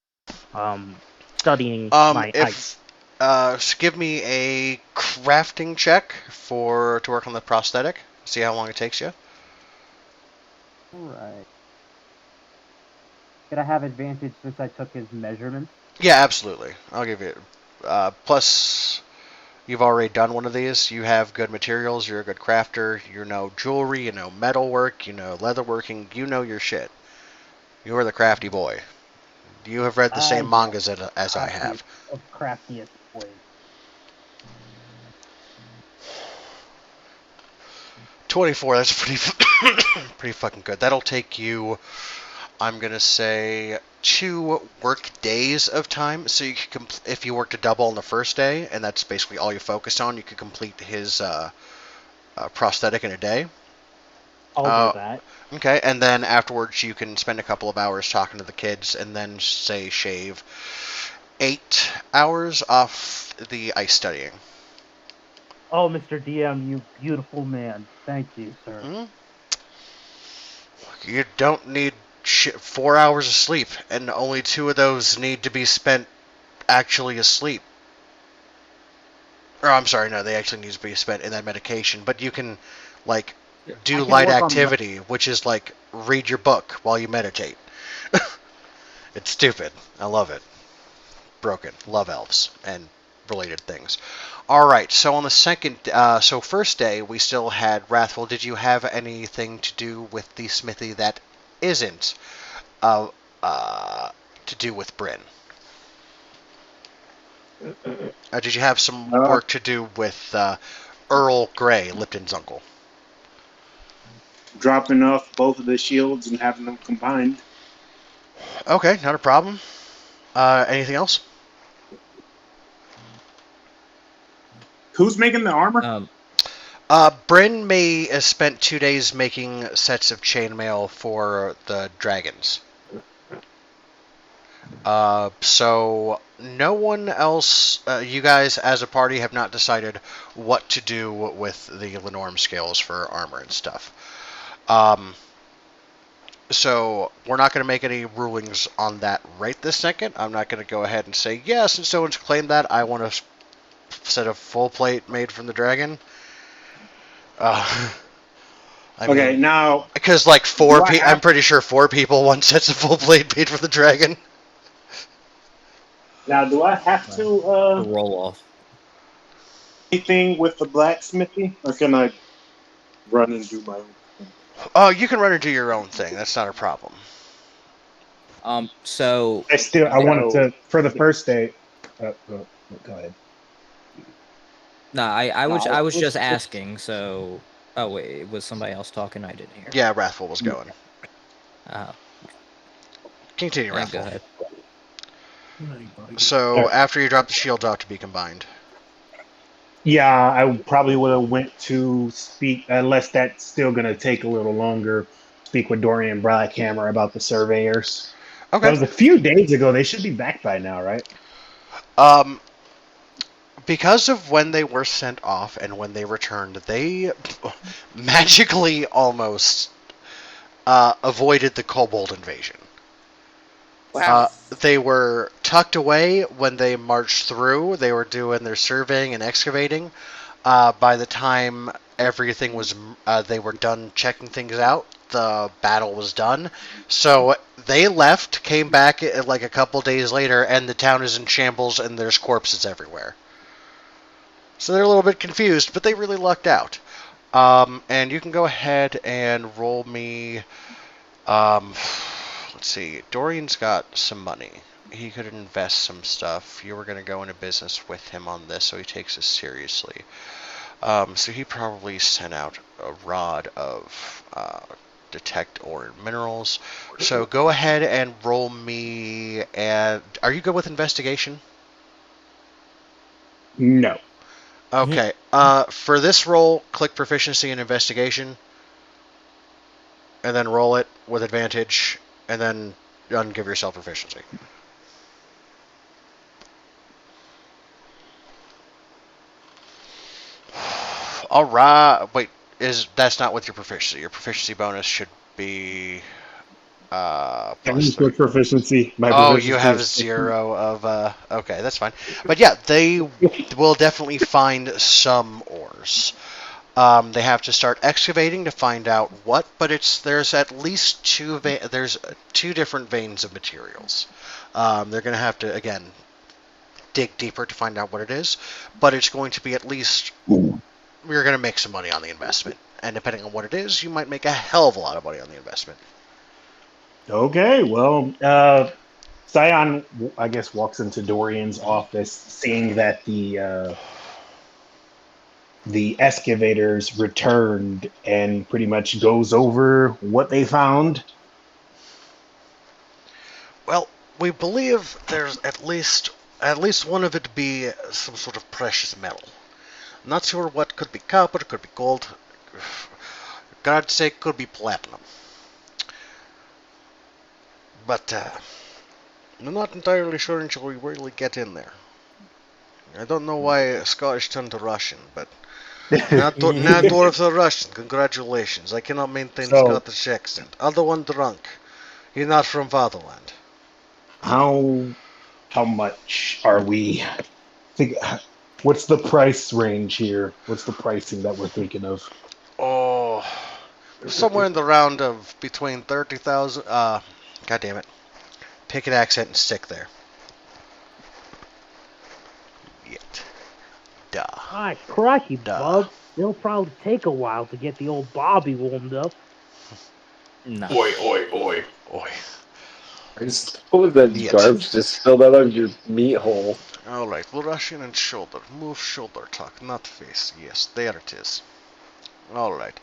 studying my ice? Give me a crafting check to work on the prosthetic. See how long it takes you. Alright. Could I have advantage since I took his measurements? Yeah, absolutely. I'll give you. Plus, you've already done one of these. You have good materials. You're a good crafter. You know jewelry. You know metalwork. You know leatherworking. You know your shit. You are the crafty boy. You have read the same mangas as I have. Of craftiest boys. $24. That's pretty fucking good. That'll take you, I'm gonna say, 2 work days of time. So you can, if you worked a double on the first day, and that's basically all you focused on, you could complete his prosthetic in a day. I'll do that. Okay, and then afterwards you can spend a couple of hours talking to the kids, and then say shave 8 hours off the ice studying. Oh, Mr. DM, you beautiful man. Thank you, sir. Mm-hmm. You don't need 4 hours of sleep, and only 2 of those need to be spent actually asleep. Or, I'm sorry, no, they actually need to be spent in that medication. But you can, like, do light activity, which is, like, read your book while you meditate. It's stupid. I love it. Broken. Love elves and related things. Alright, so on the first day, we still had Wrathful. Did you have anything to do with the smithy that isn't to do with Bryn? Did you have some work to do with Earl Grey, Lipton's uncle? Dropping off both of the shields and having them combined. Okay, not a problem. Anything else? Who's making the armor? Bryn may have spent 2 days making sets of chainmail for the dragons. So no one else, you guys as a party have not decided what to do with the Lenorm scales for armor and stuff. So we're not going to make any rulings on that right this second. I'm not going to go ahead and say, yes, and someone's claimed that. I want a set of full plate made from the dragon. Now... Because, like, I'm pretty sure 4 people want sets of full plate made from the dragon. Now, do I have to roll off anything with the blacksmithy, or can I run and do my own thing? Oh, you can run and do your own thing. That's not a problem. So I wanted to for the first day. Go ahead. No, I was just asking. So, oh wait, was somebody else talking? I didn't hear. Yeah, Wrathful was going. Continue, Wrathful. Go ahead. So after you drop the shields off to be combined. Yeah, I probably would have went to speak, unless that's still going to take a little longer, speak with Dorian Blackhammer about the surveyors. Okay. That was a few days ago. They should be back by now, right? Because of when they were sent off and when they returned, they magically almost avoided the kobold invasion. Wow. They were tucked away when they marched through. They were doing their surveying and excavating. By the time everything was, they were done checking things out, the battle was done. So they left, came back like a couple days later, and the town is in shambles and there's corpses everywhere. So they're a little bit confused, but they really lucked out. And you can go ahead and roll me... let's see. Dorian's got some money. he could invest some stuff. You were going to go into business with him on this, so he takes this seriously. So he probably sent out a rod of detect ore and minerals. So go ahead and roll me. And are you good with investigation? No. Okay. For this roll, click proficiency in investigation, and then roll it with advantage, and then ungive yourself proficiency. All right. Wait, that's not with your proficiency? Your proficiency bonus should be plus 3. Proficiency. My Oh, proficiency you have is 0 of. Okay, that's fine. But yeah, they will definitely find some ores. They have to start excavating to find out what, but there's at least there's 2 different veins of materials. They're going to have to again dig deeper to find out what it is, but it's going to be at least we're going to make some money on the investment, and depending on what it is, you might make a hell of a lot of money on the investment. Okay, well, Scion, I guess, walks into Dorian's office, seeing that the excavators returned, and pretty much goes over what they found. Well, we believe there's at least one of it be some sort of precious metal. Not sure what. Could be copper, could be gold. God's sake, could be platinum. But I'm not entirely sure until we really get in there. I don't know why Scottish turned to Russian, but now dwarves are Russian. Congratulations. I cannot maintain Scottish accent. Other one drunk. You're not from fatherland. How much are we? What's the price range here? What's the pricing that we're thinking of? Oh, somewhere in the round of between 30,000. God damn it! Pick an accent and stick there. Yet. Duh. Ah, crikey, bub. It'll probably take a while to get the old Bobby warmed up. No. Oi, oi, oi. Oi. What was that garbage just spilled out of your meat hole? Alright, we're Russian and shoulder. Move shoulder talk, not face. Yes, there it is. Alright.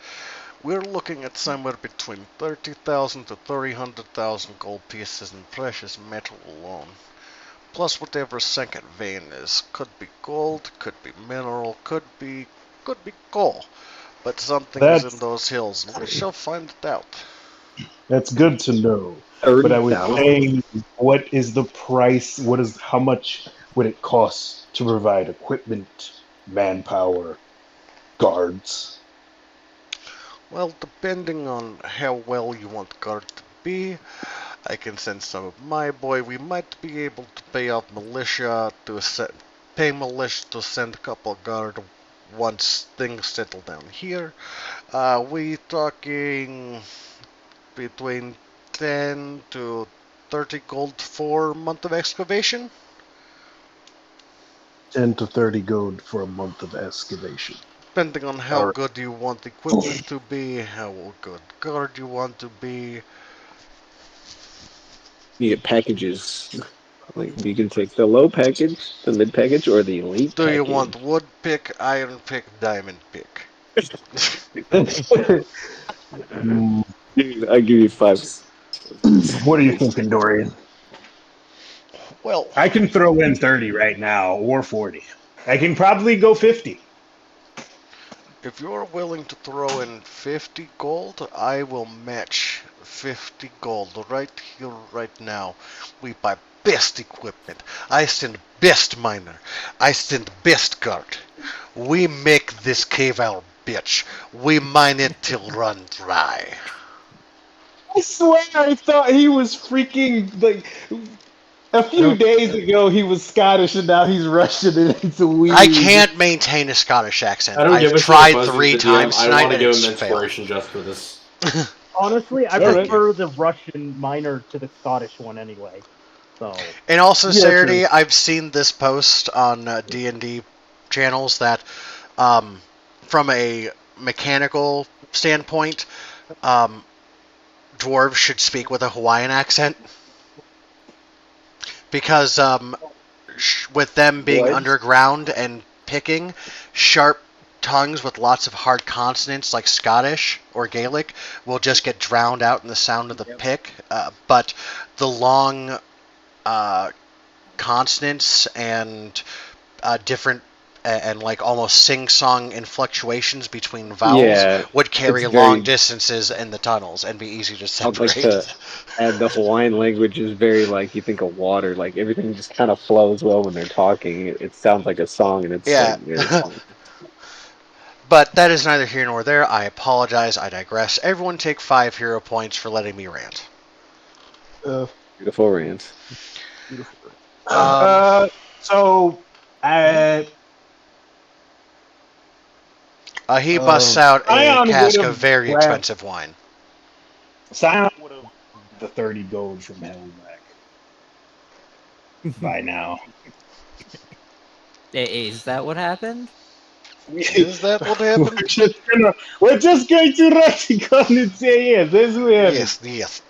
We're looking at somewhere between 30,000 to 300,000 gold pieces in precious metal alone. Plus whatever second vein is. Could be gold, could be mineral, could be coal. But something is in those hills, and we shall find it out. That's good to know. But I was saying, what is the price? How much would it cost to provide equipment, manpower, guards? Well, depending on how well you want guard to be, I can send some of my boy. We might be able to pay off militia to send a couple of guard once things settle down here. We talking between 10 to 30 gold for a month of excavation? 10 to 30 gold for a month of excavation. Depending on how good you want the equipment to be, how good guard you want to be. You get packages. Like you can take the low package, the mid package, or the elite Do package. you want wood pick, iron pick, diamond pick? I give you 5. What are you thinking, Dorian? Well, I can throw in 30 right now, or 40. I can probably go 50. If you're willing to throw in 50 gold, I will match 50 gold right here, right now. We buy best equipment. I send best miner. I send best guard. We make this cave our bitch. We mine it till run dry. I swear I thought he was freaking, like, a few days ago he was Scottish and now he's Russian and it's weird. I can't maintain a Scottish accent. I don't give I've a tried shit if 3 times I tonight want to and give it's him failed. inspiration just for this. Honestly, I prefer the Russian minor to the Scottish one anyway. So. In all sincerity, I've seen this post on D&D channels that, from a mechanical standpoint, dwarves should speak with a Hawaiian accent. because with them being What? underground and picking, sharp tongues with lots of hard consonants like Scottish or Gaelic will just get drowned out in the sound of the pick. But the long consonants and different and like almost sing-song inflectuations between vowels would carry long distances in the tunnels and be easy to separate. And the Hawaiian language is very like you think of water, like everything just kind of flows well when they're talking. It sounds like a song, and it's like very fun. But that is neither here nor there. I apologize. I digress. Everyone take 5 hero points for letting me rant. Beautiful rant. He busts out a cask of very expensive wine. Scion would have the 30 gold from Helmac by now. Is that what happened? Is that what happened? We're just going to Raticon and say yes. That's what happened. Yes.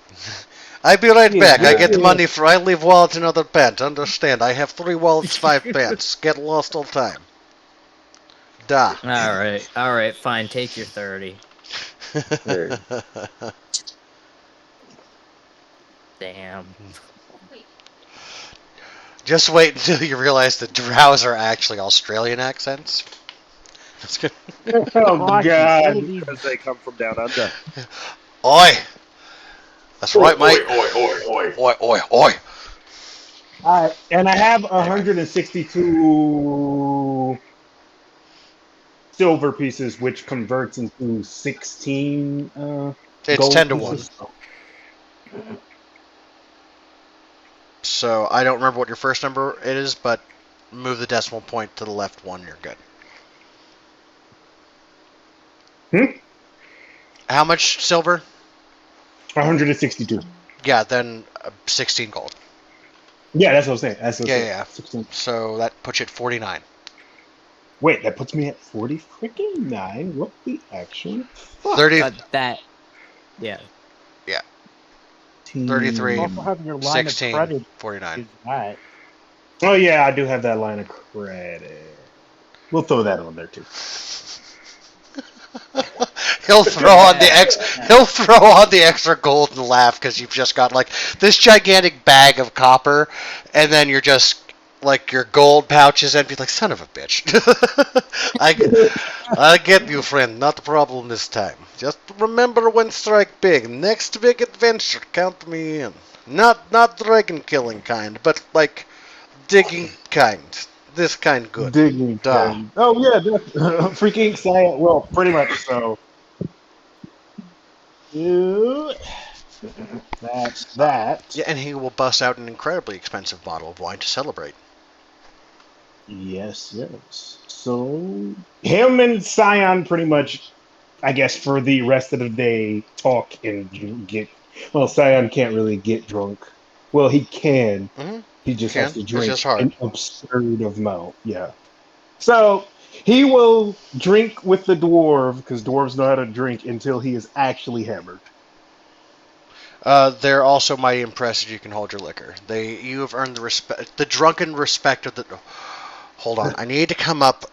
I'll be right back. I get money for. I leave wallet in other pants. Understand? I have 3 wallets, 5 pants. Get lost all time. Da. All right, fine. Take your 30. Damn. Just wait until you realize the drows are actually Australian accents. That's good. Oh, God. Because they come from down under. Oi! That's right, mate. Oi. Alright, and I have 162 silver pieces, which converts into 16 It's gold 10 to pieces. 1. So I don't remember what your first number is, but move the decimal point to the left 1, you're good. How much silver? 162. Yeah, then 16 gold. Yeah, that's what I'm saying. Yeah. 16. So that puts you at 49. Wait, that puts me at 40 freaking 9. What the actual? 30. Yeah. 33, Also have your line 16, of credit 49. is that. Oh yeah, I do have that line of credit. We'll throw that on there too. He'll throw on the extra gold and laugh because you've just got like this gigantic bag of copper, and then you're just like your gold pouch is empty. Like, son of a bitch. I get you, friend. Not a problem this time. Just remember when strike big. Next big adventure, count me in. Not dragon killing kind, but like digging kind. This kind good. Digging kind. Oh yeah, freaking science. Well, pretty much so. That's that. Yeah, and he will bust out an incredibly expensive bottle of wine to celebrate. Yes. So him and Scion pretty much, I guess, for the rest of the day, talk and get. Well, Scion can't really get drunk. Well, he can. Mm-hmm. He just has to drink just hard. an absurd amount. Yeah. So he will drink with the dwarf because dwarves know how to drink until he is actually hammered. They're also mighty impressed you can hold your liquor. You have earned the drunken respect of the. Hold on, I need to come up.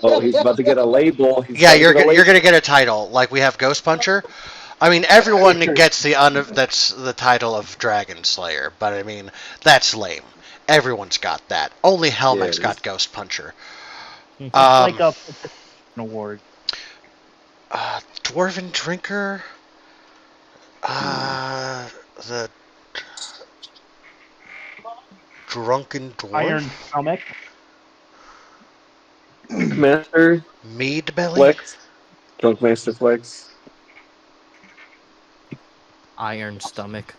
Oh, he's about to get a label. You're gonna get a title. Like we have Ghost Puncher. I mean, everyone gets that's the title of Dragon Slayer, but I mean that's lame. Everyone's got that. Only Helmac's got Ghost Puncher. It's like an award. Dwarven Drinker. The Drunken Dwarf. Iron Stomach. Master. Mead Belly. Flex. Drunk Master Flex. Iron Stomach.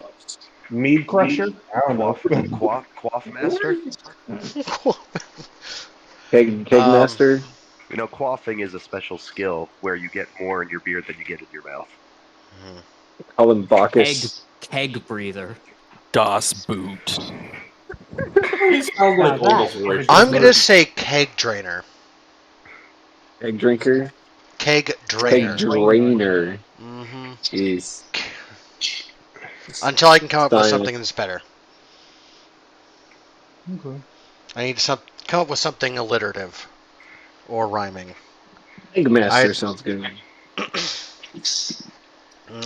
Mead Crusher? I don't know. Quaff Master? Keg Master? You know, quaffing is a special skill where you get more in your beer than you get in your mouth. Call him Bacchus. Keg breather. Das Boot. I'm going to say Keg Drainer. Keg Drinker? Keg Drainer. Keg Drainer. Mm-hmm. Jeez. Until I can come up with something that's better. Okay. I need to come up with something alliterative or rhyming. Master sounds good.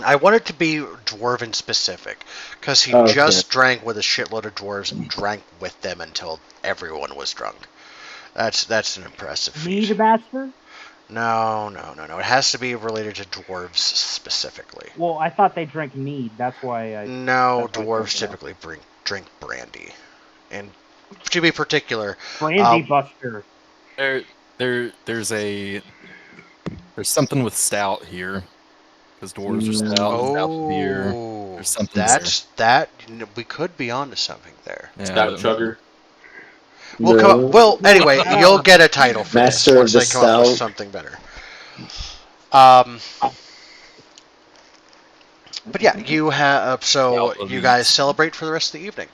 I want it to be dwarven specific, because he just drank with a shitload of dwarves and drank with them until everyone was drunk. That's an impressive feat. Mead master? No. It has to be related to dwarves specifically. Well, I thought they drank mead. That's why I. No, dwarves typically drink brandy, and to be particular, Brandy Buster. There's something with stout here, because dwarves are stout. Stout beer. There's something that we could be onto something there. Yeah, Stout chugger. Well, anyway, you'll get a title for this once I come up with something better. But yeah, you have you guys celebrate for the rest of the evening.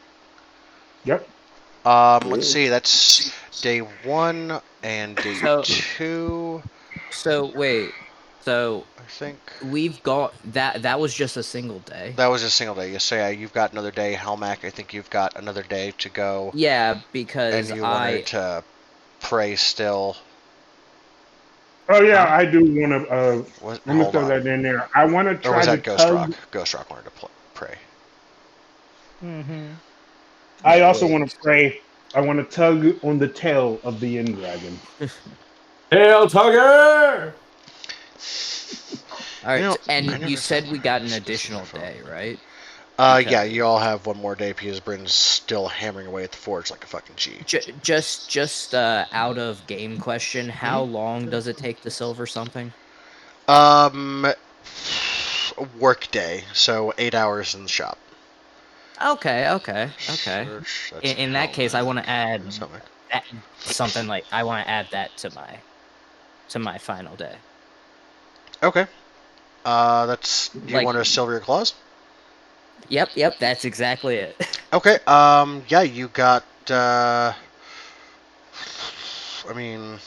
Yep. Let's see, that's day 1 and day 2. So wait, so I think we've got that. That was just a single day. That was a single day. So yeah, you've got another day, Helmac. I think you've got another day to go. Yeah, because and you wanted to pray still. Oh yeah, I do want to. Let me throw that in there. I want to try or was that to Ghost tug. Rock? Ghost Rock wanted to pray. Mm-hmm. I also want to pray. I want to tug on the tail of the end dragon. Tail tugger! All right, and you said we got an additional day, right? Yeah, you all have one more day because Bryn's still hammering away at the forge like a fucking G. Just out of game question, how long does it take to silver something? Work day, so 8 hours in the shop. Okay. In that case, I want to add something like I want to add that to my final day. Okay. That's you want to silver your claws? Yep, that's exactly it. Okay. Yeah, you got. I mean,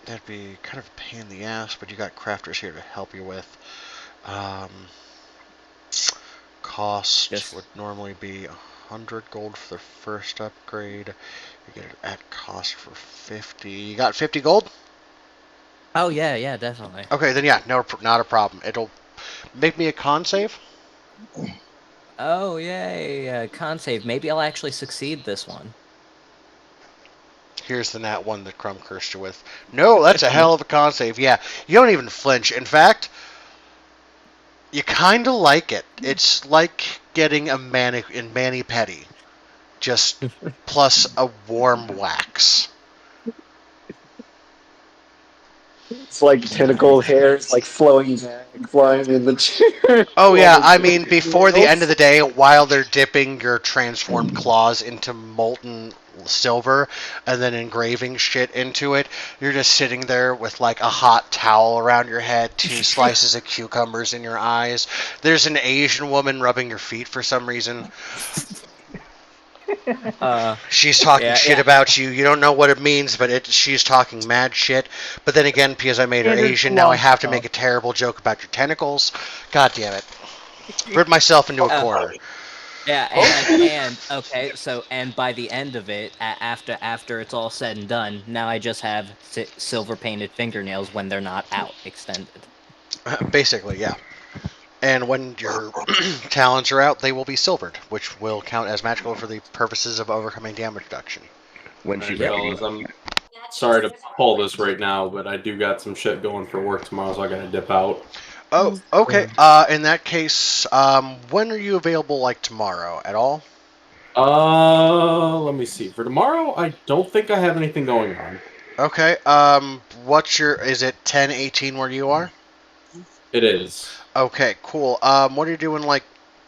that'd be kind of a pain in the ass, but you got crafters here to help you with. Cost would normally be 100 gold for the first upgrade. You get it at cost for 50. You got 50 gold? Oh yeah, definitely. Okay, then yeah, no, not a problem. It'll make me a con save. Oh yay, con save. Maybe I'll actually succeed this one. Here's the nat 1 that Crumb cursed you with. No, that's a hell of a con save. Yeah, you don't even flinch. In fact, you kind of like it. It's like getting a mani-pedi, just plus a warm wax. It's like tentacle hairs, like flowing back, flying in the chair. Oh yeah, I mean, before the end of the day, while they're dipping your transformed claws into molten silver and then engraving shit into it, you're just sitting there with like a hot towel around your head, 2 slices of cucumbers in your eyes. There's an Asian woman rubbing your feet for some reason. She's talking shit about you. You don't know what it means, but she's talking mad shit. But then again, because I made her Asian, now I have to make a terrible joke about your tentacles. God damn it. Rid myself into a corner. Yeah, and okay, so and by the end of it, after it's all said and done, now I just have silver painted fingernails when they're not out extended. Basically, yeah. And when your talons are out, they will be silvered, which will count as magical for the purposes of overcoming damage reduction. When she fellas, I'm sorry to pull this right now, but I do got some shit going for work tomorrow, so I gotta dip out. Oh, okay. In that case, when are you available, like tomorrow at all? Let me see. For tomorrow, I don't think I have anything going on. Okay. Is it 10:18 where you are? It is. Okay, cool. What are you doing, like,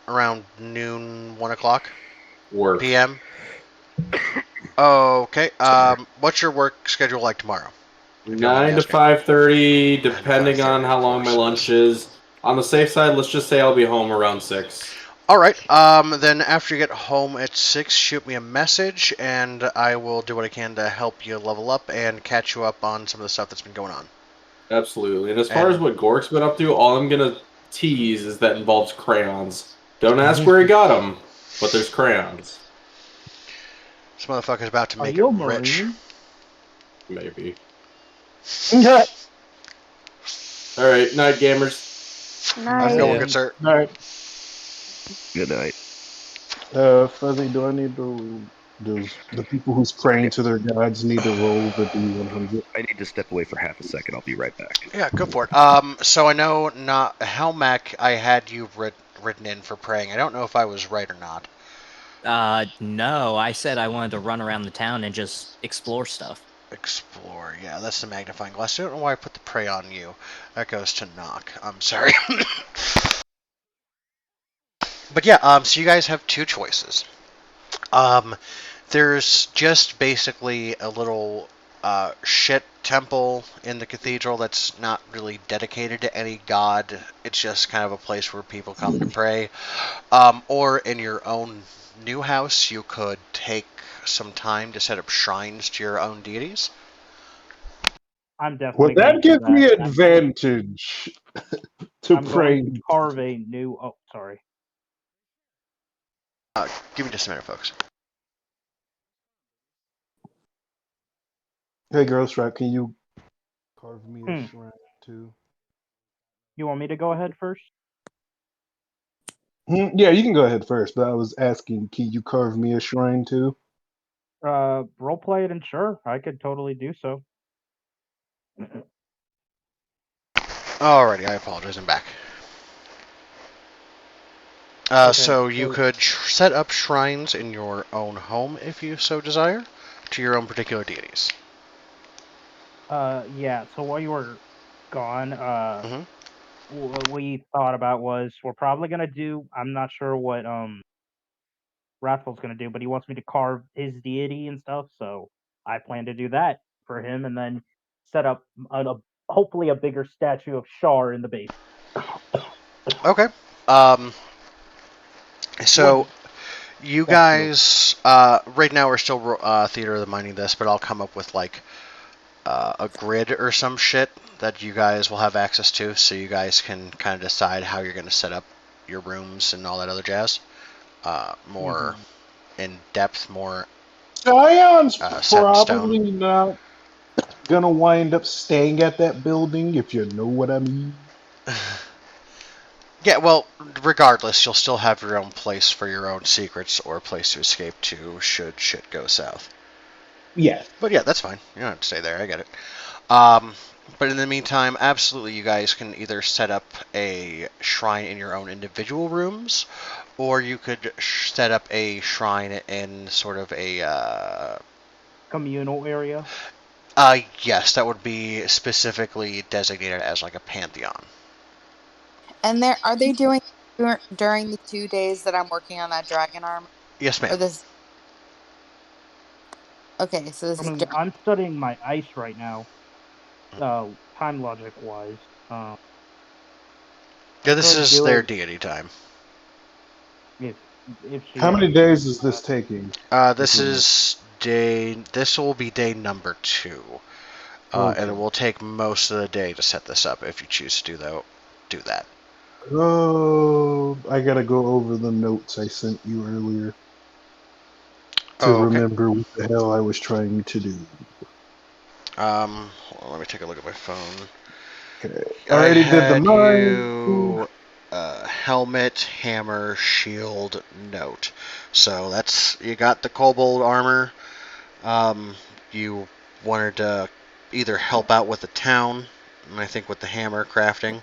around noon, 1 o'clock? Work. PM? Okay. What's your work schedule like tomorrow? 9 to 5:30, depending on how long my lunch is. On the safe side, let's just say I'll be home around 6. Alright, then after you get home at 6, shoot me a message, and I will do what I can to help you level up and catch you up on some of the stuff that's been going on. Absolutely. And as far as what Gork's been up to, all I'm going to tease is that involves crayons. Don't ask where he got them, but there's crayons. This motherfucker's about to Are make you it a rich. Marine? Maybe. Alright, night gamers. Have a good one, good sir. All right. Good night. Fuzzy, do I need to? Does the people who's praying to their gods need to roll the D100? I need to step away for half a second. I'll be right back. Yeah, go for it. So I know not Helmac. I had you written in for praying. I don't know if I was right or not. No, I said I wanted to run around the town and just explore stuff. Explore, yeah, that's the magnifying glass. I don't know why I put the prey on you. That goes to knock. I'm sorry. But yeah, so you guys have two choices. There's just basically a little shit temple in the cathedral that's not really dedicated to any god. It's just kind of a place where people come to pray. Or in your own new house, you could take some time to set up shrines to your own deities. I'm definitely. Would that give me that. advantage to I'm pray? going to carve a new. Oh, sorry. Give me just a minute, folks. Hey, Girl Strap, can you carve me a shrine too? You want me to go ahead first? Yeah, you can go ahead first, but I was asking, can you carve me a shrine too? Role play it, and sure, I could totally do so. Alrighty, I apologize, I'm back. So you could set up shrines in your own home if you so desire, to your own particular deities. Yeah, so while you were gone, what we thought about was we're probably gonna do. I'm not sure what Wrathful's gonna do, but he wants me to carve his deity and stuff. So I plan to do that for him, and then set up hopefully a bigger statue of Shar in the base. Okay. So you guys, right now we're still Theater of the Minding this, but I'll come up with like a grid or some shit that you guys will have access to, so you guys can kind of decide how you're going to set up your rooms and all that other jazz. More in depth, more. Zion's set in stone. probably not gonna wind up staying at that building, if you know what I mean. Yeah, well, regardless, you'll still have your own place for your own secrets or a place to escape to should shit go south. Yeah. But yeah, that's fine. You don't have to stay there. I get it. But in the meantime, absolutely, you guys can either set up a shrine in your own individual rooms, or you could set up a shrine in sort of a communal area. Yes, that would be specifically designated as like a pantheon. And are they doing during the 2 days that I'm working on that dragon armor? Yes, ma'am. Or this? Okay, so this is. I'm studying my ice right now. Time logic wise. Yeah, this is their deity time. If How many days is this taking? This will be day number 2. And it will take most of the day to set this up if you choose to do that. Oh, I gotta go over the notes I sent you earlier to remember what the hell I was trying to do. Well, let me take a look at my phone. Okay. I already did the you helmet, hammer, shield, note. So you got the kobold armor. You wanted to either help out with the town, and I think with the hammer crafting,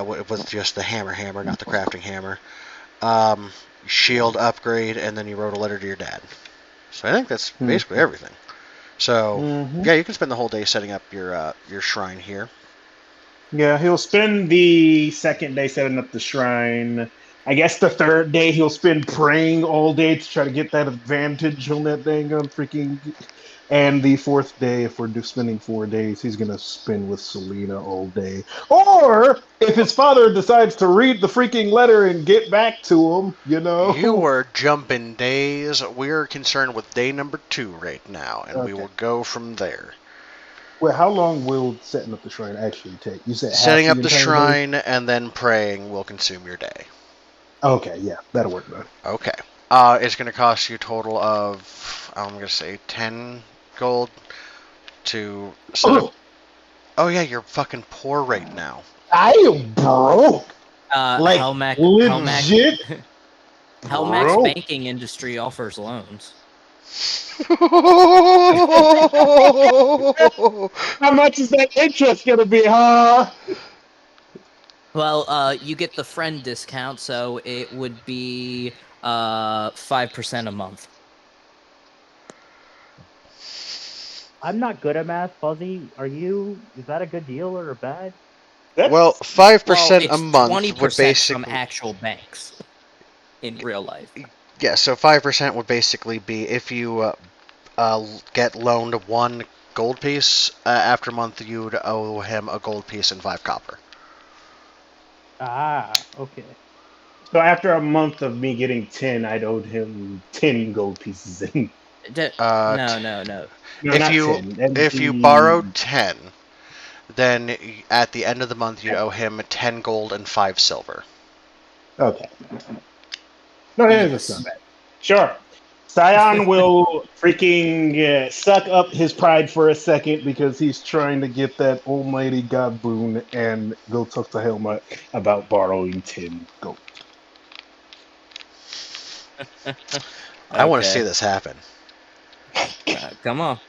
with just the hammer, not the crafting hammer. Shield upgrade, and then you wrote a letter to your dad. So I think that's basically everything. So yeah, you can spend the whole day setting up your shrine here. Yeah, he'll spend the second day setting up the shrine. I guess the third day he'll spend praying all day to try to get that advantage on that dang freaking. And the fourth day, if we're spending 4 days, he's gonna spend with Selena all day. Or if his father decides to read the freaking letter and get back to him, you know. You were jumping days. We're concerned with day number 2 right now, and we will go from there. Well, how long will setting up the shrine actually take? You said setting up the shrine and then praying will consume your day. Okay, yeah, that'll work, man. Okay. It's going to cost you a total of, I'm going to say 10 gold to set up. Oh, yeah, you're fucking poor right now. I am broke. Like, Helmac, legit Helmac's broke. banking industry offers loans. How much is that interest gonna be, huh? Well, you get the friend discount, so it would be 5% a month. I'm not good at math, Fuzzy. Are you? Is that a good deal or a bad? Well, 5% a it's month 20% would basically from actual banks in real life. Yeah, so 5% would basically be if you get loaned 1 gold piece after a month, you'd owe him a gold piece and 5 copper. Ah, okay. So after a month of me getting 10, I'd owed him 10 gold pieces. No. No, If you borrowed 10, then at the end of the month you'd owe him 10 gold and 5 silver. Okay. No, that's not bad. Sure. Scion will freaking suck up his pride for a second because he's trying to get that almighty god boon and go talk to Helma about borrowing 10 gold. I want to see this happen. Come on.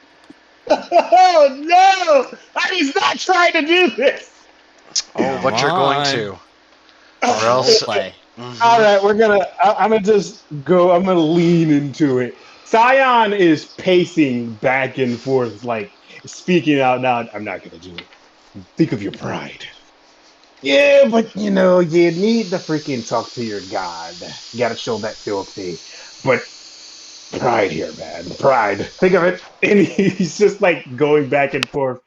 Oh no! He's not trying to do this. Oh, but you're going to, or else. Play. All right, I'm gonna just go. I'm gonna lean into it. Scion is pacing back and forth, like speaking out loud. I'm not gonna do it. Think of your pride. Yeah, but you need to freaking talk to your god. You gotta show that filthy. But pride here, man. Pride. Think of it. And he's just like going back and forth,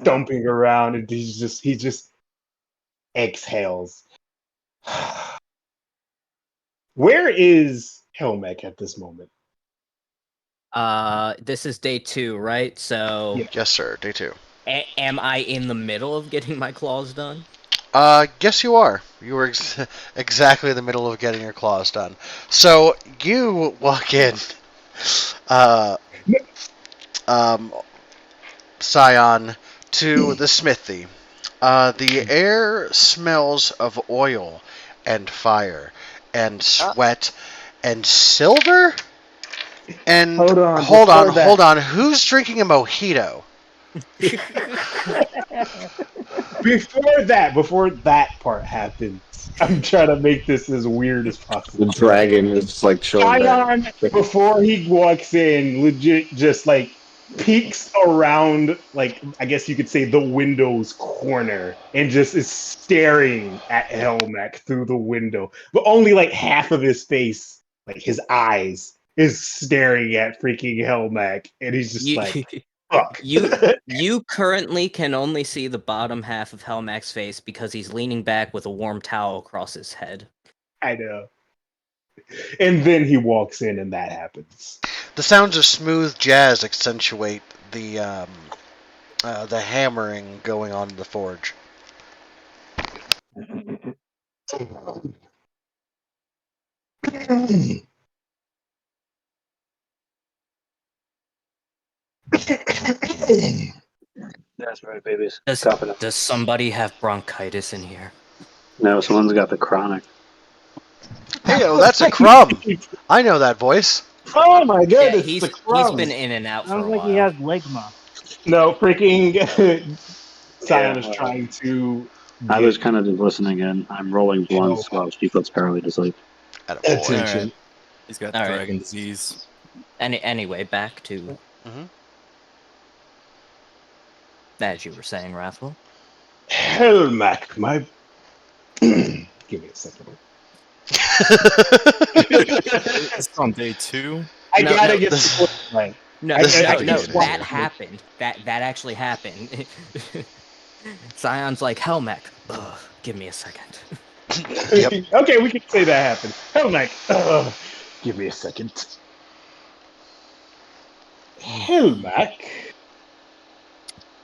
stomping around, and he just exhales. Where is Helmek at this moment? This is day 2, right? So Yes, sir. Day 2. Am I in the middle of getting my claws done? Yes, you are. You were exactly in the middle of getting your claws done. So you walk in, Scion, to the smithy. The air smells of oil and fire and sweat and silver. And hold on. Who's drinking a mojito? Before that part happens, I'm trying to make this as weird as possible. The dragon is like chilling Scion, before he walks in, legit just like peeks around, like I guess you could say the window's corner, and just is staring at Helmek through the window, but only like half of his face, like his eyes, is staring at freaking Helmek, and he's just like, "Fuck." You currently can only see the bottom half of Helmac's face because he's leaning back with a warm towel across his head. I know. And then he walks in, and that happens. The sounds of smooth jazz accentuate the hammering going on in the forge. That's right, babies. Does somebody have bronchitis in here? No, someone's got the chronic. Hey, that's a crumb. I know that voice. Oh my goodness, he's been in and out for a while. Sounds like he has ligma. No, freaking Scion is trying to. I was kind of just listening in. I'm rolling blunts while she puts Parley to sleep. Attention. Right. He's got dragon disease. Anyway, back to as you were saying, Rathwell. Helmek, my. Give me a second. It's on day 2. I gotta get the right. No, that happened. That actually happened. Scion's like, Helmek, give me a second. Yep. Okay, we can say that happened. Helmek, give me a second. Helmek?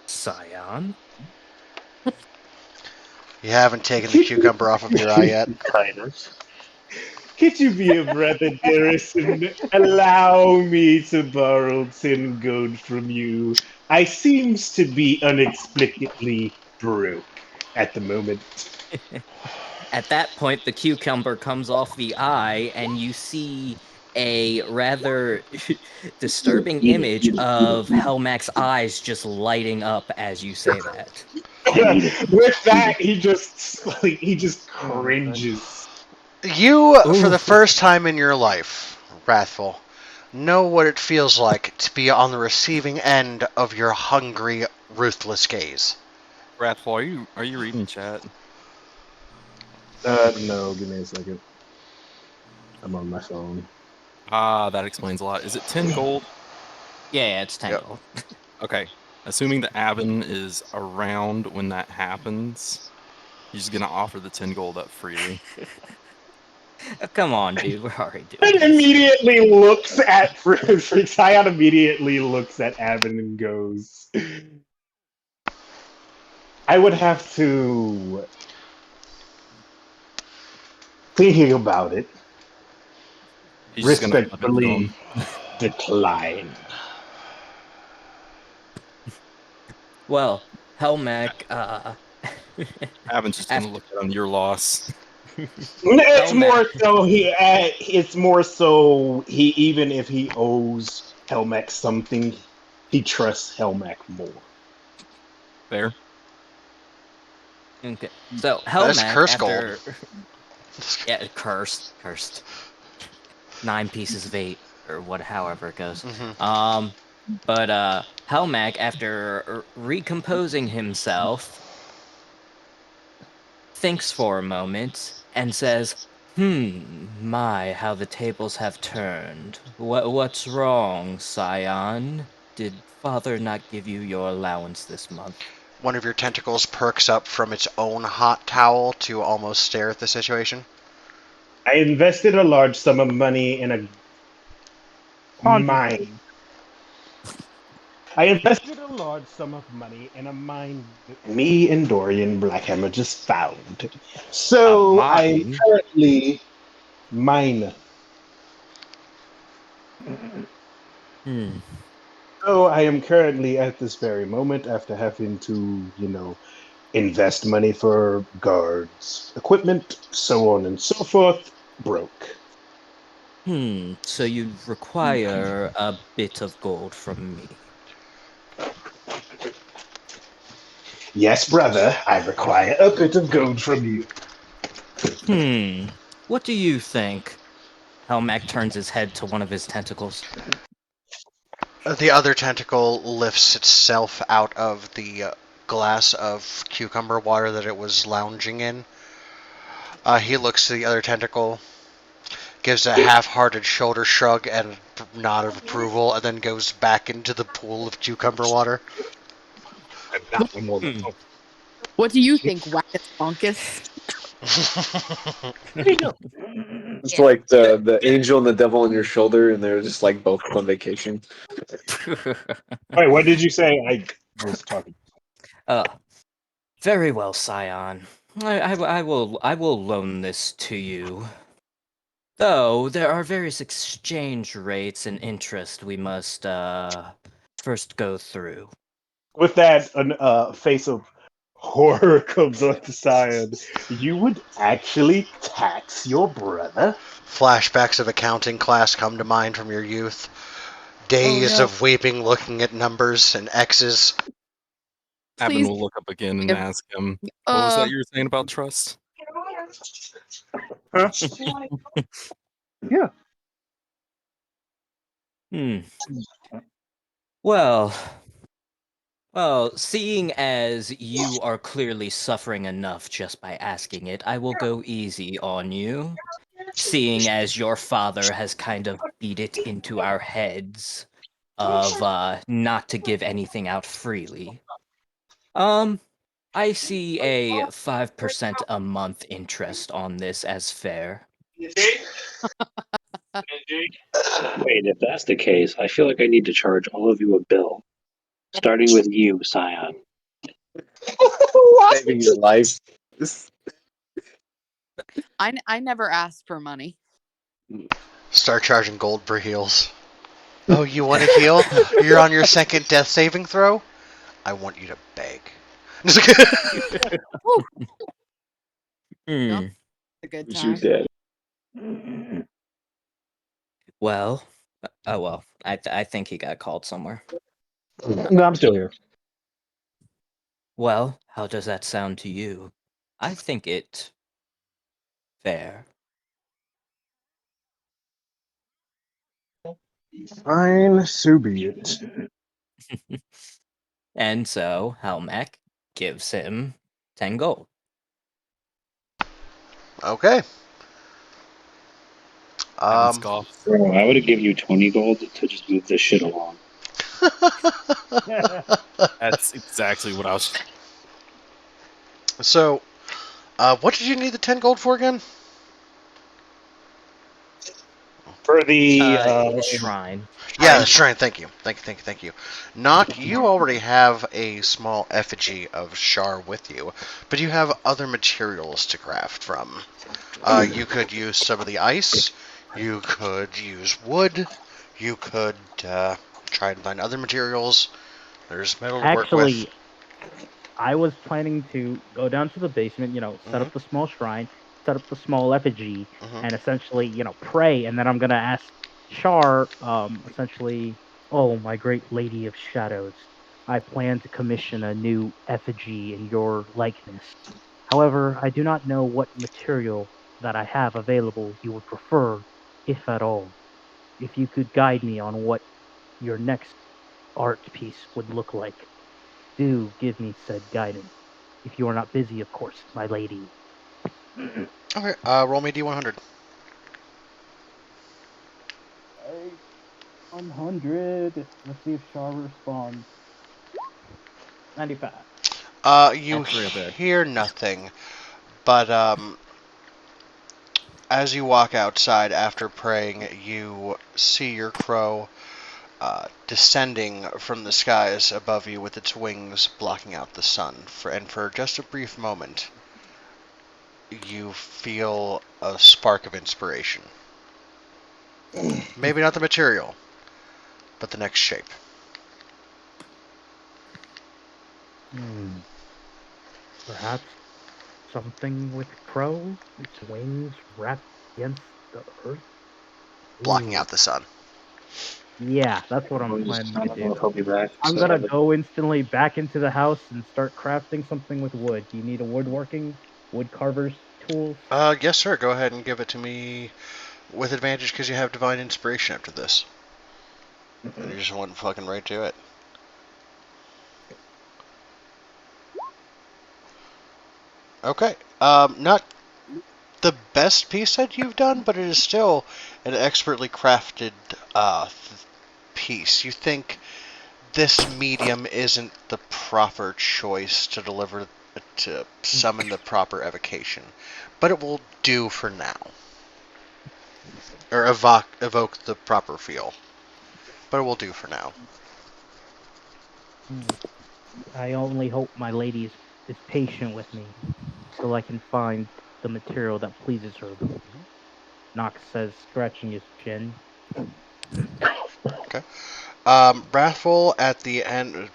Scion? You haven't taken the cucumber off of your eye yet? Kindness. Could you be a brother, dearest, and allow me to borrow 10 gold from you? I seems to be inexplicably broke at the moment. At that point, the cucumber comes off the eye, and you see a rather disturbing image of Helmac's eyes just lighting up as you say that. With that, he just cringes. You, for Ooh. the first time in your life, Wrathful, know what it feels like to be on the receiving end of your hungry, ruthless gaze. Wrathful, are you reading chat? No, give me a second. I'm on my phone. That explains a lot. Is it 10 gold? Yeah, it's 10 gold. Okay. Assuming that Avon is around when that happens, he's gonna offer the 10 gold up freely. Come on, dude. We're already doing And this. immediately looks at Sion immediately looks at Avon and goes, I would have to thinking about it. He's just gonna flip it to Respectfully him. decline. Well, Helmac, Avon's just gonna look at him, your loss. It's more so it's more so he even if he owes Helmac something, he trusts Helmac more. Fair. Okay. So That's Helmac curse after gold. yeah, cursed. 9 pieces of 8 or however it goes. But Helmac after recomposing himself thinks for a moment and says, my, how the tables have turned. What's wrong, Scion? Did father not give you your allowance this month? One of your tentacles perks up from its own hot towel to almost stare at the situation. I invested a large sum of money in a mine. I invested a large sum of money in a mine that me and Dorian Blackhammer just found. So I'm currently mine. So I am currently at this very moment, after having to, invest money for guards, equipment, so on and so forth, broke. So you'd require a bit of gold from me. Yes, brother, I require a bit of gold from you. What do you think? Helmac turns his head to one of his tentacles. The other tentacle lifts itself out of the glass of cucumber water that it was lounging in. He looks to the other tentacle, gives a half-hearted shoulder shrug and a nod of approval, and then goes back into the pool of cucumber water. What do you think, Wackus Bonkus? It's like the angel and the devil on your shoulder, and they're just like both on vacation. Wait, what did you say? I was talking. Very well, Scion. I will loan this to you. Though there are various exchange rates and interest we must first go through. With that, a face of horror comes on to Sion. You would actually tax your brother? Flashbacks of accounting class come to mind from your youth. Days of weeping looking at numbers and X's. Avon will look up again and ask him, what was that you were saying about trust? Huh? Yeah. Well, seeing as you are clearly suffering enough just by asking it, I will go easy on you. Seeing as your father has kind of beat it into our heads of not to give anything out freely. I see a 5% a month interest on this as fair. Wait, if that's the case, I feel like I need to charge all of you a bill. Starting with you, Scion. Saving your life. I never asked for money. Start charging gold per heals. Oh, you want to heal? You're on your second death saving throw? I want you to beg. Hmm. A good You time. dead. Well, well. I think he got called somewhere. No, I'm still here. Well, how does that sound to you? I think it fair. Fine, so be it. And so Helmac gives him 10 gold. Okay. Bro, I would have given you 20 gold to just move this shit along. That's exactly what I was. So, what did you need the 10 gold for again? For the his shrine. Yeah, the shrine. Thank you. Thank you. Nock, you already have a small effigy of Shar with you, but you have other materials to craft from. You could use some of the ice. You could use wood. You could try and find other materials. There's metal to work with. Actually, I was planning to go down to the basement, set up the small shrine, set up the small effigy, and essentially, pray. And then I'm gonna ask Shar, essentially, oh, my great lady of shadows, I plan to commission a new effigy in your likeness. However, I do not know what material that I have available you would prefer, if at all. If you could guide me on what your next art piece would look like, do give me said guidance. If you are not busy, of course, my lady. Okay, roll me D100. 100. Let's see if Char responds. 95. You That's real good. hear nothing, but as you walk outside after praying, you see your crow descending from the skies above you with its wings blocking out the sun. And for just a brief moment, you feel a spark of inspiration. Maybe not the material, but the next shape. Perhaps something with crow, its wings wrapped against the earth. Blocking out the sun. Yeah, that's what I'm I planning don't to know do. if I'll be back. I'm So gonna go instantly back into the house and start crafting something with wood. Do you need a wood carver's tools? Yes, sir. Go ahead and give it to me with advantage because you have divine inspiration after this. And you just went fucking right to it. Okay. Not the best piece that you've done, but it is still an expertly crafted piece. You think this medium isn't the proper choice to summon the proper evocation, but it will do for now. Or evoke the proper feel. But it will do for now. I only hope my lady is patient with me, so I can find the material that pleases her the most. Knox says, scratching his chin. Okay. Wrathful, at the end,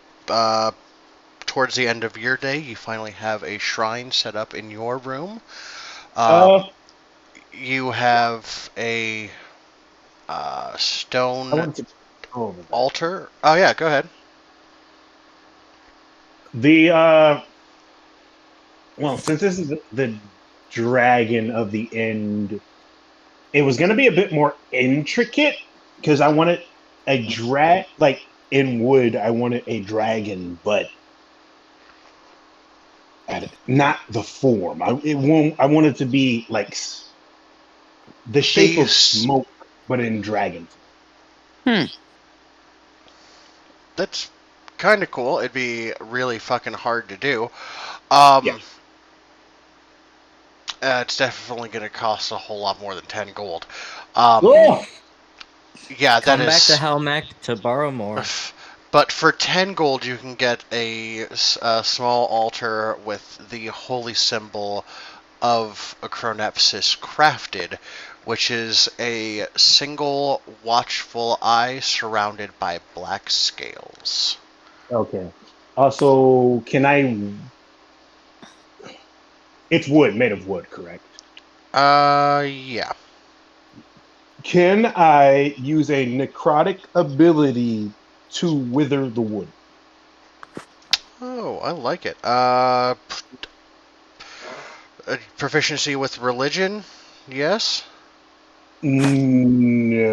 towards the end of your day, you finally have a shrine set up in your room. You have a stone altar. Oh yeah, go ahead. Well, since this is the dragon of the end, it was going to be a bit more intricate because I wanted a like in wood. I wanted a dragon, but not the form. I want it to be like the shape of smoke, but in dragon form. That's kind of cool. It'd be really fucking hard to do. It's definitely going to cost a whole lot more than 10 gold. Yeah, Come that back is. to Helmac to borrow more. But for 10 gold, you can get a small altar with the holy symbol of a Chronepsis crafted, which is a single watchful eye surrounded by black scales. Okay. Also, can I... It's wood, made of wood, correct? Yeah. Can I use a necrotic ability to wither the wood? Oh, I like it. Proficiency with religion? Yes? No,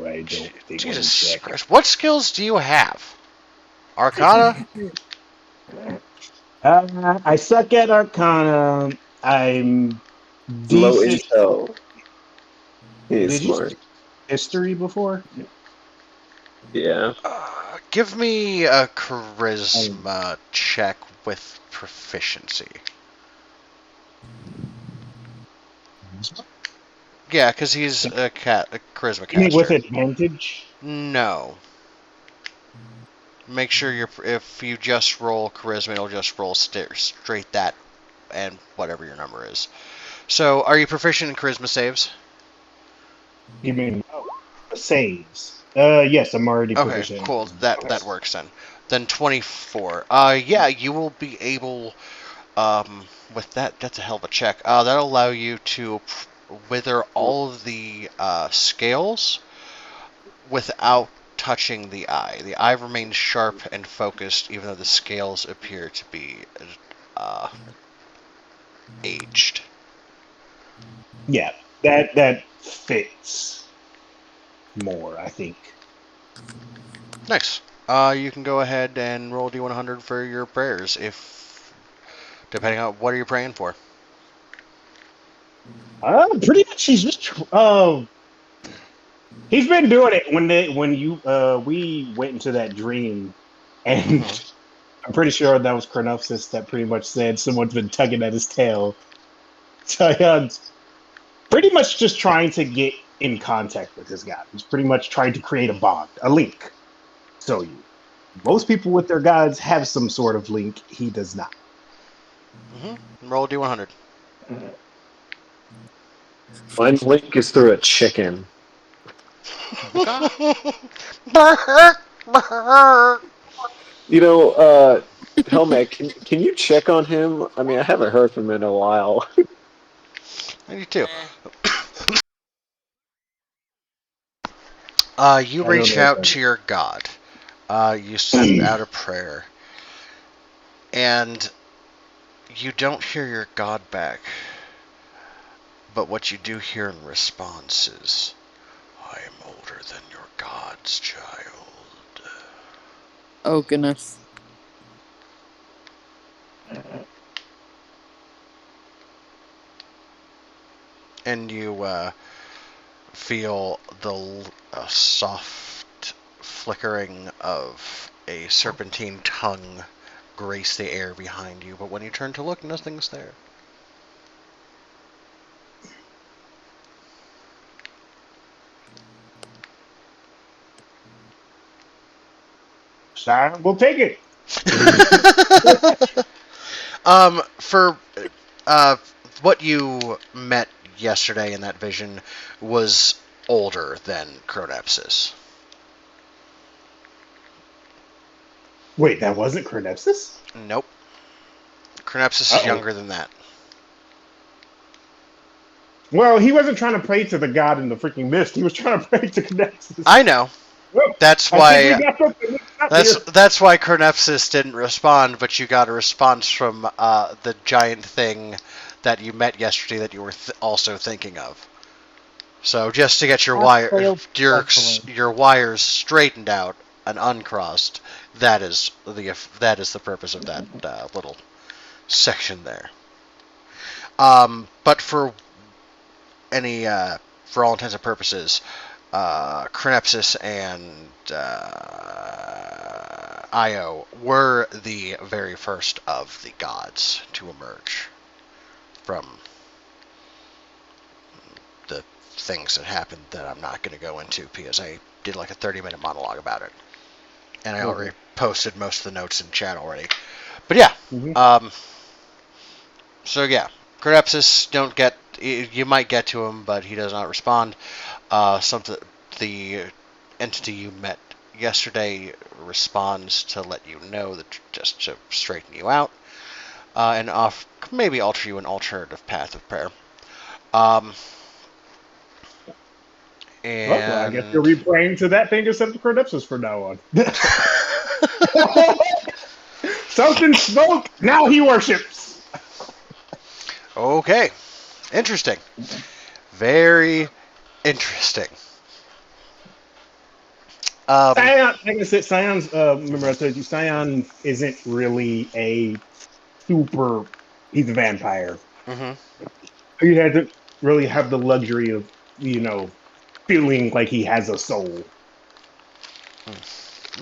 I don't think. Jesus Christ. What skills do you have? Arcana? I suck at Arcana. I'm Low decent. intel. He is Did you smart. say history before? Yeah. Give me a charisma check with proficiency. Yeah, because he's a charisma You mean with caster. advantage? No. Make sure if you just roll charisma, it'll just roll straight that and whatever your number is. So, are you proficient in charisma saves? You mean saves? Yes, I'm already Okay, proficient. cool. That works then. Then 24. Yeah, you will be able. With that's a hell of a check. That'll allow you to wither all of the scales without touching the eye. The eye remains sharp and focused, even though the scales appear to be aged. Yeah, that fits more, I think. Nice. You can go ahead and roll D100 for your prayers, depending on what are you praying for. Pretty much he's just he's been doing it when we went into that dream, and I'm pretty sure that was Chronopsis that pretty much said someone's been tugging at his tail. So pretty much just trying to get in contact with this guy. He's pretty much trying to create a bond, a link. So most people with their gods have some sort of link. He does not. Roll D100. Mine's link is through a chicken. You know, Helmet, can you check on him? I mean, I haven't heard from him in a while. I do too. You reach out to your god. You send out a prayer. And you don't hear your god back. But what you do hear in response is, I am older than your gods, child. Oh, goodness. And you feel the soft flickering of a serpentine tongue grace the air behind you, but when you turn to look, nothing's there. Siren, we'll take it. For what you met yesterday in that vision was older than Chronepsis. Wait, that wasn't Chronepsis? Nope. Chronepsis is younger than that. Well, he wasn't trying to pray to the god in the freaking mist. He was trying to pray to Chronepsis. I know. That's why. That's why Chronepsis didn't respond, but you got a response from the giant thing that you met yesterday that you were also thinking of. So just to get your wires straightened out and uncrossed, that is the purpose of that little section there. But for all intents and purposes, Chronepsis and Io were the very first of the gods to emerge from the things that happened that I'm not going to go into because I did like a 30-minute monologue about it. And I already posted most of the notes in chat already. But yeah, so yeah, Chronepsis don't get You might get to him, but he does not respond. The entity you met yesterday responds to let you know that just to straighten you out, and maybe offer you an alternative path of prayer. Well, I guess you'll be praying to that thing instead of Crodepsis from now on. Something spoke. Now he worships. Okay, interesting. Very interesting. Scion, like I said, Scion's. Remember I told you, Scion isn't really a super. He's a vampire. Mm-hmm. He doesn't really have the luxury of feeling like he has a soul.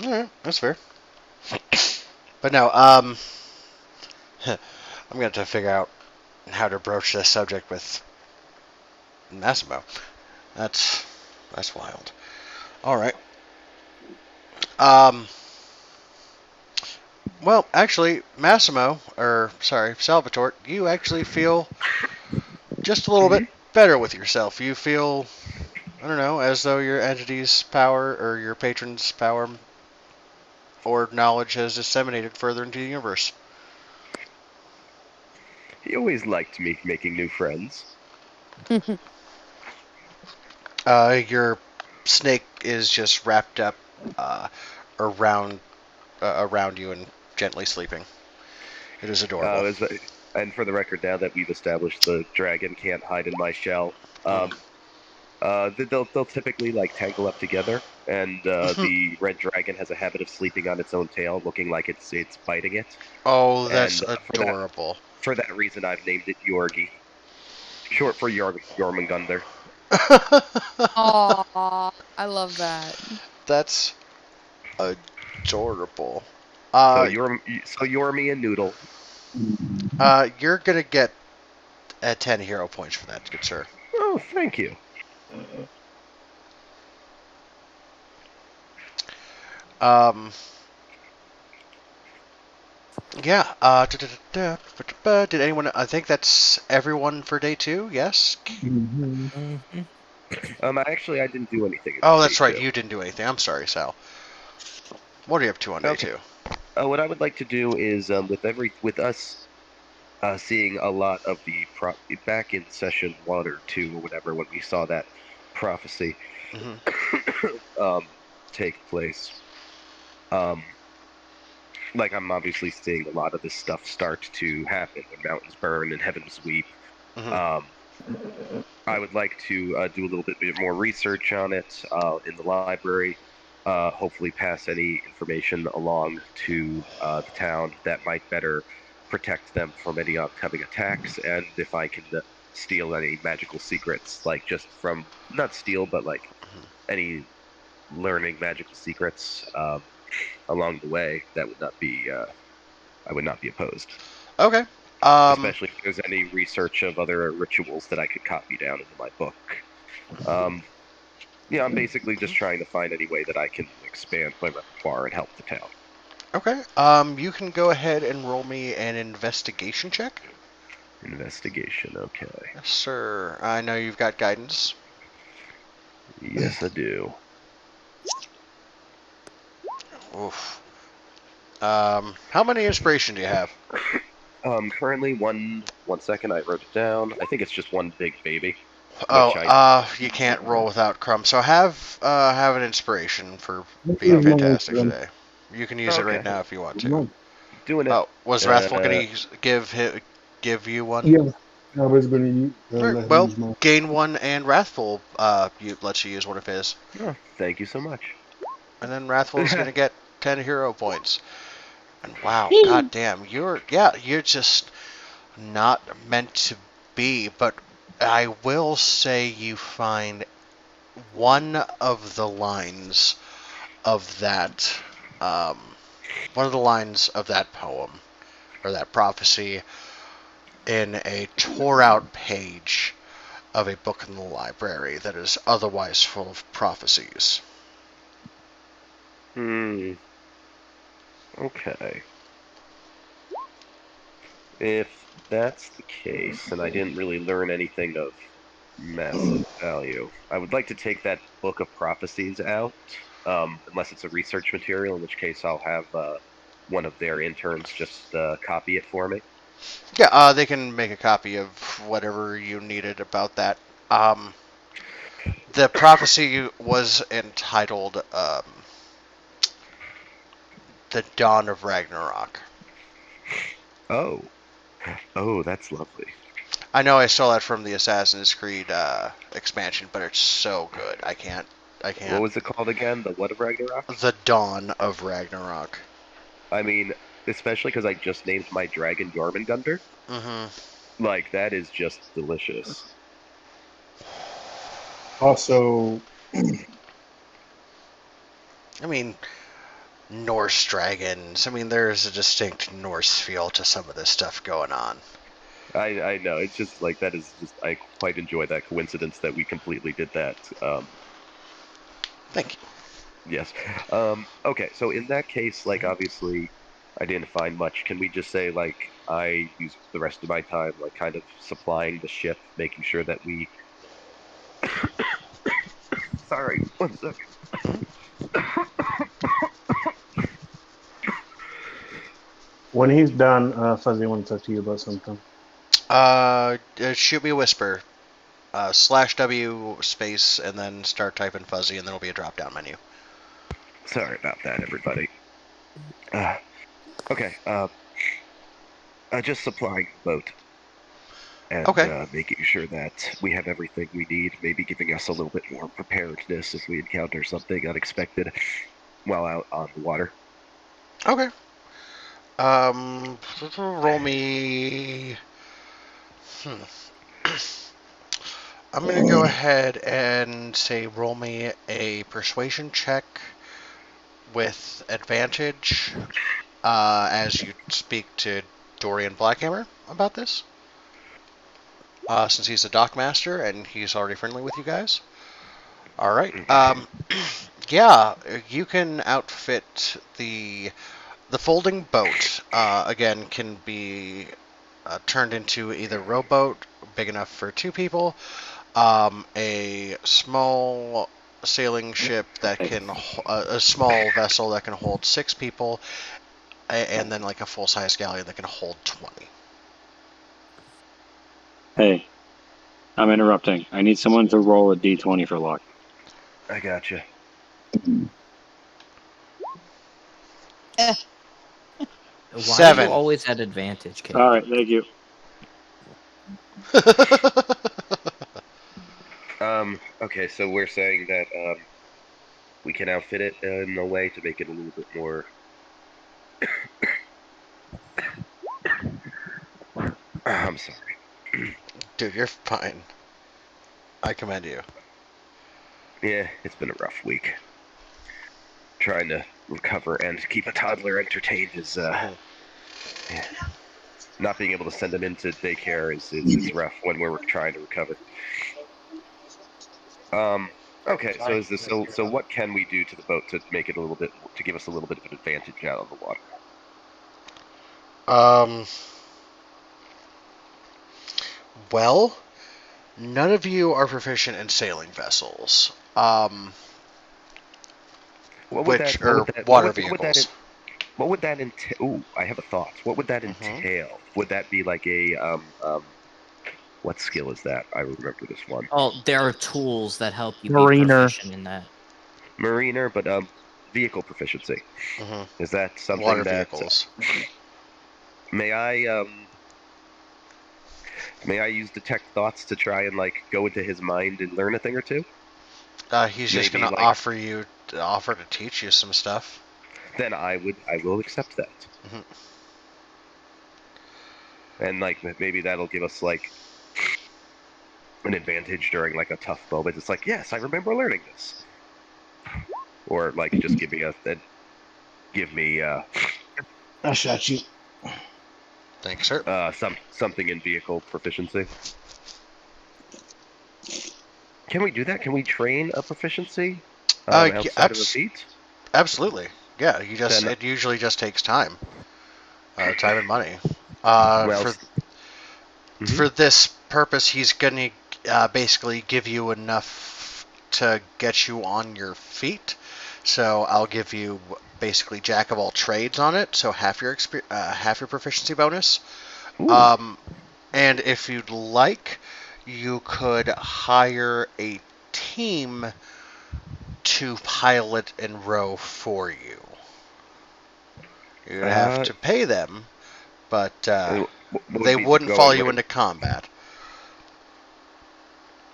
Alright, that's fair. But no, I'm gonna have to figure out how to broach this subject with Massimo. That's wild. Alright. Well, actually, Salvatore, you actually feel just a little bit better with yourself. You feel, I don't know, as though your entity's power or your patron's power or knowledge has disseminated further into the universe. He always liked me making new friends. Your snake is just wrapped up around you and gently sleeping. It is adorable. And for the record, now that we've established the dragon can't hide in my shell, they'll typically like tangle up together, and the red dragon has a habit of sleeping on its own tail, looking like it's biting it. Oh, that's adorable. For that reason, I've named it Yorgi, short for Jormungandr. Aww, I love that. That's adorable. So you're me and Noodle. You're gonna get 10 hero points for that, good sir. Oh, thank you. Yeah. Did anyone? I think that's everyone for day 2. Yes. Actually, I didn't do anything. Oh, that's right. You didn't do anything. I'm sorry, Sal. What are you up to on day 2? What I would like to do is with us seeing a lot of the back in session 1 or 2 or whatever when we saw that prophecy take place. Like I'm obviously seeing a lot of this stuff start to happen when mountains burn and heavens weep. I would like to do a little bit more research on it in the library. Hopefully pass any information along to the town that might better protect them from any upcoming attacks, and if I can steal any magical secrets, like just from, not steal, but like any learning magical secrets along the way, that would not be, I would not be opposed. Okay. Especially if there's any research of other rituals that I could copy down into my book. Yeah, I'm basically just trying to find any way that I can expand my repertoire and help the town. Okay. You can go ahead and roll me an investigation check. Investigation, okay. Yes, sir. I know you've got guidance. Yes, I do. Oof. How many inspiration do you have? Currently one second, I wrote it down. I think it's just one big baby. You can't roll without Crumb. So have an inspiration for being fantastic today. You can use it right now if you want to. Doing it. Oh, was Wrathful going to give you one? Yeah, I was going to gain one, and Wrathful lets you use one of his. Oh, thank you so much. And then Wrathful is going to get 10 hero points. And wow, goddamn, you're just not meant to be. But I will say you find one of the lines of that, poem or that prophecy in a tore out page of a book in the library that is otherwise full of prophecies. Okay. If that's the case, and I didn't really learn anything of massive value, I would like to take that book of prophecies out, unless it's a research material, in which case I'll have one of their interns just copy it for me. Yeah, they can make a copy of whatever you needed about that. The prophecy was entitled The Dawn of Ragnarok. Oh, that's lovely. I know I stole that from the Assassin's Creed expansion, but it's so good. I can't. What was it called again? The what of Ragnarok? The Dawn of Ragnarok. I mean, especially because I just named my dragon Jormungandr. Mm-hmm. Like, that is just delicious. Also, I mean, Norse dragons. I mean, there's a distinct Norse feel to some of this stuff going on. I know. It's just like that is just. I quite enjoy that coincidence that we completely did that. Thank you. Yes. Okay. So in that case, like obviously, I didn't find much. Can we just say like I used the rest of my time like kind of supplying the ship, making sure that we. Sorry. 1 second. when he's done, Fuzzy wants to talk to you about something. Shoot me a whisper. /W space and then start typing Fuzzy, and then there'll be a drop-down menu. Sorry about that, everybody. Okay. Just supplying the boat. And Okay. making sure that we have everything we need, maybe giving us a little bit more preparedness if we encounter something unexpected while out on the water. Okay. Roll me. I'm going to go ahead and say roll me a persuasion check with advantage as you speak to Dorian Blackhammer about this. Since he's a dockmaster and he's already friendly with you guys. All right. Yeah, you can outfit the folding boat. Again, can be turned into either rowboat, big enough for 2 people, a small sailing ship that can a small vessel that can hold 6 people, and then like a full-size galleon that can hold 20. Hey, I'm interrupting. I need someone to roll a d20 for luck. I gotcha. Why 7. are you always at advantage, Kate? All right, thank you. Okay, so we're saying that we can outfit it in a way to make it a little bit more. I'm sorry. Dude, you're fine. I commend you. Yeah, it's been a rough week. Trying to recover and keep a toddler entertained is yeah. Not being able to send him into daycare is rough when we're trying to recover. Okay, so is this so what can we do to the boat to make it a little bit to give us a little bit of an advantage out on the water? Well, none of you are proficient in sailing vessels. Water vehicles. What would that entail? Ooh, I have a thought. What would that entail? Would that be like a what skill is that? I remember this one. Oh, there are tools that help you Mariner. be proficient in that. Mariner, but vehicle proficiency. Is that something Water that vehicles. May I use detect thoughts to try and like go into his mind and learn a thing or two? He's just going to offer to teach you some stuff. Then I will accept that. And like maybe that'll give us like an advantage during like a tough moment. It's like, yes, I remember learning this. Or like just give me I shot you. Thanks, sir. Something in vehicle proficiency. Can we do that? Can we train a proficiency outside of a feat? Absolutely. Yeah, it usually just takes time. Time and money. For this purpose, he's gonna basically give you enough to get you on your feet. So I'll give you basically jack of all trades on it, so half your proficiency bonus. And if you'd like, you could hire a team to pilot and row for you. You'd have to pay them, but they wouldn't follow you into combat.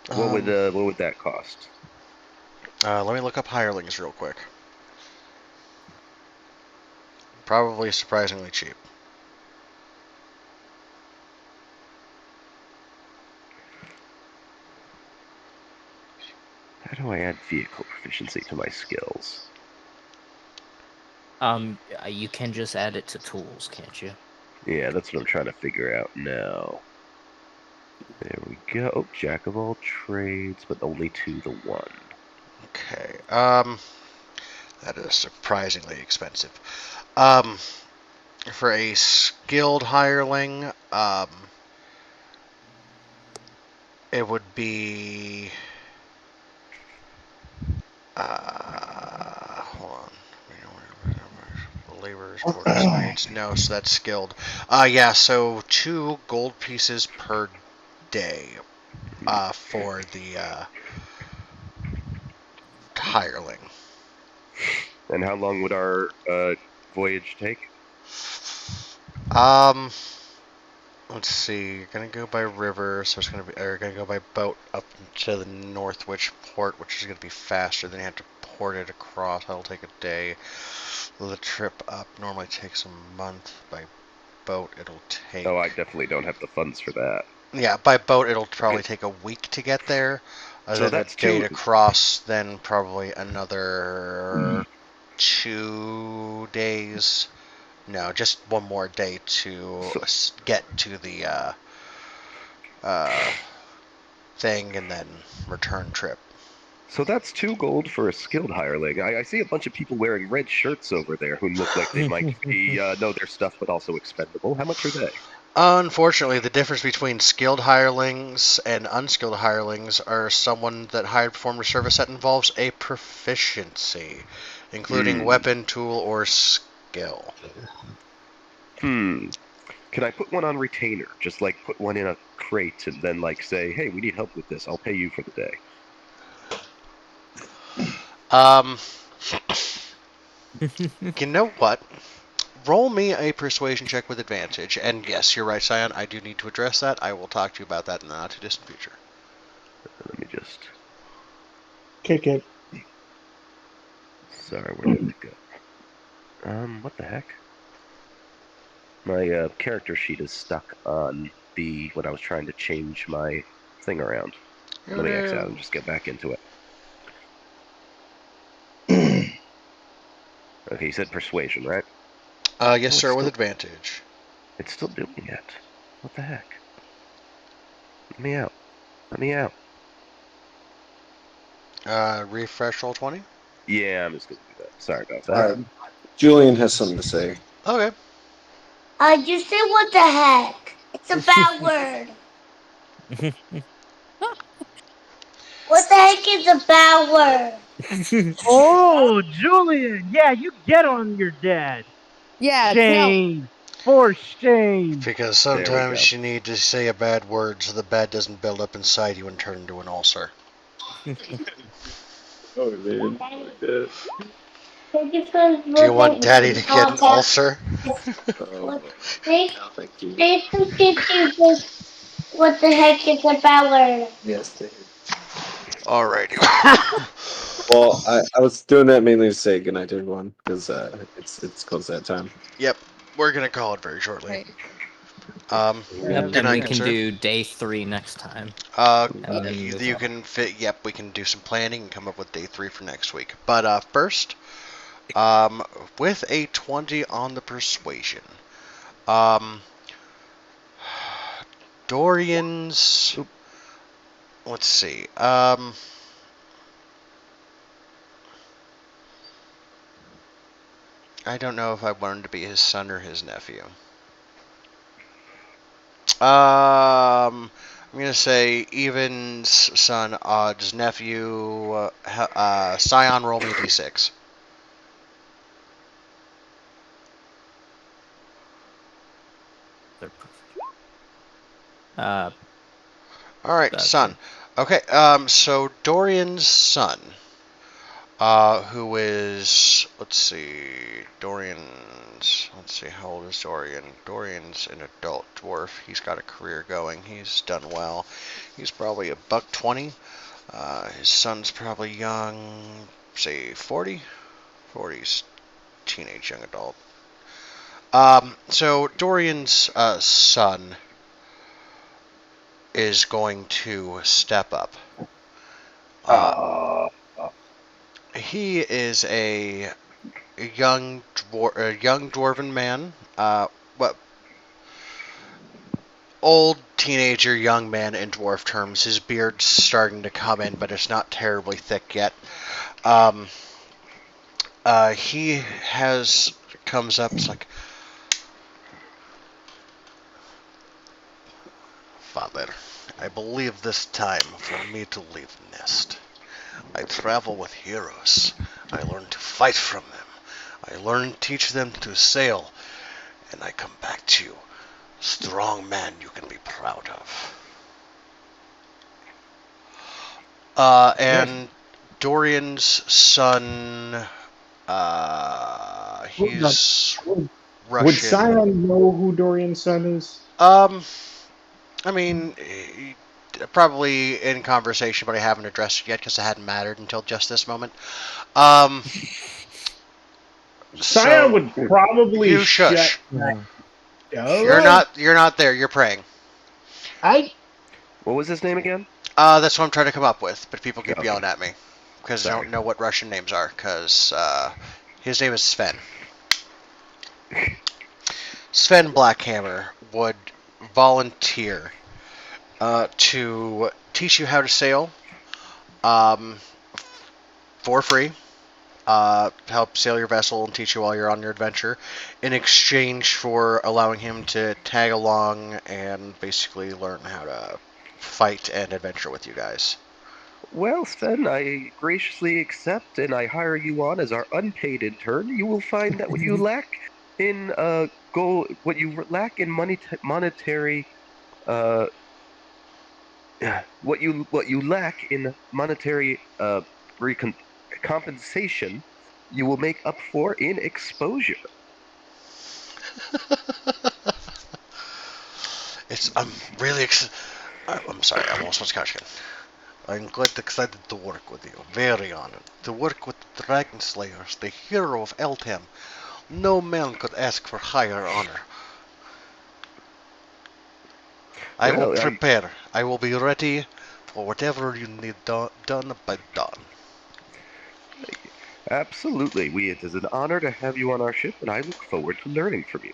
What would that cost? Let me look up hirelings real quick. Probably surprisingly cheap. How do I add vehicle proficiency to my skills? You can just add it to tools, can't you? Yeah, that's what I'm trying to figure out now. There we go. Oh, jack of all trades, but only to the one. Okay. That is surprisingly expensive. For a skilled hireling, it would be. Hold on. Laborers, maids. No, so that's skilled. Yeah, so 2 gold pieces per day for the hireling. And how long would our voyage take? Let's see. You're gonna go by river, so it's gonna go by boat up to the Northwich port, which is gonna be faster. Then you have to port it across. That'll take a day. The trip up normally takes a month. By boat, it'll take. Oh, I definitely don't have the funds for that. Yeah, by boat, it'll probably take a week to get there. So Then that's a day to cross. Then probably another 2 days. No, just one more day to get to the thing and then return trip. So that's 2 gold for a skilled hireling. I see a bunch of people wearing red shirts over there who look like they might be know their stuff but also expendable. How much are they? Unfortunately, the difference between skilled hirelings and unskilled hirelings are someone that hired performed a service that involves a proficiency, including weapon, tool, or skill. Can I put one on retainer? Just like put one in a crate and then like say, hey, we need help with this. I'll pay you for the day. You know what? Roll me a persuasion check with advantage. And yes, you're right, Scion. I do need to address that. I will talk to you about that in the not too distant future. Let me just kick it. Sorry, where did it go? What the heck? My character sheet is stuck on the when I was trying to change my thing around. Let me X out and just get back into it. Okay, you said persuasion, right? Yes, sir, with advantage. It's still doing it. What the heck? Let me out. Let me out. Refresh roll 20? Yeah, I'm just going to do that. Sorry about that. All right. Julian has something to say. Okay. You said what the heck? It's a bad word. What the heck is a bad word? Oh, Julian! Yeah, you get on your dad. Yeah, shame. For shame. Because sometimes you need to say a bad word so the bad doesn't build up inside you and turn into an ulcer. Oh, man. Do you want Daddy to get an ulcer? Thank you. What the heck is a bad word? Yes, Alrighty. Well, I was doing that mainly to say goodnight to everyone because it's close that time. Yep, we're gonna call it very shortly. Right. Yep, Good and we night, can sir. do day 3 next time. You can fit. Yep, we can do some planning and come up with day 3 for next week. But first, with a 20 on the persuasion, Dorian's. Let's see. I don't know if I want him to be his son or his nephew. I'm gonna say Evan's son, Odd's nephew, Scion. Roll me a d6. They're perfect. All right, son. Okay. So Dorian's son, who is, let's see, how old is Dorian? Dorian's an adult dwarf. He's got a career going. He's done well. He's probably $120. His son's probably young, say 40. 40's teenage young adult. So Dorian's son is going to step up. He is a young dwarven man. Old teenager, young man in dwarf terms. His beard's starting to come in, but it's not terribly thick yet. He comes up. It's like, Father, I believe this time for me to leave Nest. I travel with heroes. I learn to fight from them. I learn to teach them to sail. And I come back to you. Strong man you can be proud of. And Dorian's son, he's Russian. Would Scion know who Dorian's son is? I mean, probably in conversation, but I haven't addressed it yet because it hadn't mattered until just this moment. Scion would probably you shush. You're not there. You're praying. What was his name again? That's what I'm trying to come up with, but people keep yelling at me because they don't know what Russian names are. Because his name is Sven. Sven Blackhammer would volunteer to teach you how to sail for free. Help sail your vessel and teach you while you're on your adventure, in exchange for allowing him to tag along and basically learn how to fight and adventure with you guys. Well, Sven, I graciously accept, and I hire you on as our unpaid intern. You will find that what you lack in monetary, what you lack in monetary compensation, you will make up for in exposure. I'm really excited. I'm sorry, I almost was catching. I'm quite excited to work with you. Very honored. To work with the Dragon Slayers, the hero of Eltham. No man could ask for higher honor. I will prepare. I will be ready for whatever you need done by dawn. Absolutely. It is an honor to have you on our ship, and I look forward to learning from you.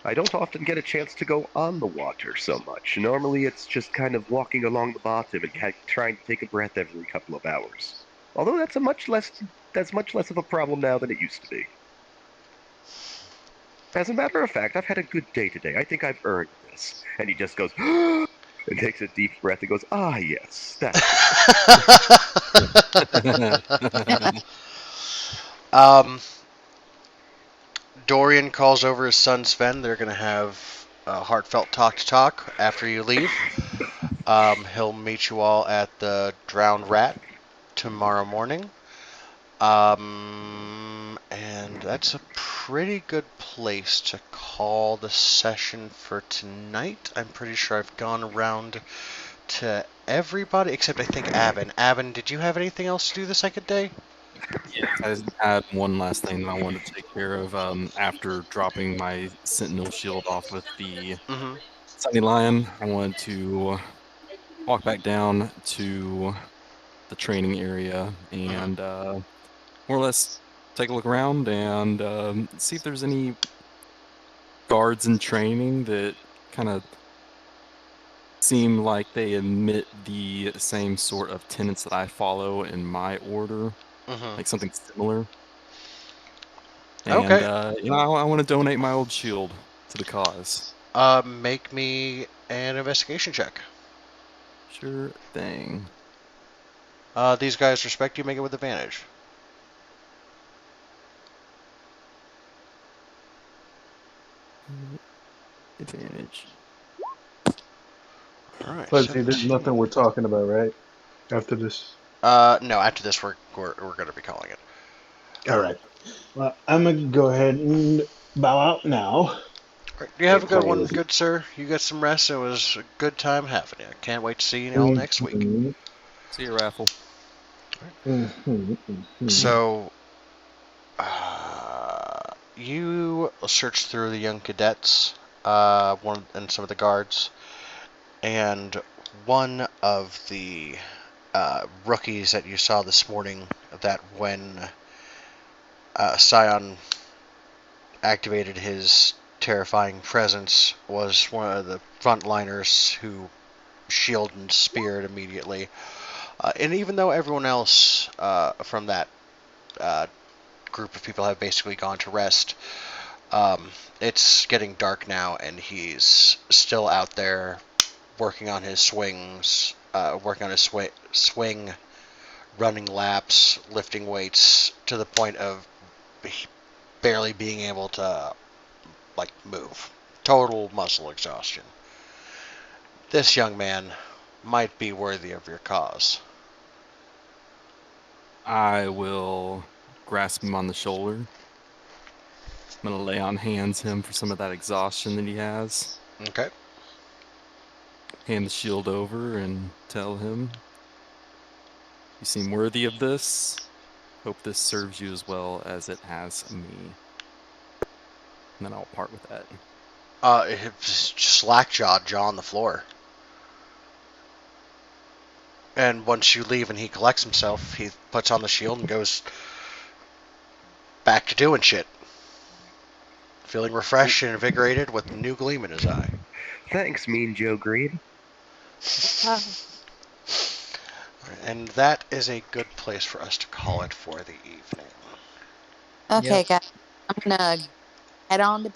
I don't often get a chance to go on the water so much. Normally it's just kind of walking along the bottom and trying to take a breath every couple of hours. Although that's much less of a problem now than it used to be. As a matter of fact, I've had a good day today. I think I've earned this. And he just goes, and takes a deep breath and goes, ah, yes, that's Dorian calls over his son Sven. They're going to have a heartfelt talk after you leave. He'll meet you all at the Drowned Rat tomorrow morning. And that's a pretty good place to call the session for tonight. I'm pretty sure I've gone around to everybody except I think Avin. Avin, did you have anything else to do the second day? Yeah, I had one last thing that I wanted to take care of after dropping my Sentinel shield off with the Sunny Lion. I wanted to walk back down to the training area and more or less take a look around and see if there's any guards in training that kind of seem like they emit the same sort of tenets that I follow in my order. Like something similar. And, okay. I want to donate my old shield to the cause. Make me an investigation check. Sure thing. These guys respect you. Make it with advantage. Advantage. All right. Let's see. There's nothing we're talking about, right? After this. No. After this, we're going to be calling it. All right. Well, I'm gonna go ahead and bow out now. You have a good one, good sir. You get some rest. It was a good time having you. I can't wait to see you all next week. See you, Raffle. So, you search through the young cadets, and some of the guards, and one of the rookies that you saw this morning, that when Scion activated his terrifying presence, was one of the frontliners who shielded and speared immediately. And even though everyone else from that group of people have basically gone to rest, it's getting dark now, and he's still out there working on his swings, swing, running laps, lifting weights, to the point of barely being able to move. Total muscle exhaustion. This young man might be worthy of your cause. I will grasp him on the shoulder. I'm going to lay on hands him for some of that exhaustion that he has. Okay. Hand the shield over and tell him, you seem worthy of this. Hope this serves you as well as it has me. And then I'll part with that. Slack-jawed, jaw on the floor. And once you leave and he collects himself, he puts on the shield and goes back to doing shit. Feeling refreshed and invigorated with a new gleam in his eye. Thanks, Mean Joe Greed. And that is a good place for us to call it for the evening. Okay, guys. I'm going to head on to